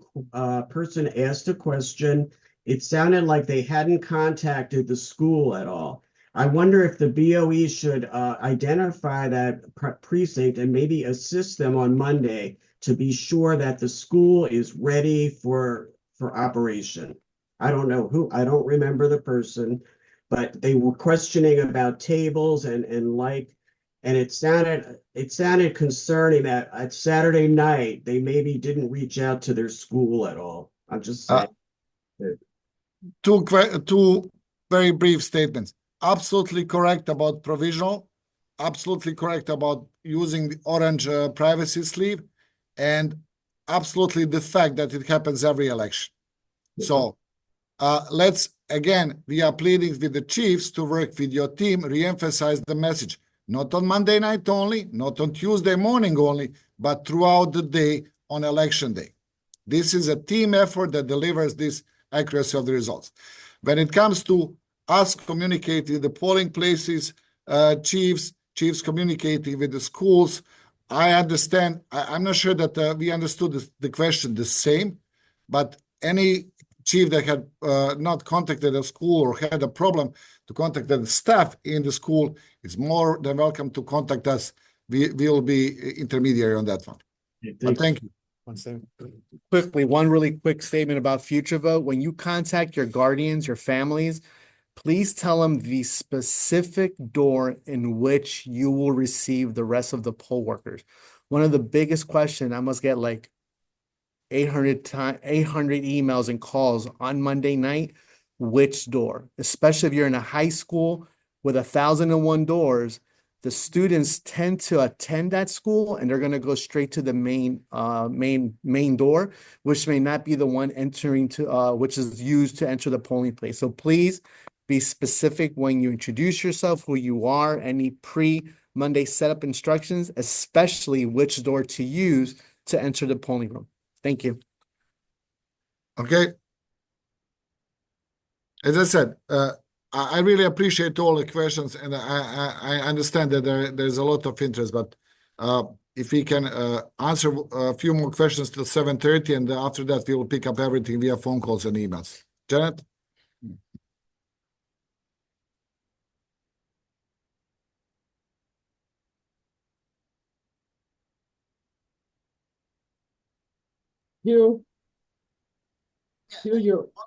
person asked a question. It sounded like they hadn't contacted the school at all. I wonder if the BOE should identify that precinct and maybe assist them on Monday to be sure that the school is ready for operation. I don't know who, I don't remember the person, but they were questioning about tables and it sounded concerning that at Saturday night they maybe didn't reach out to their school at all. I'm just saying. Two very brief statements. Absolutely correct about provisional. Absolutely correct about using the orange privacy sleeve, and absolutely the fact that it happens every election. So let's, again, we are pleading with the chiefs to work with your team, re-emphasize the message, not on Monday night only, not on Tuesday morning only, but throughout the day on election day. This is a team effort that delivers this accuracy of the results. When it comes to us communicating with the polling places, chiefs communicating with the schools, I understand. I'm not sure that we understood the question the same, but any chief that had not contacted a school or had a problem to contact the staff in the school is more than welcome to contact us. We will be intermediary on that one. But thank you. Quickly, one really quick statement about Future Vote. When you contact your guardians, your families, please tell them the specific door in which you will receive the rest of the poll workers. One of the biggest questions, I must get like 800 emails and calls on Monday night, which door, especially if you're in a high school with 1,001 doors, the students tend to attend that school and they're going to go straight to the main door, which may not be the one entering to, which is used to enter the polling place. So please be specific when you introduce yourself, who you are, any pre-Monday setup instructions, especially which door to use to enter the polling room. Thank you. Okay. As I said, I really appreciate all the questions, and I understand that there's a lot of interest, but if we can answer a few more questions till 7:30, and after that we will pick up everything via phone calls and emails. Janet? One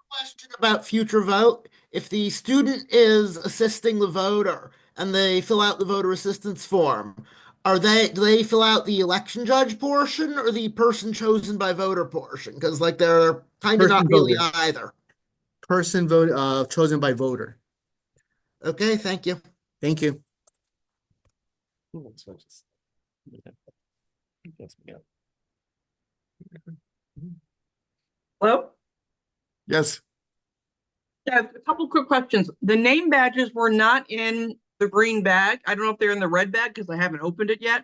question about Future Vote. If the student is assisting the voter and they fill out the voter assistance form, do they fill out the election judge portion or the person chosen by voter portion? Because like they're kind of not really either. Person vote chosen by voter. Okay, thank you. Thank you. Hello? Yes. Yeah, a couple quick questions. The name badges were not in the green bag. I don't know if they're in the red bag because I haven't opened it yet.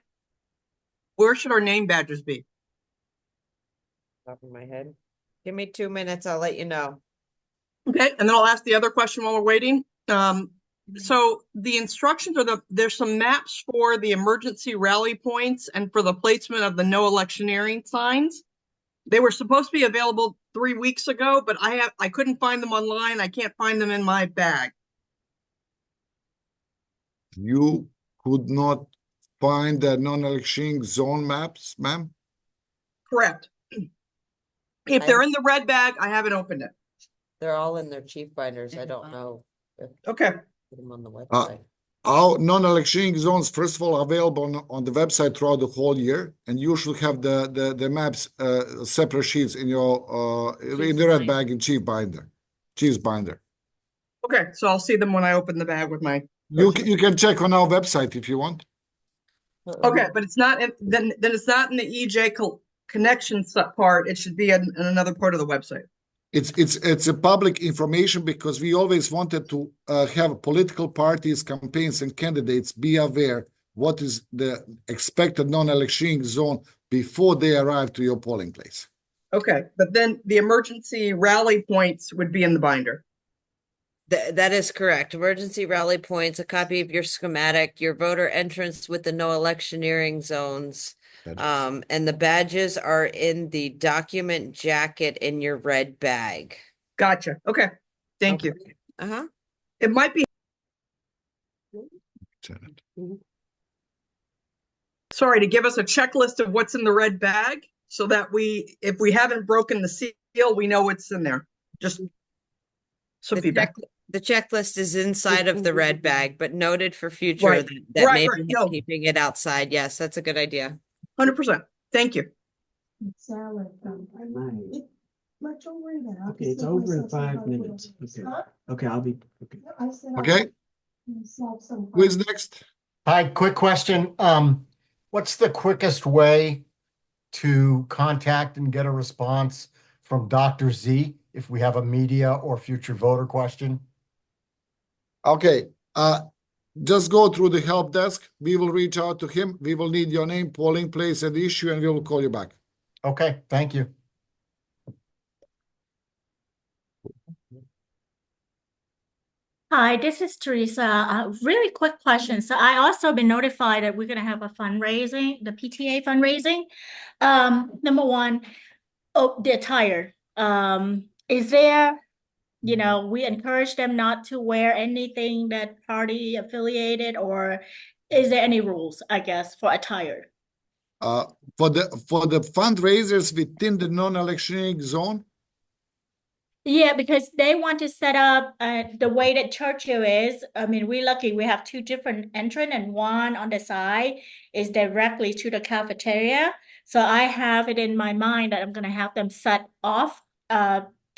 Where should our name badges be? Top of my head. Give me 2 minutes, I'll let you know. Okay, and then I'll ask the other question while we're waiting. So the instructions are there's some maps for the emergency rally points and for the placement of the no electioneering signs. They were supposed to be available 3 weeks ago, but I couldn't find them online. I can't find them in my bag. You could not find the non-election zone maps, ma'am? Correct. If they're in the red bag, I haven't opened it. They're all in their chief binders. I don't know. Okay. Put them on the website. Our non-election zones, first of all, are available on the website throughout the whole year, and you should have the maps, separate sheets in your in the red bag in chief's binder. Okay, so I'll see them when I open the bag with my You can check on our website if you want. Okay, but it's not in, then it's not in the EJ connections part. It should be in another part of the website. It's a public information because we always wanted to have political parties, campaigns, and candidates be aware what is the expected non-electioneering zone before they arrive to your polling place. Okay, but then the emergency rally points would be in the binder. That is correct. Emergency rally points, a copy of your schematic, your voter entrance with the no electioneering zones. And the badges are in the document jacket in your red bag. Gotcha. Okay. Thank you. Uh-huh. It might be. Sorry, to give us a checklist of what's in the red bag so that if we haven't broken the seal, we know what's in there. Just some feedback. The checklist is inside of the red bag, but noted for future Right. that Right, maybe no. keeping it outside. Yes, that's a good idea. 100%. Thank you. Okay, it's over in 5 minutes. Okay. Okay, I'll be okay. Okay. Who is next? Hi, quick question. What's the quickest way to contact and get a response from Dr. Z if we have a media or future voter question? Okay. Just go through the help desk. We will reach out to him. We will need your name, polling place, and issue, and we will call you back. Okay, thank you. Hi, this is Teresa. Really quick question. So I also been notified that we're gonna have a fundraising, the PTA fundraising. Number one, the attire. Is there, we encourage them not to wear anything that party affiliated, or is there any rules, I guess, for attire? For the fundraisers within the non-electioneering zone, Yeah, because they want to set up the way that Churchill is. I mean, we're lucky we have two different entrance, and one on the side is directly to the cafeteria. So I have it in my mind that I'm gonna have them set off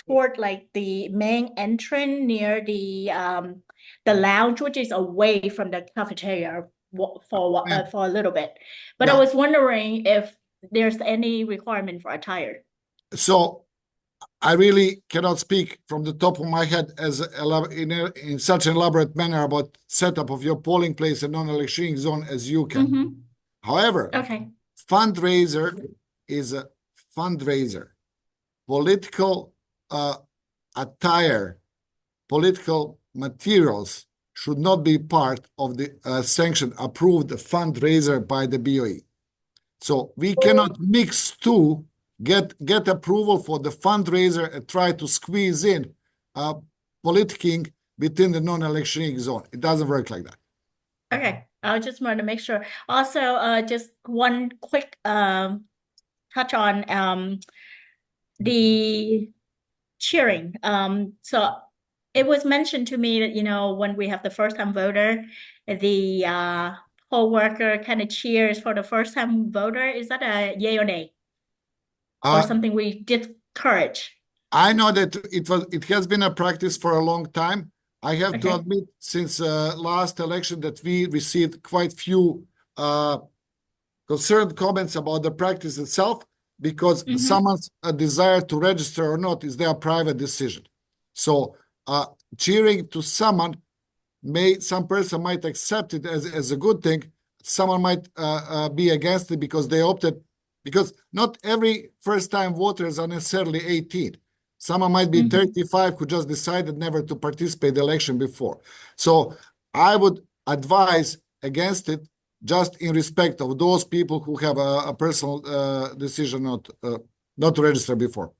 toward like the main entrance near the lounge, which is away from the cafeteria for a little bit. But I was wondering if there's any requirement for attire. so I really cannot speak from the top of my head in such an elaborate manner about setup of your polling place and non-electioneering zone as you can. However, fundraiser is a fundraiser. Political attire, political materials should not be part of the sanctioned, approved fundraiser by the BOE. So we cannot mix two. Get approval for the fundraiser and try to squeeze in politicking within the non-electioneering zone. It doesn't work like that. Okay, I just wanted to make sure. Also, just one quick touch on the cheering. So it was mentioned to me that, when we have the first time voter, the poll worker kind of cheers for the first time voter. Is that a yay or nay? Or something we discourage? I know that it has been a practice for a long time. I have to admit, since last election, that we received quite few concerned comments about the practice itself, because someone's desire to register or not is their private decision. So cheering to someone, some person might accept it as a good thing. Someone might be against it because they opted. Because not every first-time voters are necessarily 18. Someone might be 35 who just decided never to participate in the election before. So I would advise against it, just in respect of those people who have a personal decision not to register before.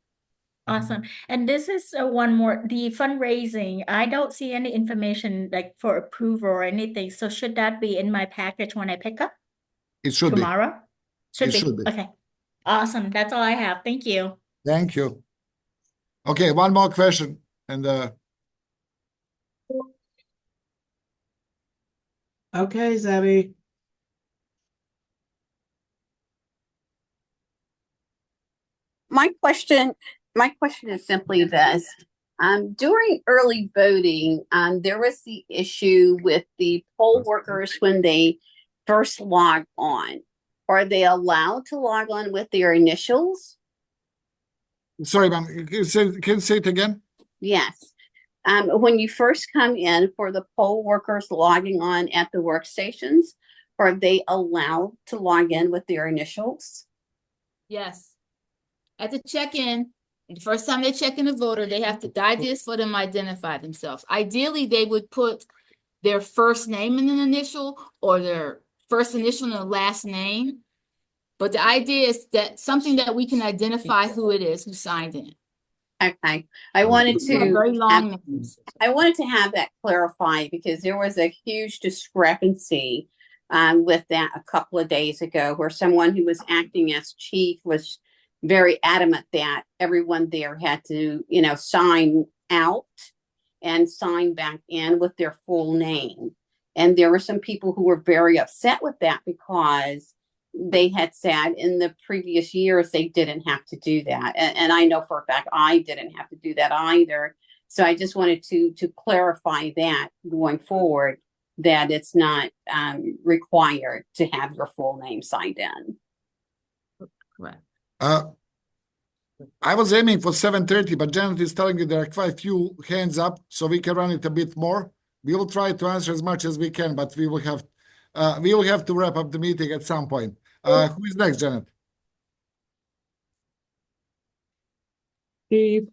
Awesome. And this is one more, the fundraising. I don't see any information like for approval or anything. So should that be in my package when I pick up? It should tomorrow? It should be. Okay. Awesome. That's all I have. Thank you. Thank you. Okay, one more question. And okay, Zabby. My question is simply this. During early voting, there was the issue with the poll workers when they first log on. Are they allowed to log on with their initials? Sorry, ma'am, can you say it again? Yes. When you first come in for the poll workers logging on at the workstations, are they allowed to log in with their initials? Yes. At the check-in, the first time they check in a voter, they have to, the idea is for them to identify themselves. Ideally, they would put their first name in an initial or their first initial and a last name. But the idea is that something that we can identify who it is who signed in. Okay. I wanted Very to long names. I wanted to have that clarified because there was a huge discrepancy with that a couple of days ago, where someone who was acting as chief was very adamant that everyone there had to, sign out and sign back in with their full name. And there were some people who were very upset with that because they had said in the previous years they didn't have to do that. And I know for a fact I didn't have to do that either. So I just wanted to clarify that going forward, that it's not required to have your full name signed in. Correct. I was aiming for 7:30, but Janet is telling me there are quite a few hands up, so we can run it a bit more. We will try to answer as much as we can, but we will have to wrap up the meeting at some point. Who is next, Janet? Steve,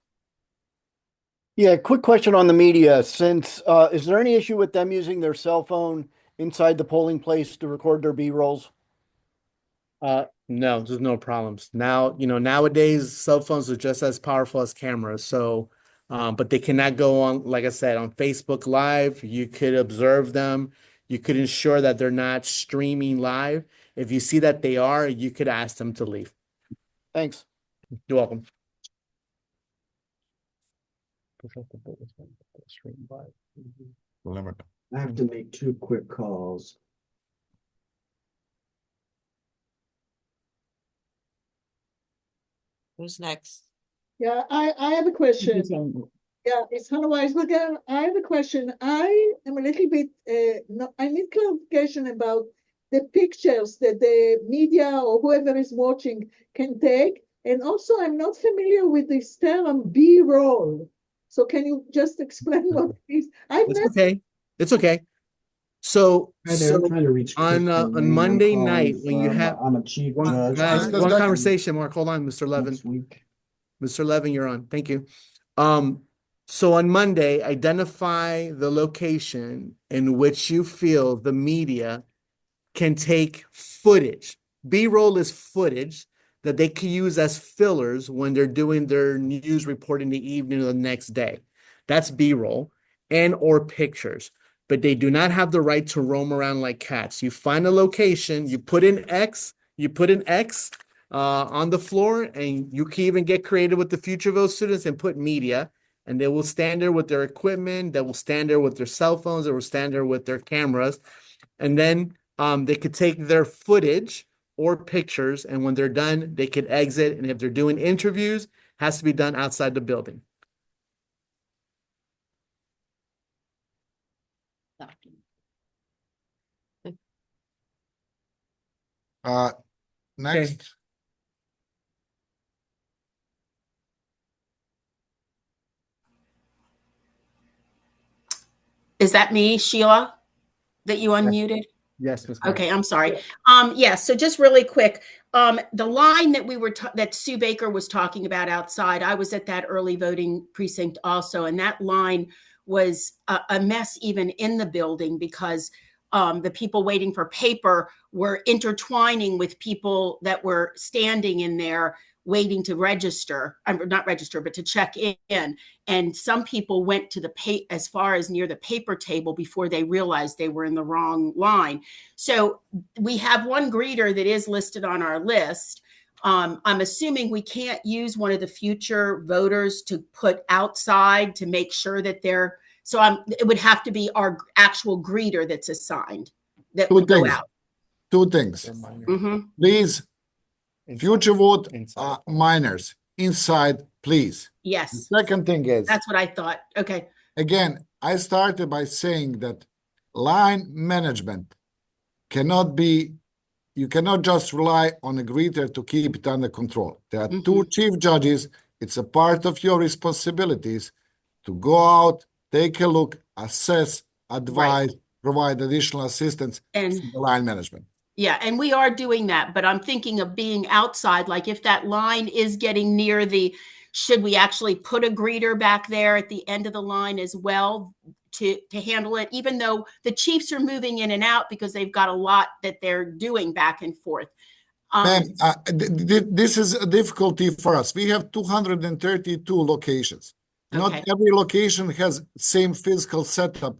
Yeah, quick question on the media. Since is there any issue with them using their cell phone inside the polling place to record their B-rolls? No, there's no problems. Now, nowadays cell phones are just as powerful as cameras. So, but they cannot go on, like I said, on Facebook Live. You could observe them. You could ensure that they're not streaming live. If you see that they are, you could ask them to leave. Thanks. You're welcome. I have to make 2 quick calls. Who's next? Yeah, I have a question. Yeah, it's Hannah Weisberger. I have a question. I am a little bit, I need clarification about the pictures that the media or whoever is watching can take. And also, I'm not familiar with this term B-roll. So can you just explain what it is? It's okay. So, Hi there, I'm trying to reach on Christine. Monday I'm calling night when you from- have I'm a chief one, judge. guys, for- one conversation, Mark. Hold on, Mr. Levin. Next week. Mr. Levin, you're on. Thank you. So on Monday, identify the location in which you feel the media can take footage. B-roll is footage that they can use as fillers when they're doing their news report in the evening of the next day. That's B-roll and or pictures, but they do not have the right to roam around like cats. You find a location, you put an X on the floor, and you can even get creative with the Future Vote students and put media, and they will stand there with their equipment, they will stand there with their cell phones, they will stand there with their cameras, and then they could take their footage or pictures, and when they're done, they could exit, and if they're doing interviews, has to be done outside the building. Next. Okay. Is that me, Sheila, that you unmuted? Yes, Ms. Okay, I'm sorry. Yeah, so just really quick, the line that that Sue Baker was talking about outside, I was at that early voting precinct also, and that line was a mess even in the building because the people waiting for paper were intertwining with people that were standing in there waiting to register, not register, but to check in. And some people went to as far as near the paper table before they realized they were in the wrong line. So we have one greeter that is listed on our list. I'm assuming we can't use one of the future voters to put outside to make sure that they're, it would have to be our actual greeter that's assigned that would go out. Two things. Please, future vote minors inside, please. Yes, The second thing is, that's what I thought. Okay. again, I started by saying that line management cannot be, you cannot just rely on a greeter to keep it under control. There are two chief judges. It's a part of your responsibilities to go out, take a look, assess, advise, provide additional assistance And for the line management. yeah, and we are doing that, but I'm thinking of being outside, like if that line is getting near the, should we actually put a greeter back there at the end of the line as well to handle it, even though the chiefs are moving in and out because they've got a lot that they're doing back and forth. Ma'am, this is a difficulty for us. We have 232 locations. Not Okay. every location has same physical setup,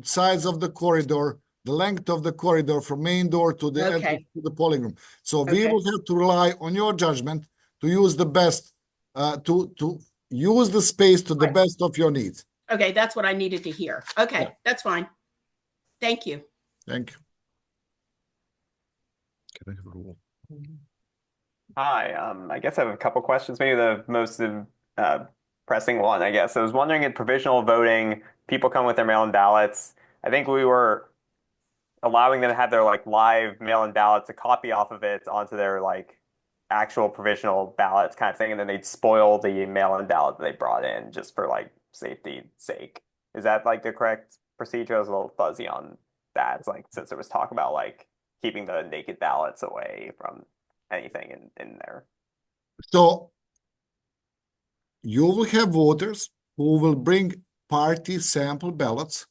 size of the corridor, the length of the corridor from main door to the entrance to the polling room. So we will have to rely on your judgment to use the best, to use the space to the best of your needs. Okay, that's what I needed to hear. Okay, that's fine. Thank you. Thank you. Hi, I guess I have a couple questions. Maybe the most pressing one, I guess. I was wondering, in provisional voting, people come with their mail-in ballots. I think we were allowing them to have their like live mail-in ballots, a copy off of it onto their like actual provisional ballots kind of thing, and then they'd spoil the mail-in ballot that they brought in just for like safety's sake. Is that like the correct procedure? I was a little fuzzy on that. It's like, since there was talk about like keeping the naked ballots away from anything in there. So you will have voters who will bring party sample ballots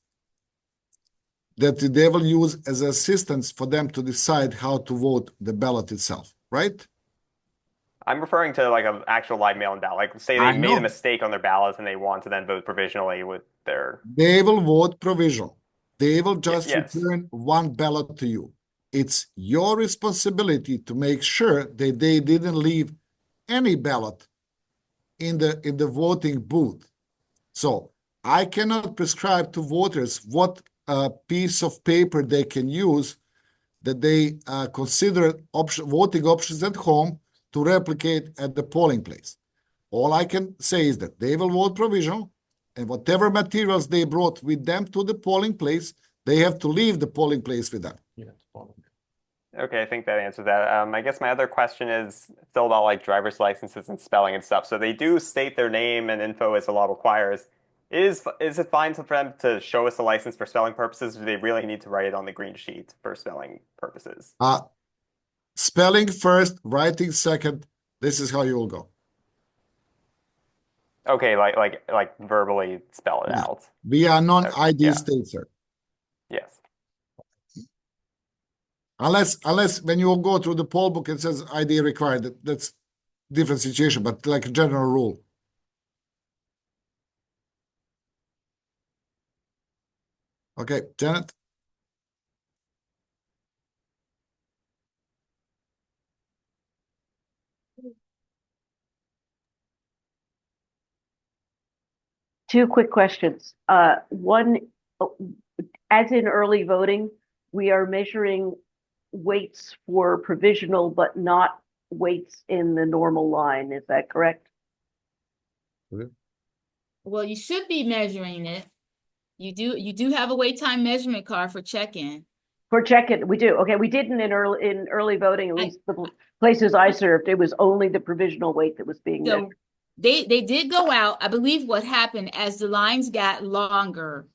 that they will use as assistance for them to decide how to vote the ballot itself, right? I'm referring to like an actual live mail-in ballot. Like, say they made a mistake on their ballots and they want to then vote provisionally with their... They will vote provisional. They will just return one ballot to you. It's your responsibility to make sure that they didn't leave any ballot in the voting booth. So I cannot prescribe to voters what piece of paper they can use that they consider voting options at home to replicate at the polling place. All I can say is that they will vote provisional, and whatever materials they brought with them to the polling place, they have to leave the polling place with them. Okay, I think that answers that. I guess my other question is still about like driver's licenses and spelling and stuff. So they do state their name and info as the law requires. Is it fine for them to show us the license for spelling purposes, or do they really need to write it on the green sheet for spelling purposes? Spelling first, writing second. This is how you will go. Okay, like verbally spell it out. We are non-ID state, sir. Yes. Unless when you go through the poll book, it says ID required. That's different situation, but like a general rule. Okay, Janet. Two quick questions. One, as in early voting, we are measuring weights for provisional, but not weights in the normal line. Is that correct? Well, you should be measuring it. You do have a wait time measurement card for check-in. For check-in, we do. Okay, we didn't in early voting, at least the places I served, it was only the provisional weight that was being measured. They did go out. I believe what happened as the lines got longer,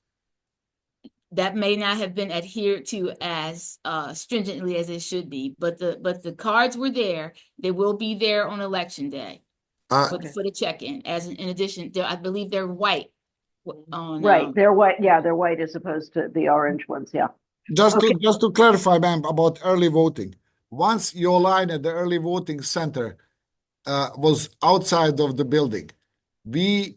that may not have been adhered to as stringently as it should be. But the cards were there. They will be there on election day for the check-in. As in addition, I believe they're white. Right, they're white. Yeah, they're white as opposed to the orange ones. Yeah. Just to clarify, ma'am, about early voting. Once your line at the early voting center was outside of the building, we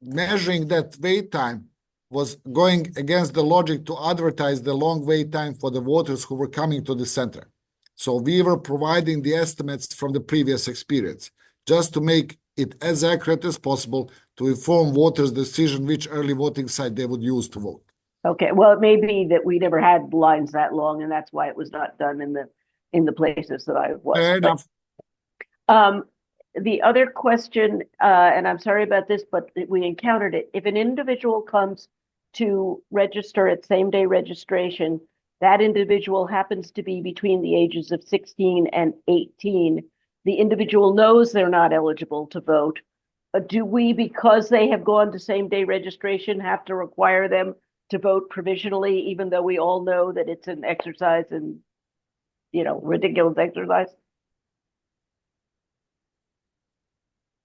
measuring that wait time was going against the logic to advertise the long wait time for the voters who were coming to the center. So we were providing the estimates from the previous experience, just to make it as accurate as possible to inform voters' decision which early voting site they would use to vote. Okay, well, it may be that we never had lines that long, and that's why it was not done in the places that I was. Fair enough. the other question, and I'm sorry about this, but we encountered it. If an individual comes to register at same-day registration, that individual happens to be between the ages of 16 and 18. The individual knows they're not eligible to vote. Do we, because they have gone to same-day registration, have to require them to vote provisionally, even though we all know that it's an exercise and, ridiculous exercise?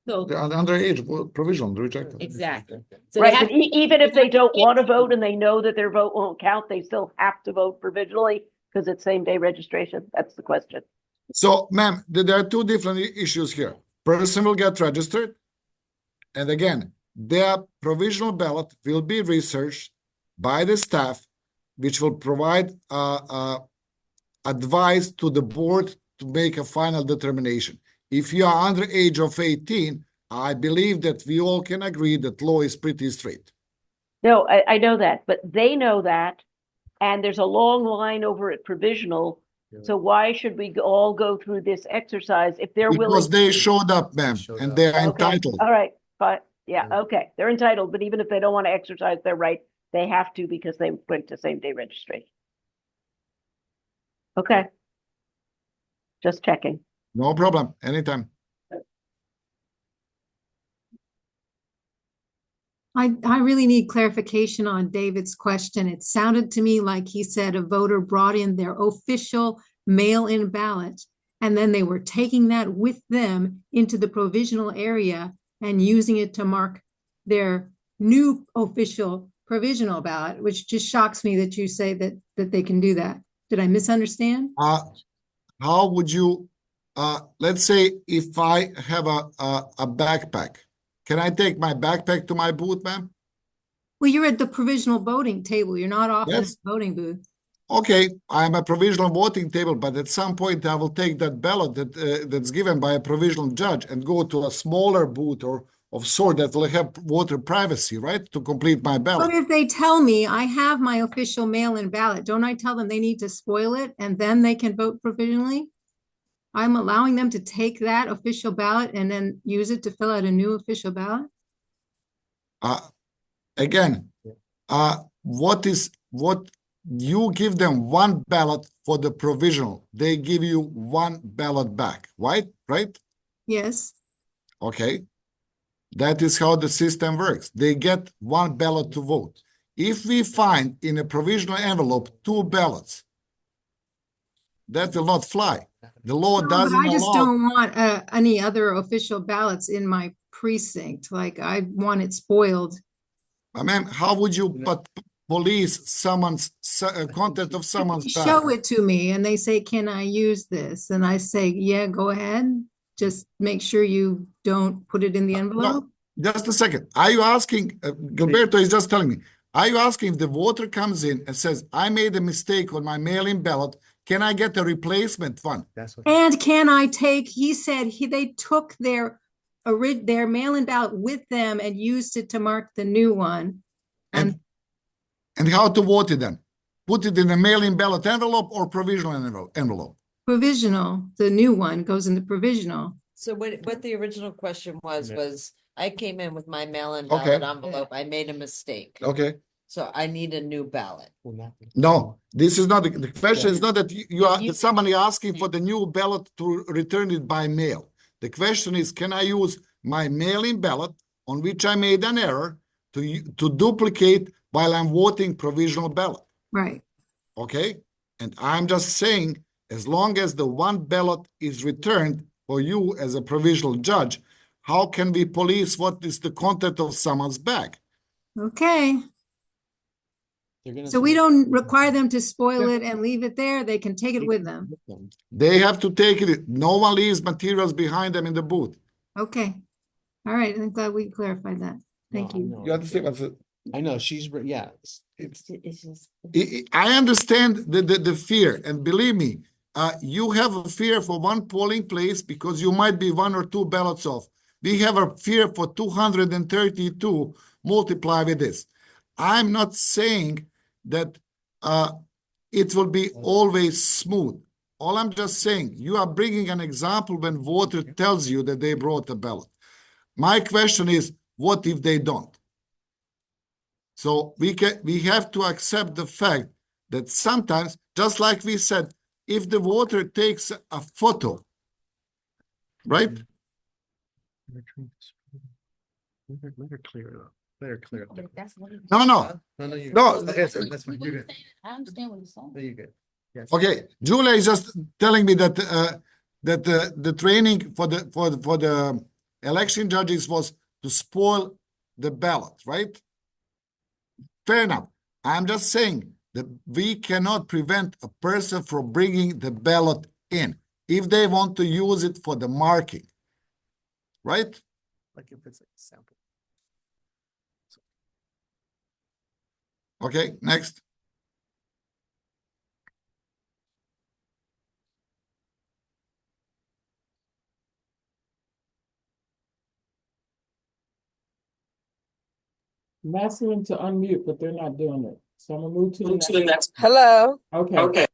So The underage provisional rejected. exactly. So Right, they have but even if they don't want to vote and they know that their vote won't count, they still have to vote provisionally because it's same-day registration. That's the question. So, ma'am, there are two different issues here. Person will get registered, and again, their provisional ballot will be researched by the staff, which will provide advice to the board to make a final determination. If you are under age of 18, I believe that we all can agree that law is pretty straight. No, I know that, but they know that, and there's a long line over at provisional. So why should we all go through this exercise if they're willing? Because they showed up, ma'am, and they are Okay, entitled. all right, but yeah, okay, they're entitled, but even if they don't want to exercise their right, they have to because they went to same-day registration. Okay. Just checking. No problem, anytime. I really need clarification on David's question. It sounded to me like he said a voter brought in their official mail-in ballot, and then they were taking that with them into the provisional area and using it to mark their new official provisional ballot, which just shocks me that you say that they can do that. Did I misunderstand? How would you, let's say if I have a backpack, can I take my backpack to my booth, ma'am? Well, you're at the provisional voting table. You're not off in Yes. the voting booth. Okay, I'm a provisional voting table, but at some point I will take that ballot that's given by a provisional judge and go to a smaller booth or of sort that will have voter privacy, right, to complete my ballot. But if they tell me I have my official mail-in ballot, don't I tell them they need to spoil it and then they can vote provisionally? I'm allowing them to take that official ballot and then use it to fill out a new official ballot? Again, what you give them one ballot for the provisional, they give you one ballot back, right? Right? Yes. Okay. That is how the system works. They get one ballot to vote. If we find in a provisional envelope 2 ballots, that will not fly. The law No, but doesn't I just allow. don't want any other official ballots in my precinct. Like I want it spoiled. Ma'am, how would you police someone's content of someone's ballot? Show it to me and they say, can I use this? And I say, yeah, go ahead. Just make sure you don't put it in the envelope. No, just a second. Are you asking, Gilberto is just telling me, are you asking if the voter comes in and says, I made a mistake on my mail-in ballot, can I get a replacement one? And can I take, he said they took their mail-in ballot with them and used it to mark the new one. And how to vote it then? Put it in a mail-in ballot envelope or provisional envelope? Provisional, the new one goes in the provisional. So what the original question was I came in with my mail-in Okay. ballot envelope. I made a mistake. Okay. So I need a new ballot. No, this is not the question. Is not that you are somebody asking for the new ballot to return it by mail. The question is, can I use my mail-in ballot on which I made an error to duplicate while I'm voting provisional ballot? Right. Okay, and I'm just saying, as long as the one ballot is returned for you as a provisional judge, how can we police what is the content of someone's bag? Okay. So we don't require them to spoil it and leave it there. They can take it with them. They have to take it. No one leaves materials behind them in the booth. Okay. All right. I'm glad we clarified that. Thank you. You understand what's I know she's, yeah. It's just. I understand the fear, and believe me, you have a fear for one polling place because you might be 1 or 2 ballots off. We have a fear for 232 multiply with this. I'm not saying that it will be always smooth. all I'm just saying, you are bringing an example when voter tells you that they brought a ballot. My question is, what if they don't? So we have to accept the fact that sometimes, just like we said, if the voter takes a photo, right? Let her clear it up. Let her clear up. No. No. Okay, sir, that's fine. You're good. I understand what you're saying. You're good. Yes. Okay, Julia is just telling me that the training for the election judges was to spoil the ballot, right? Fair enough. I'm just saying that we cannot prevent a person from bringing the ballot in if they want to use it for the marking, right? Like if it's a sample. Okay, next. I'm asking them to unmute, but they're not doing it. So I'm gonna move to the next. Hello. Okay.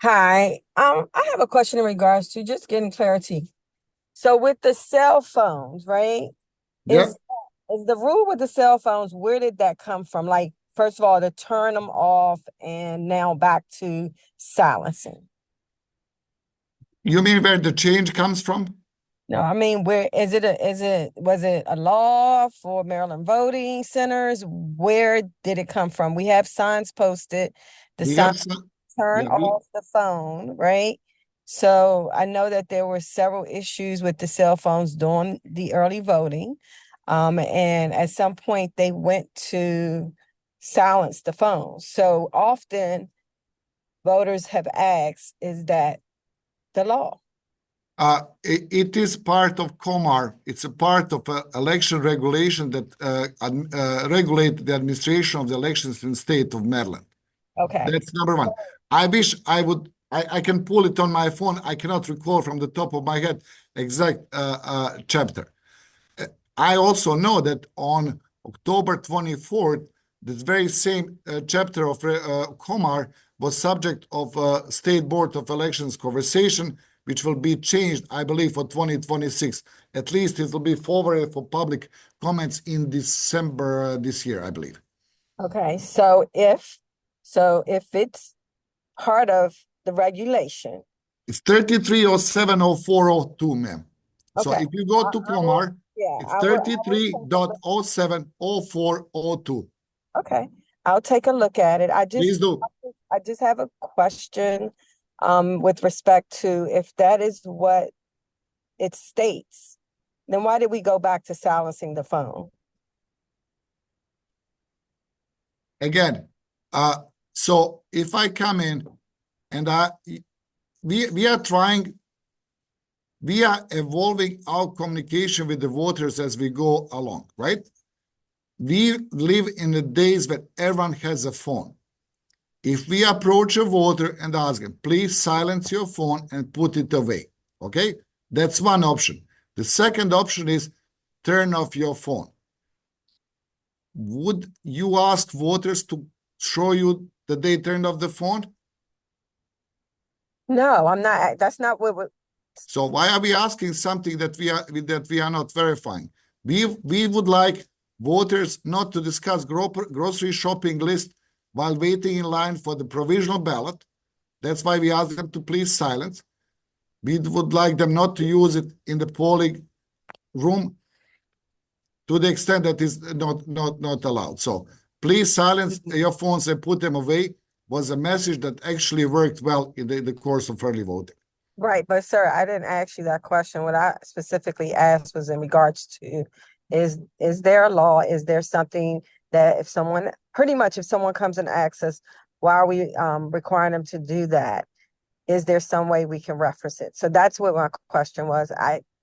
Hi. I have a question in regards to just getting clarity. So with the cell phones, right? Yeah. Is the rule with the cell phones, where did that come from? Like, first of all, to turn them off and now back to silencing. You mean where the change comes from? No, I mean, where was it a law for Maryland voting centers? Where did it come from? We have signs posted, the We sign have some, turn yeah, off the phone, right? So I know that there were several issues with the cell phones during the early voting. And at some point they went to silence the phones. So often voters have asked, is that the law? it is part of COMAR. It's a part of election regulation that regulate the administration of the elections in the state of Maryland. Okay. That's number one. I wish I can pull it on my phone. I cannot recall from the top of my head exact chapter. I also know that on October 24th, this very same chapter of COMAR was subject of State Board of Elections conversation, which will be changed, I believe, for 2026. At least it will be forwarded for public comments in December this year, I believe. Okay, so if it's part of the regulation. It's 33070402, ma'am. So Okay. if you go to COMAR, it's I will take a look. 33.070402. Okay, I'll take a look at it. Please do. I just have a question with respect to if that is what it states, then why did we go back to silencing the phone? Again, so if I come in and we are evolving our communication with the voters as we go along, right? We live in the days when everyone has a phone. If we approach a voter and ask him, please silence your phone and put it away, okay? That's one option. The second option is turn off your phone. Would you ask voters to show you that they turned off the phone? No, I'm not. That's not what. So why are we asking something that we are not verifying? We would like voters not to discuss grocery shopping list while waiting in line for the provisional ballot. That's why we ask them to please silence. We would like them not to use it in the polling room to the extent that is not allowed. So please silence your phones and put them away was a message that actually worked well in the course of early voting. Right, but sir, I didn't ask you that question. What I specifically asked was in regards to is there a law? Is there something that if someone comes and asks us, why are we requiring them to do that? Is there some way we can reference it? So that's what my question was.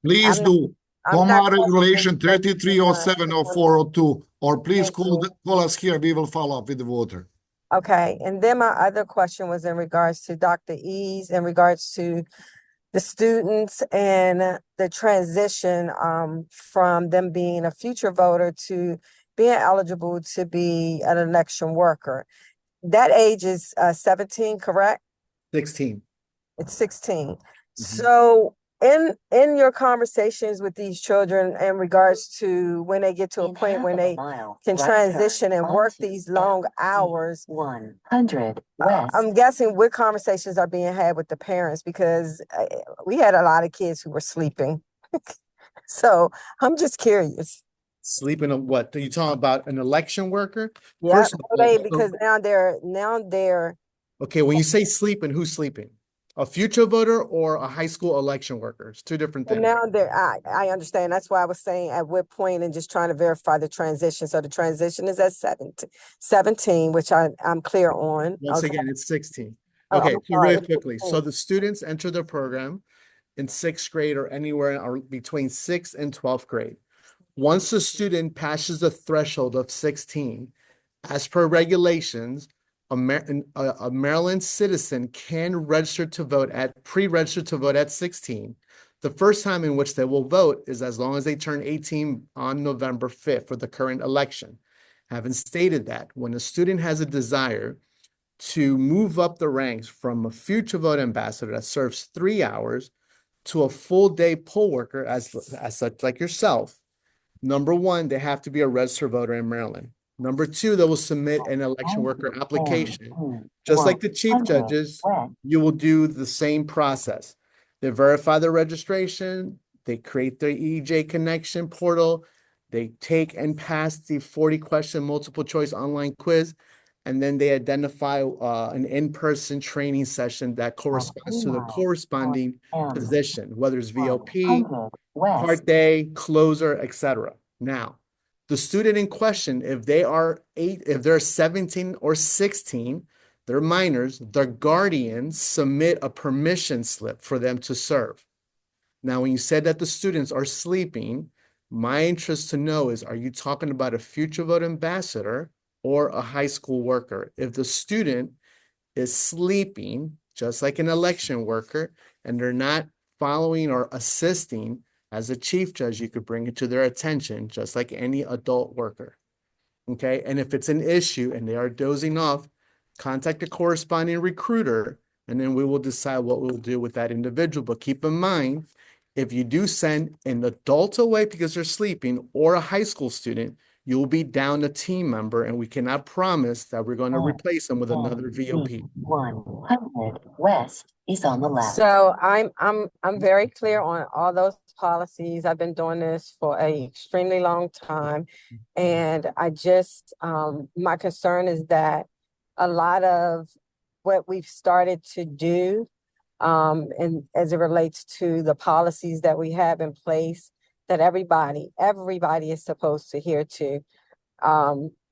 Please do. COMAR regulation 33070402, or please call us here. We will follow up with the voter. Okay, and then my other question was in regards to Dr. E's, in regards to the students and the transition from them being a future voter to being eligible to be an election worker. That age is 17, correct? 16. It's 16. So in your conversations with these children in regards to when they get to a point when they can transition and work these long hours, 100 west. I'm guessing what conversations are being had with the parents because we had a lot of kids who were sleeping. So I'm just curious. Sleeping on what? Are you talking about an election worker? Yeah, First of all, because now they're okay, when you say sleeping, who's sleeping? A future voter or a high school election worker? It's two different and things. now I understand. That's why I was saying at what point and just trying to verify the transition. So the transition is at 17, which I'm clear on. Once Okay. again, it's 16. Oh, Okay, I'm so sorry, really it's quickly. 16. So the students enter the program in sixth grade or anywhere or between 6th and 12th grade. Once the student passes the threshold of 16, as per regulations, a Maryland citizen can register to vote pre-register to vote at 16. The first time in which they will vote is as long as they turn 18 on November 5th for the current election. Having stated that, when a student has a desire to move up the ranks from a future vote ambassador that serves 3 hours to a full day poll worker as such like yourself, number one, they have to be a registered voter in Maryland. Number two, they will submit an election worker application. Just like the chief judges, you will do the same process. They verify their registration, they create their EJ connection portal, they take and pass the 40-question multiple choice online quiz, and then they identify an in-person training session that corresponds to the corresponding position, whether it's VOP, part day, closer, etc. Now, the student in question, if they're 17 or 16, they're minors, their guardians submit a permission slip for them to serve. Now, when you said that the students are sleeping, my interest to know is, are you talking about a future vote ambassador or a high school worker? If the student is sleeping, just like an election worker, and they're not following or assisting, as a chief judge, you could bring it to their attention, just like any adult worker. Okay. And if it's an issue and they are dozing off, contact the corresponding recruiter, and then we will decide what we'll do with that individual. But keep in mind, if you do send an adult away because they're sleeping or a high school student, you will be down a team member, and we cannot promise that we're going to replace them with another VOP. 100 west is on the left. So I'm very clear on all those policies. I've been doing this for a extremely long time. And I just my concern is that a lot of what we've started to do and as it relates to the policies that we have in place that everybody is supposed to adhere to.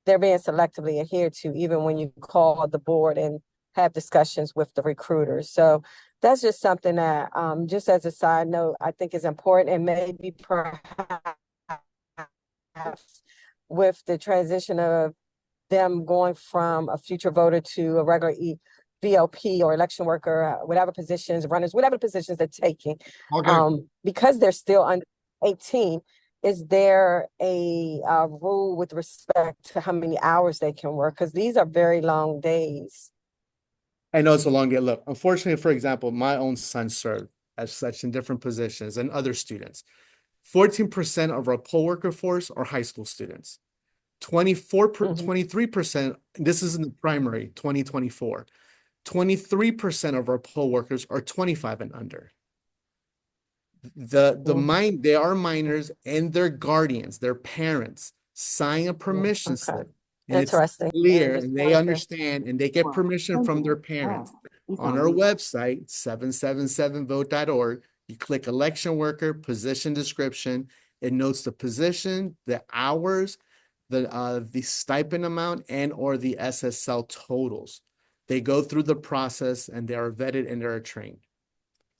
They're being selectively adhered to, even when you call the board and have discussions with the recruiters. So that's just something that, just as a side note, I think is important, and maybe perhaps with the transition of them going from a future voter to a regular VLP or election worker, whatever positions, runners, whatever positions they're taking. Okay. Because they're still under 18, is there a rule with respect to how many hours they can work? Because these are very long days. I know it's a long day. Look, unfortunately, for example, my own son served as such in different positions and other students. 14% of our poll worker force are high school students. 23%, this is in the primary, 2024. 23% of our poll workers are 25 and under. They are minors, and their guardians, their parents, sign a permission slip. And Interesting. It's clear, and they understand, and they get permission from their parents. On our website, 777vote.org, you click election worker, position description. It notes the position, the hours, the stipend amount, and or the SSL totals. They go through the process, and they are vetted and they are trained.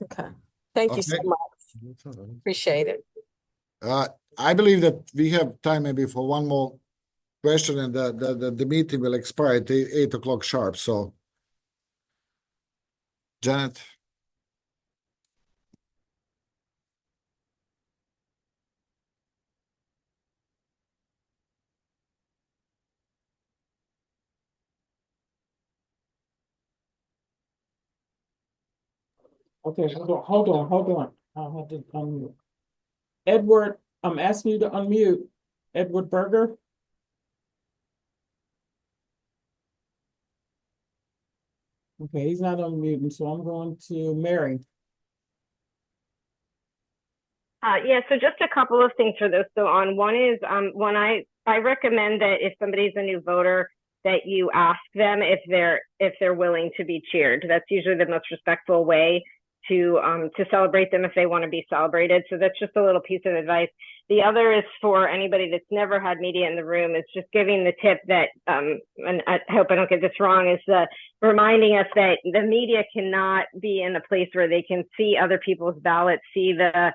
Okay. Thank you so much. Appreciate it. I believe that we have time maybe for one more question, and the meeting will expire at 8 o'clock sharp. So, Janet. Okay, hold on. I'll have to unmute. Edward, I'm asking you to unmute. Edward Berger. Okay, he's not unmuting, so I'm going to Mary. Yeah, so just a couple of things for this. So on one is when I recommend that if somebody's a new voter, that you ask them if they're willing to be cheered. That's usually the most respectful way to celebrate them if they want to be celebrated. So that's just a little piece of advice. The other is for anybody that's never had media in the room, is just giving the tip that, and I hope I don't get this wrong, is reminding us that the media cannot be in a place where they can see other people's ballots, see the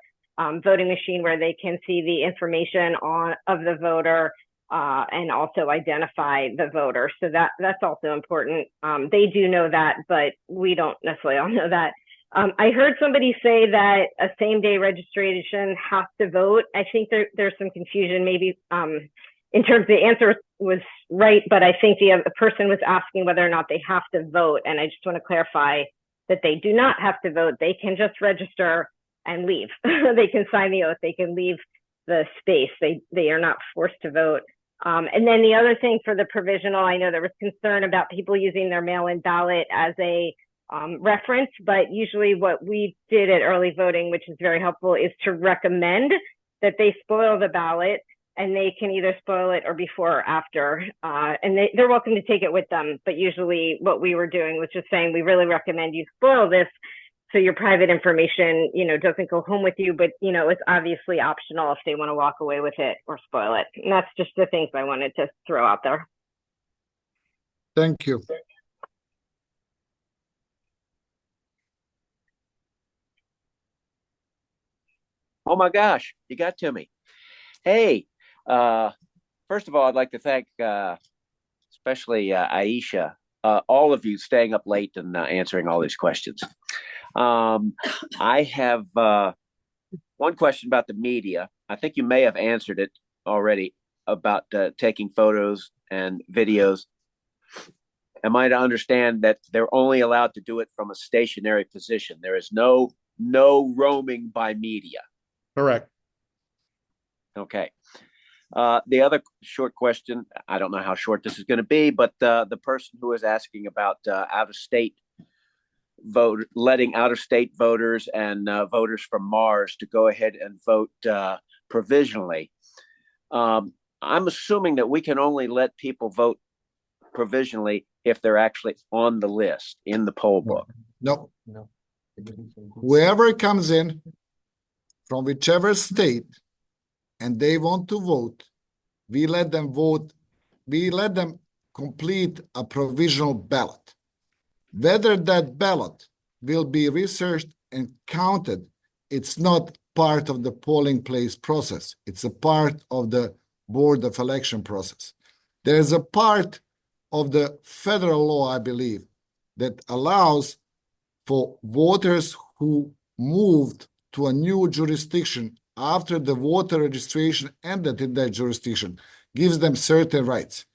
voting machine, where they can see the information of the voter, and also identify the voter. So that's also important. They do know that, but we don't necessarily all know that. I heard somebody say that a same-day registration has to vote. I think there's some confusion, maybe in terms of the answer was right, but I think the person was asking whether or not they have to vote, and I just want to clarify that they do not have to vote. They can just register and leave. They can sign the oath. They can leave the space. They are not forced to vote. And then the other thing for the provisional, I know there was concern about people using their mail-in ballot as a reference, but usually what we did at early voting, which is very helpful, is to recommend that they spoil the ballot, and they can either spoil it or before or after. And they're welcome to take it with them. But usually what we were doing was just saying, we really recommend you spoil this so your private information, doesn't go home with you, but, it's obviously optional if they want to walk away with it or spoil it. And that's just the things I wanted to throw out there. Thank you. Oh my gosh, you got to me. Hey, first of all, I'd like to thank especially Aisha, all of you staying up late and answering all these questions. I have one question about the media. I think you may have answered it already about taking photos and videos. Am I to understand that they're only allowed to do it from a stationary position? There is no roaming by media. Correct. Okay. The other short question, I don't know how short this is going to be, but the person who was asking about out-of-state vote, letting out-of-state voters and voters from Mars to go ahead and vote provisionally. I'm assuming that we can only let people vote provisionally if they're actually on the list in the poll book. No. Whoever comes in from whichever state and they want to vote, we let them vote. We let them complete a provisional ballot. Whether that ballot will be researched and counted, it's not part of the polling place process. It's a part of the Board of Election process. There's a part of the federal law, I believe, that allows for voters who moved to a new jurisdiction after the voter registration ended in that jurisdiction, gives them certain rights.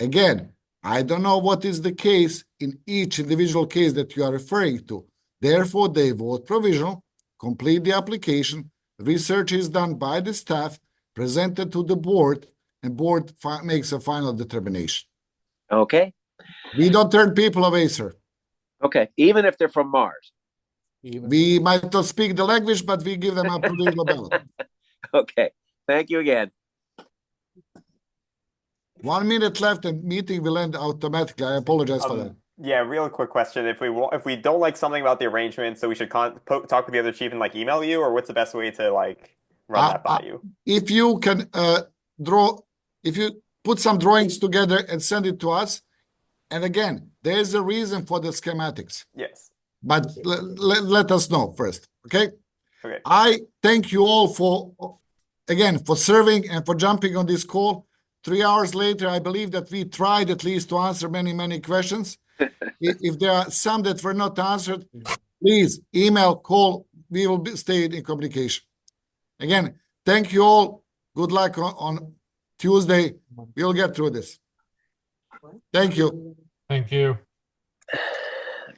Again, I don't know what is the case in each individual case that you are referring to. Therefore, they vote provisional, complete the application, research is done by the staff, presented to the board, and board makes a final determination. Okay. We don't turn people away, sir. Okay, even if they're from Mars. We might not speak the language, but we give them a provisional ballot. Okay, thank you again. 1 minute left and meeting will end automatically. I apologize for that. Yeah, real quick question. If we don't like something about the arrangement, so we should talk with the other chief and email you, or what's the best way to run that by you? If you can if you put some drawings together and send it to us, and again, there's a reason for the schematics. Yes. But let us know first, okay? Okay. I thank you all for serving and for jumping on this call. 3 hours later, I believe that we tried at least to answer many questions. If there are some that were not answered, please email, call. We will stay in communication. Again, thank you all. Good luck on Tuesday. We'll get through this. Thank you. Thank you.